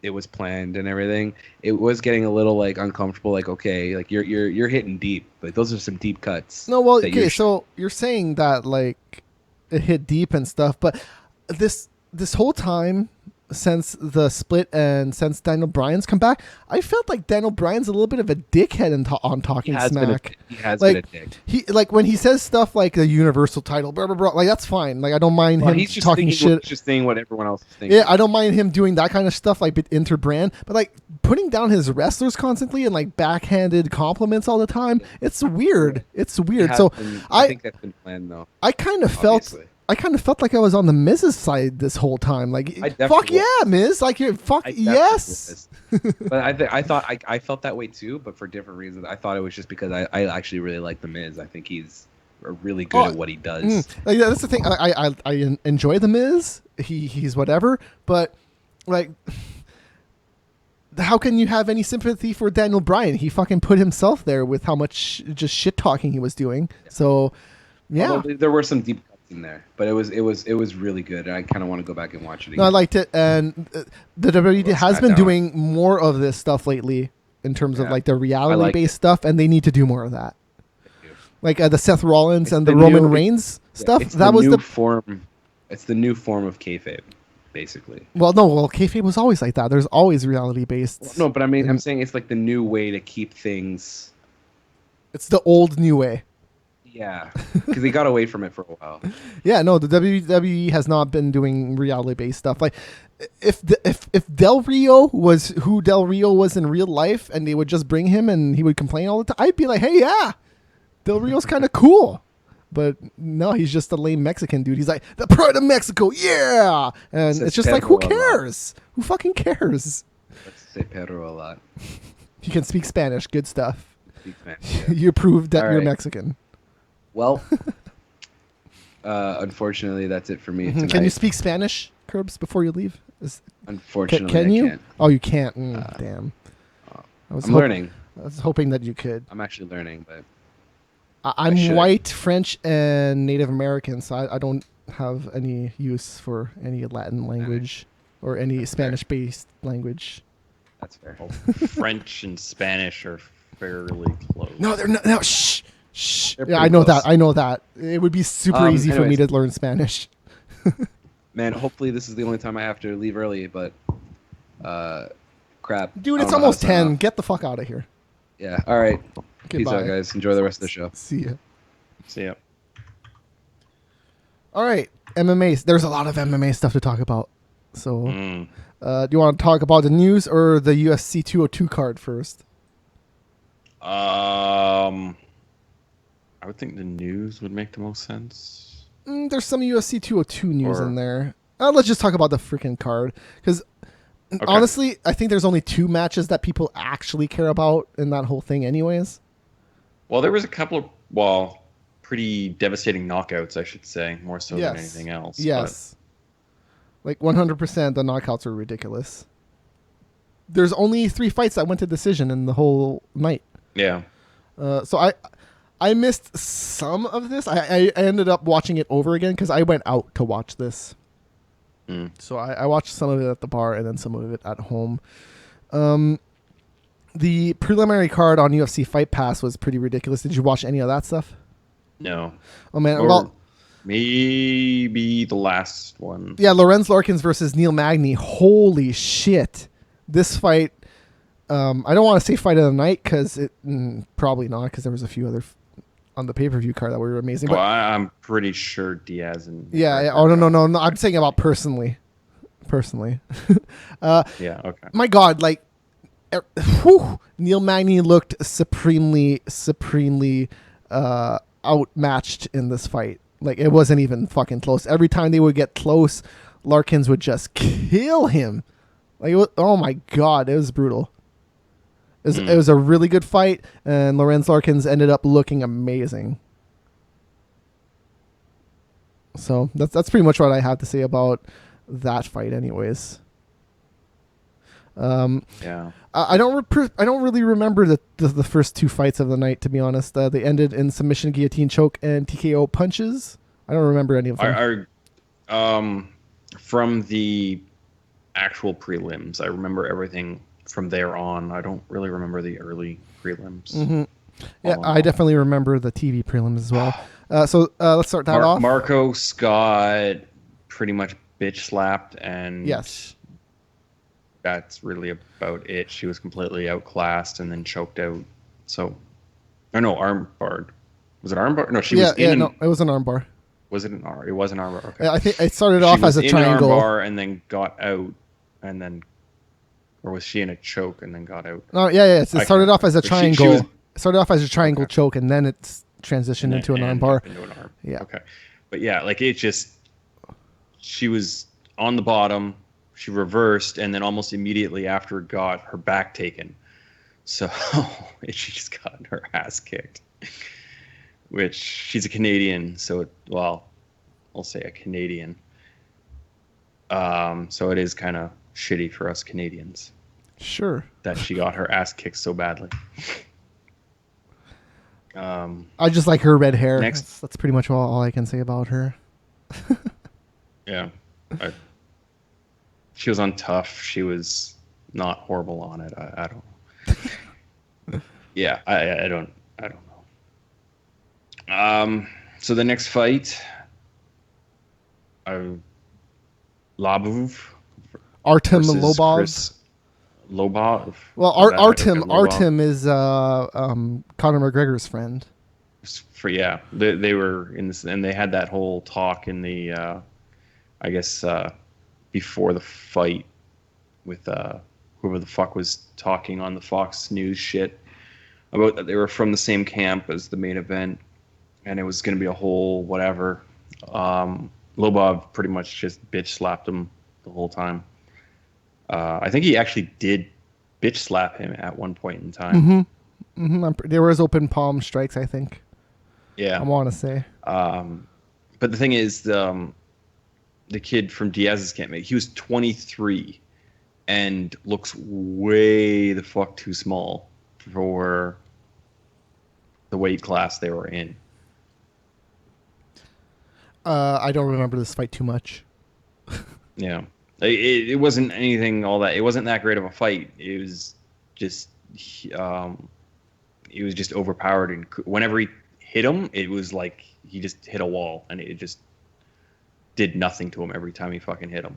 it was planned and everything, it was getting a little like uncomfortable. Like, okay, like you're hitting deep, but those are some deep cuts. No, well, that okay. you're So you're saying that like it hit deep and stuff, but this whole time since the split and since Daniel Bryan's come back, I felt like Daniel Bryan's a little bit of a dickhead on Talking he has been Smack. he has Like been a dick. he like when he says stuff like the Universal title, blah blah blah. Like that's fine. Like I don't mind Well, him he's just talking shit. just saying what everyone else is thinking. Yeah, I don't mind him doing that kind of stuff, like interbrand. But like putting down his wrestlers constantly and like backhanded compliments all the time, it's weird. It's He weird. has So been- I think that's been planned though. I kind of felt. Obviously. I kind of felt like I was on the Miz's side this whole time. Like, I definitely fuck yeah, was. Miz! Like, you're fuck I definitely yes. was. But I thought I felt that way too, but for different reasons. I thought it was just because I actually really like the Miz. I think he's really good at what he does. Like, yeah, that's the thing. I enjoy the Miz. He's whatever, but like, how can you have any sympathy for Daniel Bryan? He fucking put himself there with how much just shit talking he was doing. So, yeah. Although there were some deep cuts in there, but it was really good. And I kind of want to go back and watch it again. No, I liked it, and the WWE Well, has been SmackDown. doing more of this stuff lately in terms of Yeah, like the I like reality-based it. stuff, and they need to do more of that. Like the Seth Rollins It's and the the Roman new- Reigns stuff. It's That was new the form. It's the new form of kayfabe, basically. well, kayfabe was always like that. There's always reality-based. No, but I mean, I'm saying it's like the new way to keep things. It's the old new way. Yeah, because they got away from it for a while. Yeah, no, the WWE has not been doing reality-based stuff. Like, if Del Rio was who Del Rio was in real life, and they would just bring him and he would complain all the time, I'd be like, hey, yeah, Del Rio's kind of cool. But no, he's just a lame Mexican dude. He's like, the pride of Mexico, yeah, and Says it's just like, who Pedro a lot. cares? Who fucking cares? Let's say Pedro a lot. You can speak Spanish, good stuff. Big fan, yeah. You proved that All you're right. Mexican. Well, unfortunately, that's it for me tonight. Can you speak Spanish, Curbs, before you leave? Unfortunately, Can you? I can't. Oh, you can't. Damn. I'm learning. I was hoping that you could. I'm actually learning, but I'm should. white, French, and Native American, so I don't have any use for any Latin language or any That's fair. Spanish-based language. that's fair. French and Spanish are fairly close. No, they're not. No, shh, shh. They're Yeah, pretty I know close. that. I know that. It would be super easy for me anyways. to learn Spanish. Man, hopefully this is the only time I have to leave early, but crap. Dude, I it's don't know how almost to sign 10. off. Get the fuck out of here. Yeah. All right. Okay, Peace bye. out, guys. Enjoy the rest of the show. See ya. See ya. All right, MMA. There's a lot of MMA stuff to talk about. So, Mm. do you want to talk about the news or the UFC 202 card first? I would think the news would make the most sense. There's some UFC 202 news Or- in there. Let's just talk about the freaking card. Because Okay. honestly, I think there's only 2 matches that people actually care about in that whole thing anyways. Well, there was a couple of, pretty devastating knockouts, I should say, more so Yes. than anything else. Yes. Like 100% the knockouts are ridiculous. There's only 3 fights that went to decision in the whole night. But, yeah. So I missed some of this. I ended up watching it over again because I went out to watch this. Mm. So I watched some of it at the bar and then some of it at home. The preliminary card on UFC Fight Pass was pretty ridiculous. Did you watch any of that stuff? No. Oh man, Or well, maybe the last one. yeah, Lorenz Larkins versus Neil Magny. Holy shit! This fight. I don't want to say fight of the night because it probably not because there was a few other on the pay-per-view card that were amazing. But Well, I'm pretty sure Diaz and yeah. Oh no. I'm saying about personally. Yeah. Okay. My God, like, Neil Magny looked supremely outmatched in this fight. Like, it wasn't even fucking close. Every time they would get close, Larkins would just kill him. Like, oh my God, it was brutal. It was a really good fight, and Lorenz Larkins ended up looking amazing. So that's pretty much what I have to say about that fight, anyways. Yeah. I don't really remember the first 2 fights of the night, to be honest. They ended in submission, guillotine choke, and TKO punches. I don't remember any of them. From the actual prelims, I remember everything from there on. I don't really remember the early prelims. Mm-hmm. Yeah, All in I all. definitely remember the TV prelims as well. So let's start that off. Marco Scott pretty much bitch slapped, and Yes. that's really about it. She was completely outclassed and then choked out. So, or no, arm barred. Was it arm bar? No, she was in. No, it was an armbar. Was it an arm? It was an arm bar. Okay. I think it started She off was as a in an triangle. arm bar and then got out, and then, or was she in a choke and then got out? No, yeah. It I started can't- off as a but she triangle. was- It started off as a triangle Okay. choke, and then it's transitioned into an And armbar. into an arm. Yeah. Okay. But yeah, like it just, she was on the bottom. She reversed, and then almost immediately after got her back taken. So she just got her ass kicked. Which she's a Canadian, so I'll say a Canadian. So it is kind of shitty for us Canadians Sure. that she got her ass kicked so badly. I just like her red hair. Next. That's pretty much all I can say about her. Yeah. She was on Tough. She was not horrible on it. I don't know. Yeah, I don't know. So the next fight, Labov Artem versus Lobov. Chris Lobov. Well, Is that how- Artem Lobov? Artem is Conor McGregor's friend. They were in this, and they had that whole talk in the I guess before the fight with whoever the fuck was talking on the Fox News shit about that they were from the same camp as the main event, and it was going to be a whole whatever. Lobov pretty much just bitch slapped him the whole time. I think he actually did bitch slap him at one point in time. There was open palm strikes, I think. Yeah. I want to say. But the thing is, the kid from Diaz's camp, he was 23 and looks way the fuck too small for the weight class they were in. I don't remember this fight too much. Yeah. It wasn't anything all that. It wasn't that great of a fight. It was just, it was just overpowered. And whenever he hit him, it was like he just hit a wall, and it just did nothing to him every time he fucking hit him.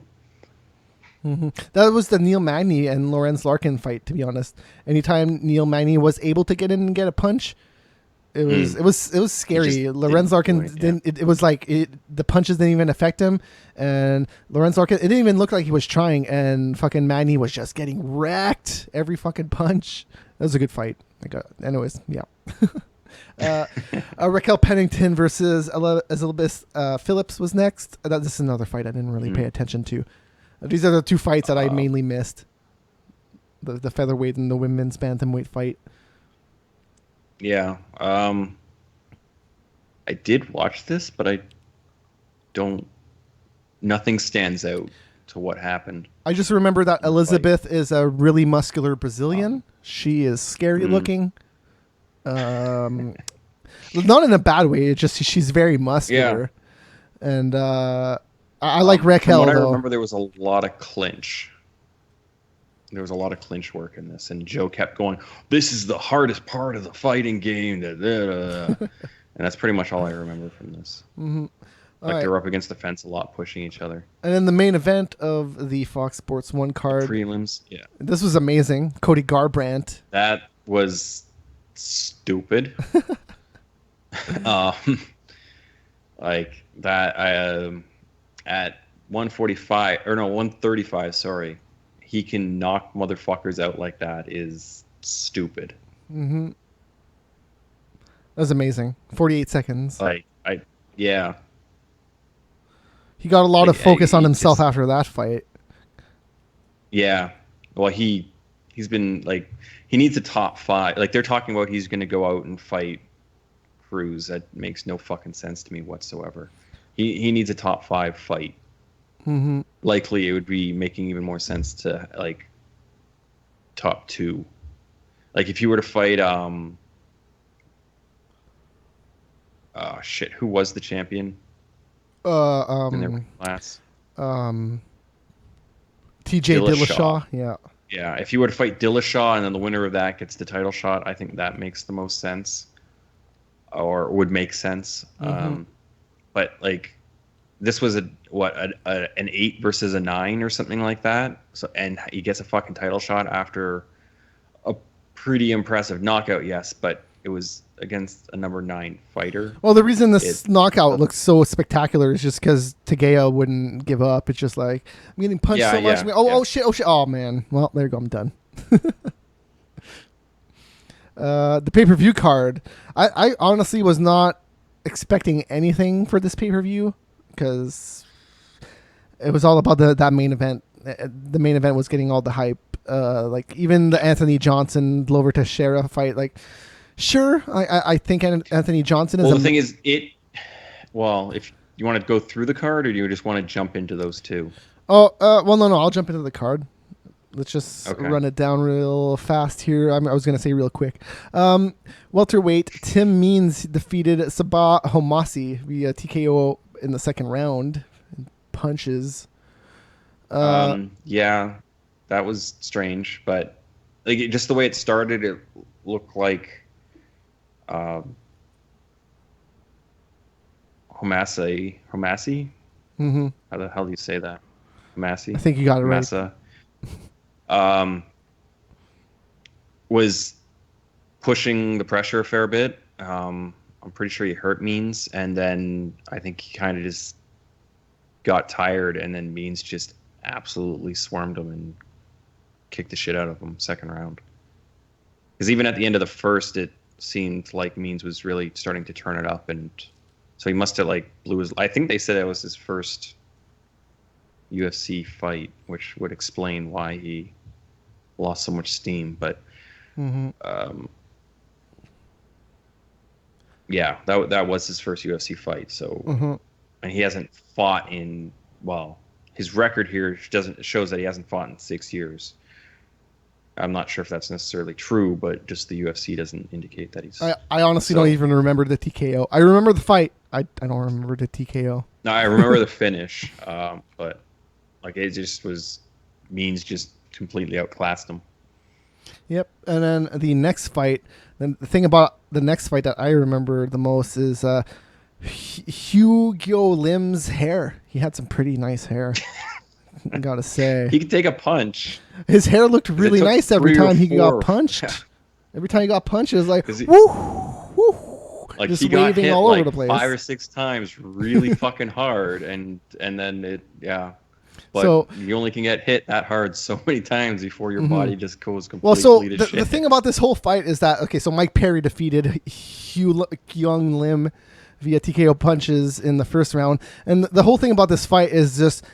That was the Neil Magny and Lorenz Larkin fight, to be honest. Anytime Neil Magny was able to get in and get a punch, it was scary. just Lorenz didn't Larkin do it, yeah. didn't. It was like the punches didn't even affect him, and Lorenz Larkin. It didn't even look like he was trying, and fucking Magny was just getting wrecked every fucking punch. That was a good fight. Anyways, yeah. Raquel Pennington versus Elizabeth Phillips was next. This is another fight I didn't really pay attention to. These are the two fights that I mainly missed. The featherweight and the women's bantamweight fight. Yeah. I did watch this, but I don't. Nothing stands out to what happened. I just remember that Elizabeth is a really muscular Brazilian. She is scary looking. Not in a bad way. It's just she's very muscular. Yeah. And I like Raquel, from what though. I remember, there was a lot of clinch. There was a lot of clinch work in this, and Joe kept going, "This is the hardest part of the fighting game." And that's pretty much all I remember from this. Mm-hmm. They were up against the fence a lot, pushing each other. And then the main event of the Fox Sports 1 card. Prelims, yeah. This was amazing. Cody Garbrandt. That was stupid. Like that, at 135, sorry. He can knock motherfuckers out like that is stupid. Mm-hmm. That was amazing. 48 seconds. Yeah. He got a lot of focus on himself after that fight. Yeah. Well, he's been he needs a top 5. Like they're talking about he's going to go out and fight Cruz. That makes no fucking sense to me whatsoever. He needs a top 5 fight. Mm-hmm. Likely it would be making even more sense to top 2. Like if you were to fight who was the champion in their class? TJ Dillashaw. Yeah, if you were to fight Dillashaw and then the winner of that gets the title shot, I think that makes the most sense, or would make sense. Mm-hmm. But this was an 8 versus a 9 or something like that. So, and he gets a fucking title shot after a pretty impressive knockout, yes, but it was against a number 9 fighter. Well, the reason this knockout looks so spectacular is just because Tegea wouldn't give up. It's just like, I'm getting punched so much. Oh shit. Oh man. Well, there you go. I'm done. The pay-per-view card. I honestly was not expecting anything for this pay-per-view, because it was all about that main event. The main event was getting all the hype. Even the Anthony Johnson Glover Teixeira fight. Sure, I think Anthony Johnson is. Well, the thing is, if you want to go through the card, or do you just want to jump into those two? No, I'll jump into the card. Let's just run it down real fast here. I was going to say real quick. Welterweight, Tim Means defeated Sabah Homasi via TKO in the second round. Punches. Yeah, that was strange, but just the way it started, it looked like Homasi. Mm-hmm. How the hell do you say that? Homasi. I think you got it right. Homasa. Was pushing the pressure a fair bit. I'm pretty sure he hurt Means, and then I think he kind of just got tired, and then Means just absolutely swarmed him and kicked the shit out of him second round. Because even at the end of the first, it seemed like Means was really starting to turn it up, and so he must have blew his. I think they said that was his first UFC fight, which would explain why he lost so much steam. But yeah, that was his first UFC fight. So, and he hasn't fought in his record here shows that he hasn't fought in 6 years. I'm not sure if that's necessarily true, but just the UFC doesn't indicate that he's. I honestly don't even remember the TKO. I remember the fight. I don't remember the TKO. No, I remember the finish, but it just was Means just completely outclassed him. Yep, and then the next fight. The thing about the next fight that I remember the most is Hugo Lim's hair. He had some pretty nice hair. I gotta say, he could take a punch. His hair looked really nice every time he got punched. Every time he got punched, it was like, woo, woo. Like just he got waving hit all like over the place. 5 or 6 times really fucking hard, and then it But So- you only can get hit that hard so many times before your body just goes Well, completely so to shit. the thing about this whole fight is that, okay, so Mike Perry defeated Hyung Lim via TKO punches in the first round. And the whole thing about this fight is just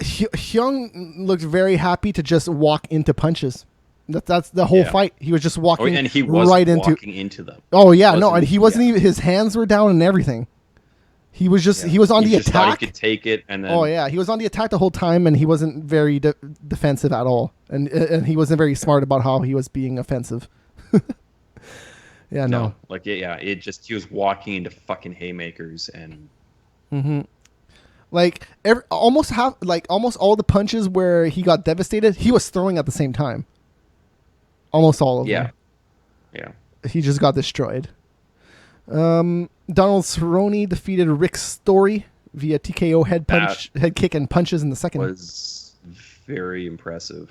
Hyung looked very happy to just walk into punches. That's the whole Yeah. fight. He was just walking and he was right walking into them. Oh yeah, no, Wasn't and he? he wasn't Yeah. even. His hands were down and everything. He was just Yeah. he was on He the just thought attack. he could take it, and then Oh yeah, he was on the attack the whole time, and he wasn't very defensive at all, and he wasn't very smart about how he was being offensive. Yeah, no. like it just he was walking into fucking haymakers, and Like almost all the punches where he got devastated, he was throwing at the same time. Almost all of them. yeah. He just got destroyed. Donald Cerrone defeated Rick Story via TKO head kick and punches in the second. Was very impressive.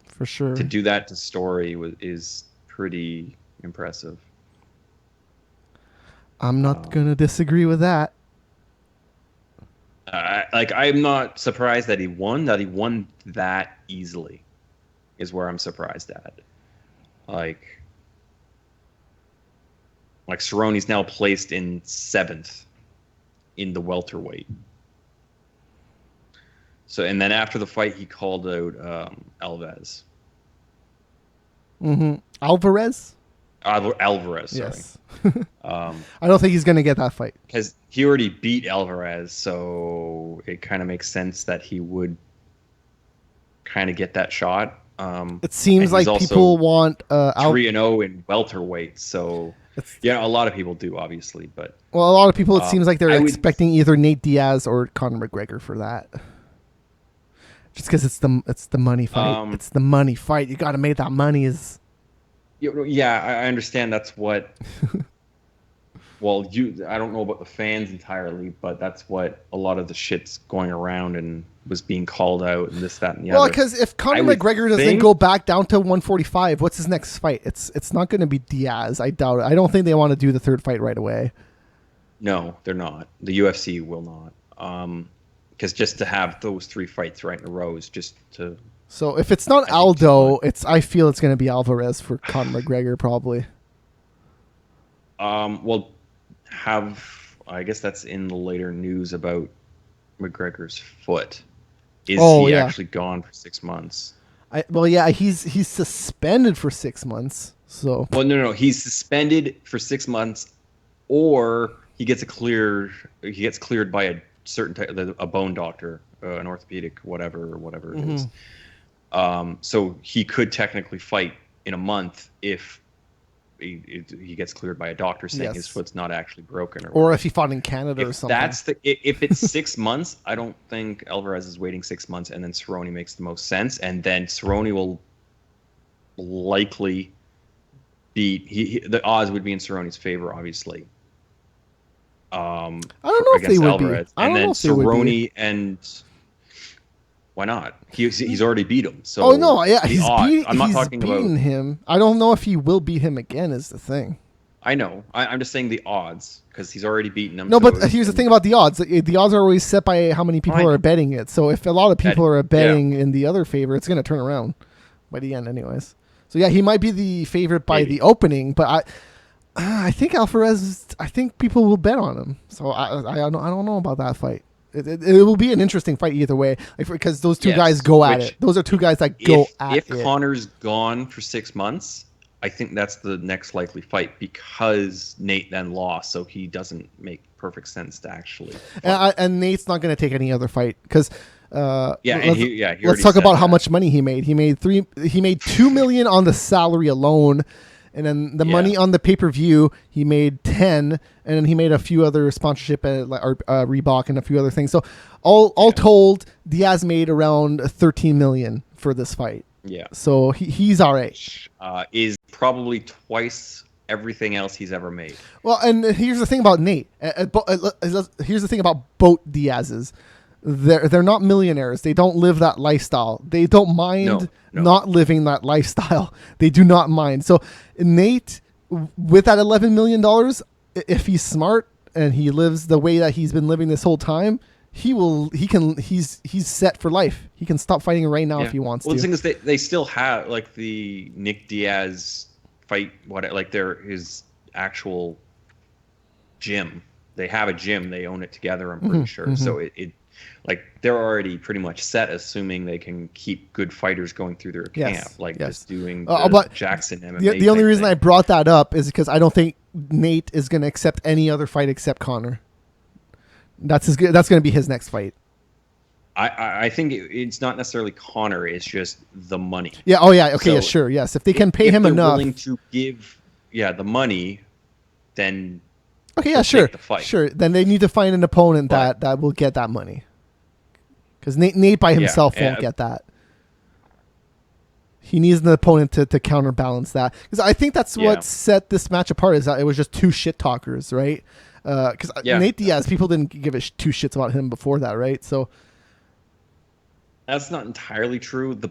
For sure. To do that to Story is pretty impressive. I'm not gonna disagree with that. I'm not surprised that he won. That he won that easily, is where I'm surprised at. Like Cerrone's now placed in 7th in the welterweight. So, and then after the fight, he called out Alves. Alvarez? Alvarez, sorry. Yes. I don't think he's gonna get that fight. Because he already beat Alvarez, so it kind of makes sense that he would kind of get that shot. It seems like people want 3-0 in welterweight, so a lot of people do, obviously, but a lot of people. It seems like they're I would- expecting either Nate Diaz or Conor McGregor for that. Just because it's the money fight. It's the money fight. You got to make that money. Yeah, I understand that's what. Well, I don't know about the fans entirely, but that's what a lot of the shit's going around and was being called out and this, that, and the other. Well, because if Conor McGregor doesn't go back down to 145, what's his next fight? It's not going to be Diaz. I doubt it. I don't think they want to do the third fight right away. No, they're not. The UFC will not. Because just to have those 3 fights right in a row is just to. So if it's not Aldo, I feel it's going to be Alvarez for Conor McGregor probably. Well, I guess that's in the later news about McGregor's foot. Is he actually gone for 6 months? He's suspended for 6 months. So. Well, no, he's suspended for 6 months, or he gets cleared by a certain type, a bone doctor, an orthopedic, whatever it is. So he could technically fight in a month if he gets cleared by a doctor saying his foot's not actually broken, or if he fought in Canada or something. If it's 6 months, I don't think Alvarez is waiting 6 months, and then Cerrone makes the most sense, and then Cerrone will likely beat. The odds would be in Cerrone's favor, obviously. I don't know if they would Alvarez. be. I don't know if they would Cerrone and why not? He's already beat him. So oh no, yeah, he's talking beaten about him. I don't know if he will beat him again. Is the thing. I know. I'm just saying the odds because he's already beaten him. No, but here's the thing about the odds. The odds are always set by how many people are betting it. So if a lot of people are betting in the other favor, it's going to turn around by the end, anyways. So yeah, he might be the favorite by the opening, but I think Alvarez. I think people will bet on him. So I don't know about that fight. It will be an interesting fight either way, because those two guys go at it. Those are two guys that go at it. If Conor's gone for 6 months, I think that's the next likely fight because Nate then lost, so he doesn't make perfect sense to actually. And Nate's not going to take any other fight because. Let's talk about how much money he made. He made $2 million on the salary alone. And then the money on the pay-per-view, he made 10, and then he made a few other sponsorship at Reebok and a few other things. So all told, Diaz made around 13 million for this fight. Yeah. So he's all right. Is probably twice everything else he's ever made. Well, and here's the thing about Nate. Here's the thing about both Diaz's. They're not millionaires. They don't live that lifestyle. They don't mind not living that lifestyle. They do not mind. So Nate, with that $11 million, if he's smart and he lives the way that he's been living this whole time, he's set for life. He can stop fighting right now if he wants well, to. the thing is, they still have like the Nick Diaz fight. His actual gym. They have a gym. They own it together. I'm pretty sure. So it like they're already pretty much set, assuming they can keep good fighters going through their camp, just doing the Jackson MMA. The only reason thing. I brought that up is because I don't think Nate is going to accept any other fight except Conor. That's going to be his next fight. I think it's not necessarily Conor. It's just the money. Yeah. Oh yeah. Okay. So yeah. Sure. Yes. If they can pay him they're enough, willing to give the money, then okay. Yeah. he'll Sure. take the fight. Sure. Then they need to find an opponent that will get that money. Because Nate by himself won't get that. He needs an opponent to counterbalance that. Because I think that's what set this match apart, is that it was just two shit talkers, right? Because Nate Diaz, people didn't give two shits about him before that, right? So that's not entirely true. I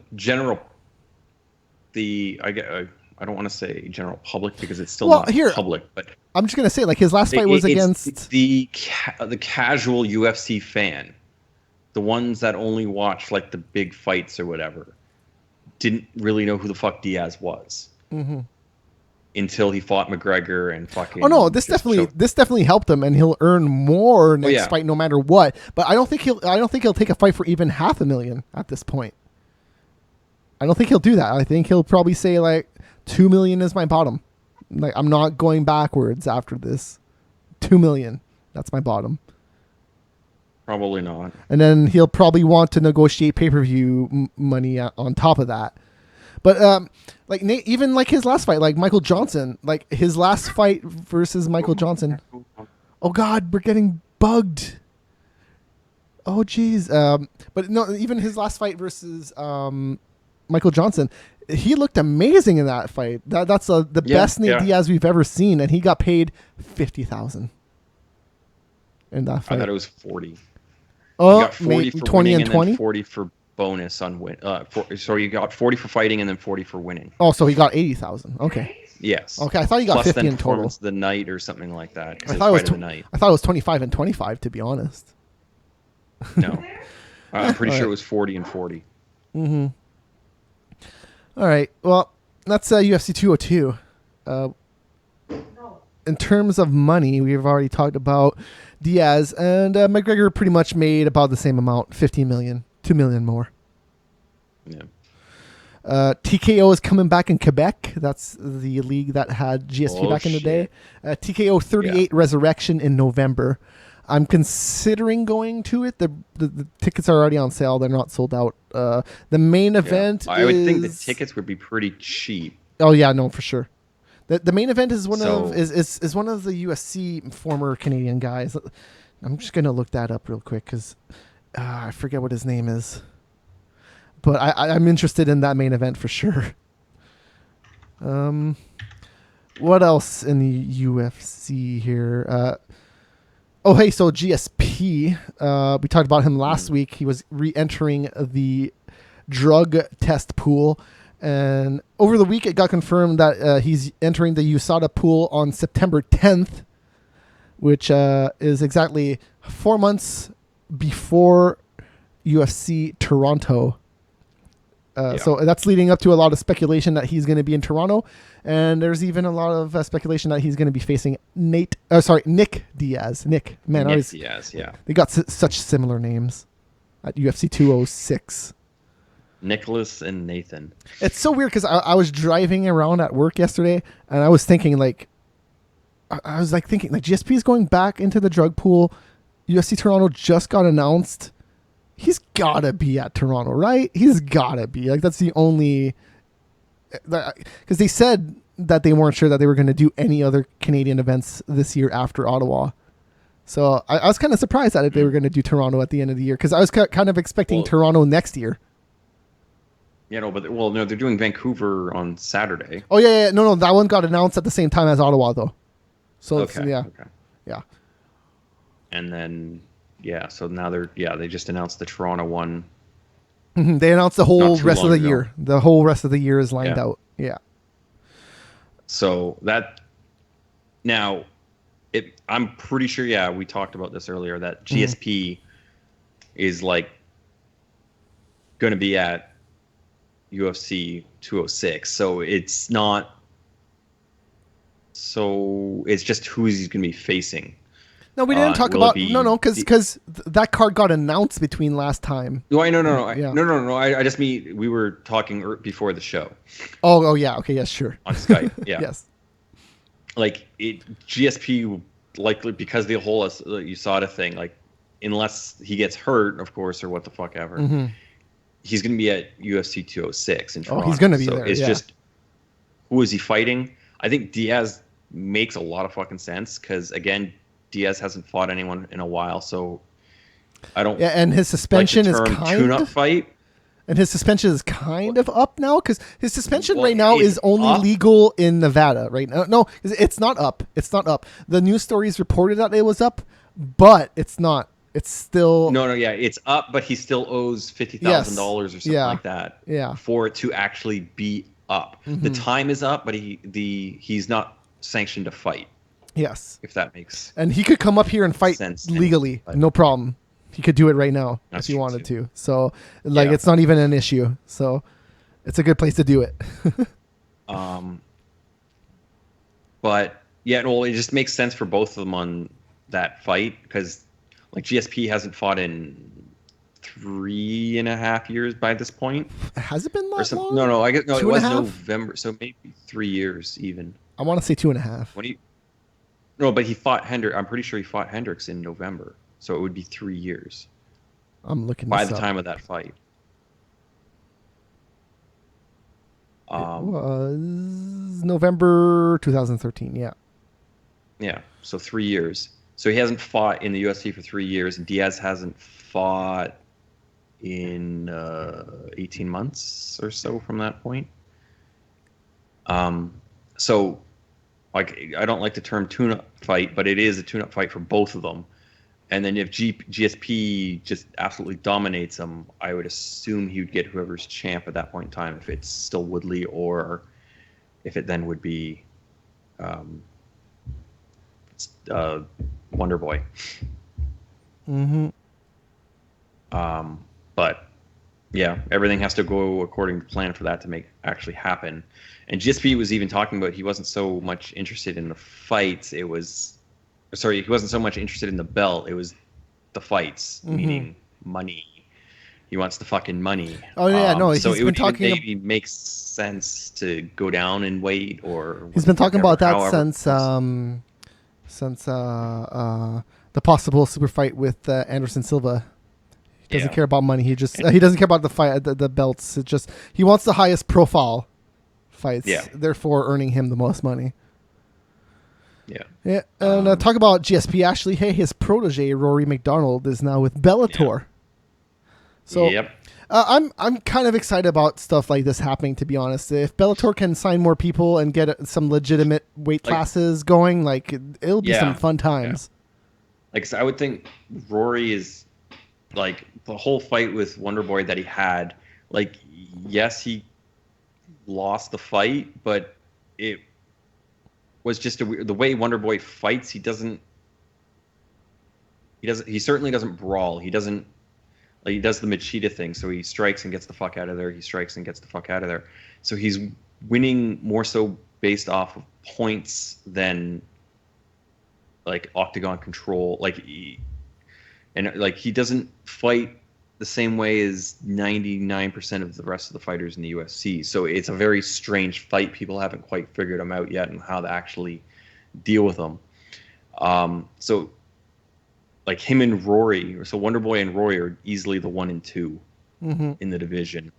don't want to say general public because it's still not public, but I'm just gonna say, like, his last fight was against the casual UFC fan. The ones that only watch like the big fights or whatever didn't really know who the fuck Diaz was until he fought McGregor and fucking. Oh no, this definitely helped him, and he'll earn more next fight no matter what. But I don't think he'll take a fight for even $500,000 at this point. I don't think he'll do that. I think he'll probably say like $2 million is my bottom. Like, I'm not going backwards after this. $2 million, that's my bottom. Probably not. And then he'll probably want to negotiate pay-per-view money on top of that. But like Nate, even like his last fight, like Michael Johnson, like his last fight versus Michael Johnson. Oh God, we're getting bugged. Oh geez. But no, even his last fight versus Michael Johnson, he looked amazing in that fight. That's the best Nate Diaz we've ever seen, and he got paid $50,000 in that fight. I thought it was 40. Oh, you got 40 for 20 winning and 20? then 40 for bonus on win. So you got 40 for fighting and then 40 for winning. Oh, so he got 80,000. Okay. Yes. Okay, I thought he got plus 50 then in total. Performance of the night or something like that. I thought it was 25 and 25, to be honest. No, I'm pretty sure it was 40 and 40. Mm-hmm. All right. Well, that's UFC 202. In terms of money, we've already talked about Diaz, and McGregor pretty much made about the same amount, $15 million, $2 million more. Yeah. TKO is coming back in Quebec. That's the league that had GSP back in the day. TKO 38 Resurrection in November. I'm considering going to it. The tickets are already on sale. They're not sold out. The main event I would think the tickets would be pretty cheap. Oh yeah, no, for sure. The main event is one of the USC former Canadian guys. I'm just gonna look that up real quick because I forget what his name is. But I'm interested in that main event for sure. What else in the UFC here? So GSP. We talked about him last week. He was re-entering the drug test pool. And over the week, it got confirmed that he's entering the USADA pool on September 10th, which is exactly 4 months before UFC Toronto. So that's leading up to a lot of speculation that he's going to be in Toronto. And there's even a lot of speculation that he's going to be facing Nick Diaz. Nick Diaz, yeah. They got such similar names at UFC 206. Nicholas and Nathan. It's so weird because I was driving around at work yesterday and I was thinking thinking GSP is going back into the drug pool. UFC Toronto just got announced. He's gotta be at Toronto, right? He's gotta be. Like, that's the only, because they said that they weren't sure that they were going to do any other Canadian events this year after Ottawa. So I was kind of surprised that they were going to do Toronto at the end of the year because I was kind of expecting Toronto next year. Yeah, no, they're doing Vancouver on Saturday. Oh yeah, no, that one got announced at the same time as Ottawa though. So yeah. And then so now they just announced the Toronto one. Mm-hmm. They announced the whole rest of the year. The whole rest of the year is lined out. Yeah. So that now I'm pretty sure. Yeah, we talked about this earlier. That Mm-hmm. GSP is like going to be at UFC 206. So it's not. So it's just who he's going to be facing. No, we didn't talk will it about be no, because that card got announced between last time. No, no. Yeah. No. I just mean we were talking before the show Oh, yeah. Okay, yes, sure. on Skype. Yeah. Yes. Like GSP likely because the whole USADA thing, like unless he gets hurt, of course, or what the fuck ever, he's going to be at UFC 206 in Toronto. he's gonna be so there, It's yeah. just who is he fighting? I think Diaz makes a lot of fucking sense because again, Diaz hasn't fought anyone in a while, so I don't. Yeah, and his suspension like is the term kind tune-up of fight. and his suspension is kind of up now because his suspension Well, right now it's is only up. legal in Nevada right now. No, it's not up. It's not up. The news stories reported that it was up, but it's not. It's still No, yeah, it's up, but he still owes $50,000 or something Yeah. like that. Yeah. For it to actually be up, the time is up, but he's not sanctioned to fight. yes. If that makes And he could come up here and fight Sense. legally, no problem. He could do it right now That's if he true, wanted too. to. So, like, Yeah. it's not even an issue. So, it's a good place to do it. But yeah, well, it just makes sense for both of them on that fight because like GSP hasn't fought in 3.5 years by this point. Has it been Or that some, long? no, I guess no, it 2.5? was November, so maybe 3 years even. I want to say 2.5. When he No, but he fought Hendricks. I'm pretty sure he fought Hendricks in November, so it would be 3 years I'm looking by this the up. time of that fight. It was November 2013. Yeah. Yeah, so 3 years. So he hasn't fought in the UFC for 3 years, and Diaz hasn't fought in 18 months or so from that point. So, like, I don't like the term tune-up fight, but it is a tune-up fight for both of them. And then if GSP just absolutely dominates him, I would assume he would get whoever's champ at that point in time, if it's still Woodley or if it then would be Wonder Boy. Mm-hmm. But yeah, everything has to go according to plan for that to actually happen. And GSP was even talking about he wasn't so much interested in the fights. He wasn't so much interested in the belt. It was the fights, meaning money. He wants the fucking money. Oh, yeah, no, so he's it would been talking even maybe make sense to go down in weight or. He's been talking about that however. since the possible super fight with Anderson Silva. He doesn't Yeah. care about money. He just he doesn't care about the fight, the belts. It just he wants the highest profile fights. Yeah. Therefore, earning him the most money. Yeah. Yeah, and talk about GSP. Actually, hey, his protege Rory McDonald is now with Bellator. So Yep. I'm kind of excited about stuff like this happening. To be honest, if Bellator can sign more people and get some legitimate weight classes going, like it'll be Yeah. some fun times. Like, so I would think Rory is like the whole fight with Wonder Boy that he had. Like, yes, he lost the fight, but it was just the way Wonder Boy fights. He certainly doesn't brawl. He doesn't. Like, he does the Machida thing, so he strikes and gets the fuck out of there. He strikes and gets the fuck out of there. So he's winning more so based off of points than like octagon control. He doesn't fight the same way as 99% of the rest of the fighters in the UFC. So it's a very strange fight. People haven't quite figured him out yet and how to actually deal with him. So like him and Rory, so Wonder Boy and Rory are easily the 1 and 2 in the division.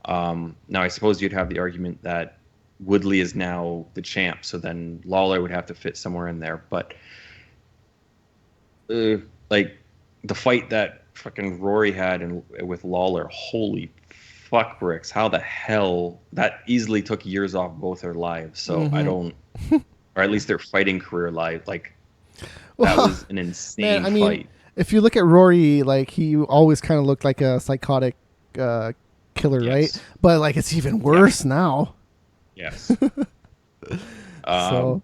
Now I suppose you'd have the argument that Woodley is now the champ, so then Lawler would have to fit somewhere in there. But like the fight that fucking Rory had with Lawler, holy fuck bricks! How the hell that easily took years off both their lives. So I don't, or at least their fighting career life. Like that was an insane Man, I mean, fight. if you look at Rory, like he always kind of looked like a psychotic killer, Yes. right? But like it's even worse now. Yes. So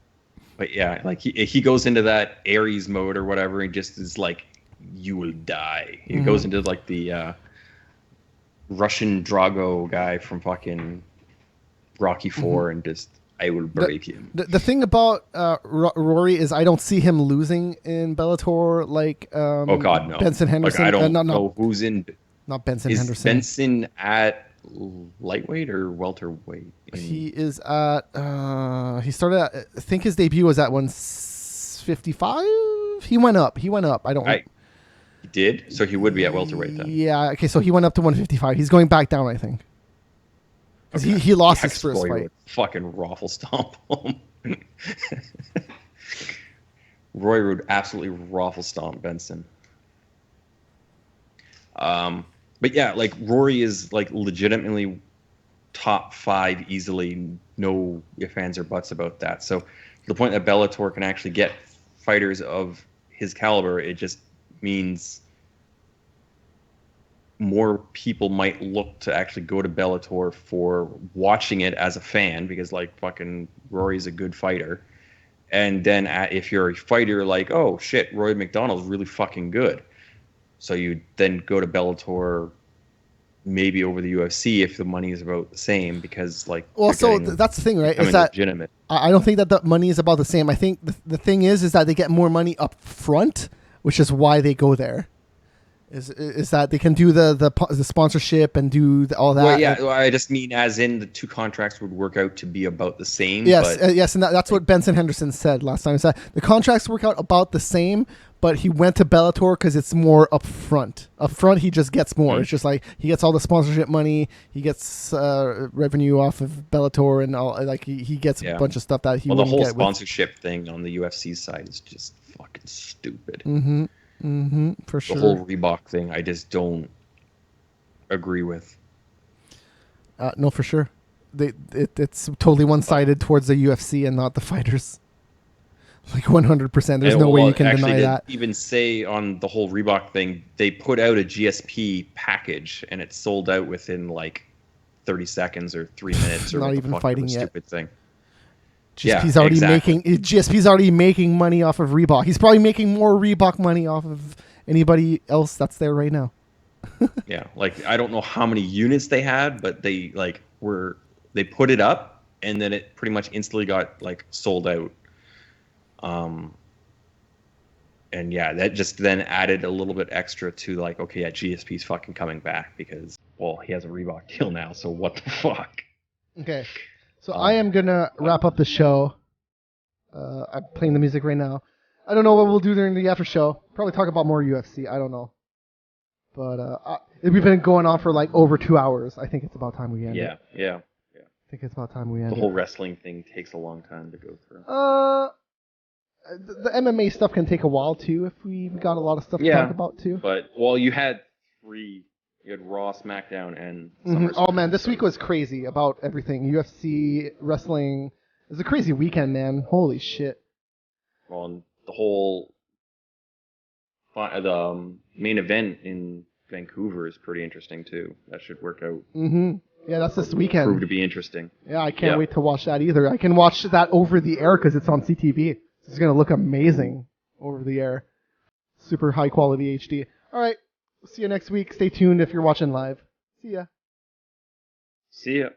But yeah, like he goes into that Ares mode or whatever, and just is like, you will die. He goes into like the Russian Drago guy from fucking Rocky 4 and just, I will break him. The thing about Rory is I don't see him losing in Bellator like Oh God, no. Benson Henderson. Like, I don't no, know who's in. not Benson Is Henderson. Benson at lightweight or welterweight? He is at. He started. I think his debut was at 155. He went up. I don't. He did, so he would be at welterweight then. Yeah. Okay. So he went up to 155. He's going back down, I think. 'Cause he lost his first Roy fight. would fucking raffle stomp him. Roy would absolutely raffle stomp Benson. But yeah, like Rory is like legitimately top 5 easily. No ifs, ands, or buts about that. So to the point that Bellator can actually get fighters of his caliber, it just means more people might look to actually go to Bellator for watching it as a fan, because like fucking Rory's a good fighter. And then if you're a fighter, like, oh shit, Roy McDonald's really fucking good. So you then go to Bellator maybe over the UFC if the money is about the same, because like, well, so that's the thing, right? Is that legitimate. I don't think that the money is about the same. I think the thing is that they get more money up front, which is why they go there. Is that they can do the sponsorship and do all that? Well, yeah, I just mean as in the two contracts would work out to be about the same. Yes, but, yes, and that's what Benson Henderson said last time. He said the contracts work out about the same, but he went to Bellator because it's more upfront. Upfront, he just gets more. It's just like he gets all the sponsorship money, he gets revenue off of Bellator, and all. Like he gets a bunch of stuff that he. Well, the whole get sponsorship thing on the UFC side is just fucking stupid. For sure. The whole Reebok thing, I just don't agree with. No, for sure. It's totally one-sided towards the UFC and not the fighters. Like 100%. There's no way you can deny that. Even say on the whole Reebok thing, they put out a GSP package and it sold out within like 30 seconds or 3 minutes or not even fighting yet. Stupid thing. GSP's already making money off of Reebok. He's probably making more Reebok money off of anybody else that's there right now. Yeah, like I don't know how many units they had, but they put it up and then it pretty much instantly got like sold out. And yeah, that just then added a little bit extra to like, okay, yeah, GSP's fucking coming back because, well, he has a Reebok deal now, so what the fuck? Okay. So I am going to wrap up the show. I'm playing the music right now. I don't know what we'll do during the after show. Probably talk about more UFC. I don't know. But we've been going on for like over 2 hours. I think it's about time we end it. Yeah. I think it's about time we end The whole wrestling thing takes a long time to go through. The MMA stuff can take a while too if we got a lot of stuff to talk about too. But, well, you had 3. You had Raw, SmackDown, and SummerSlam. Oh man, this week was crazy about everything. UFC, wrestling. It was a crazy weekend, man. Holy shit. Well, and the whole the main event in Vancouver is pretty interesting too. That should work out. Yeah, that's this weekend. Prove to be interesting. Yeah, I can't wait to watch that either. I can watch that over the air because it's on CTV. It's going to look amazing over the air. Super high quality HD. All right. See you next week. Stay tuned if you're watching live. See ya. See ya.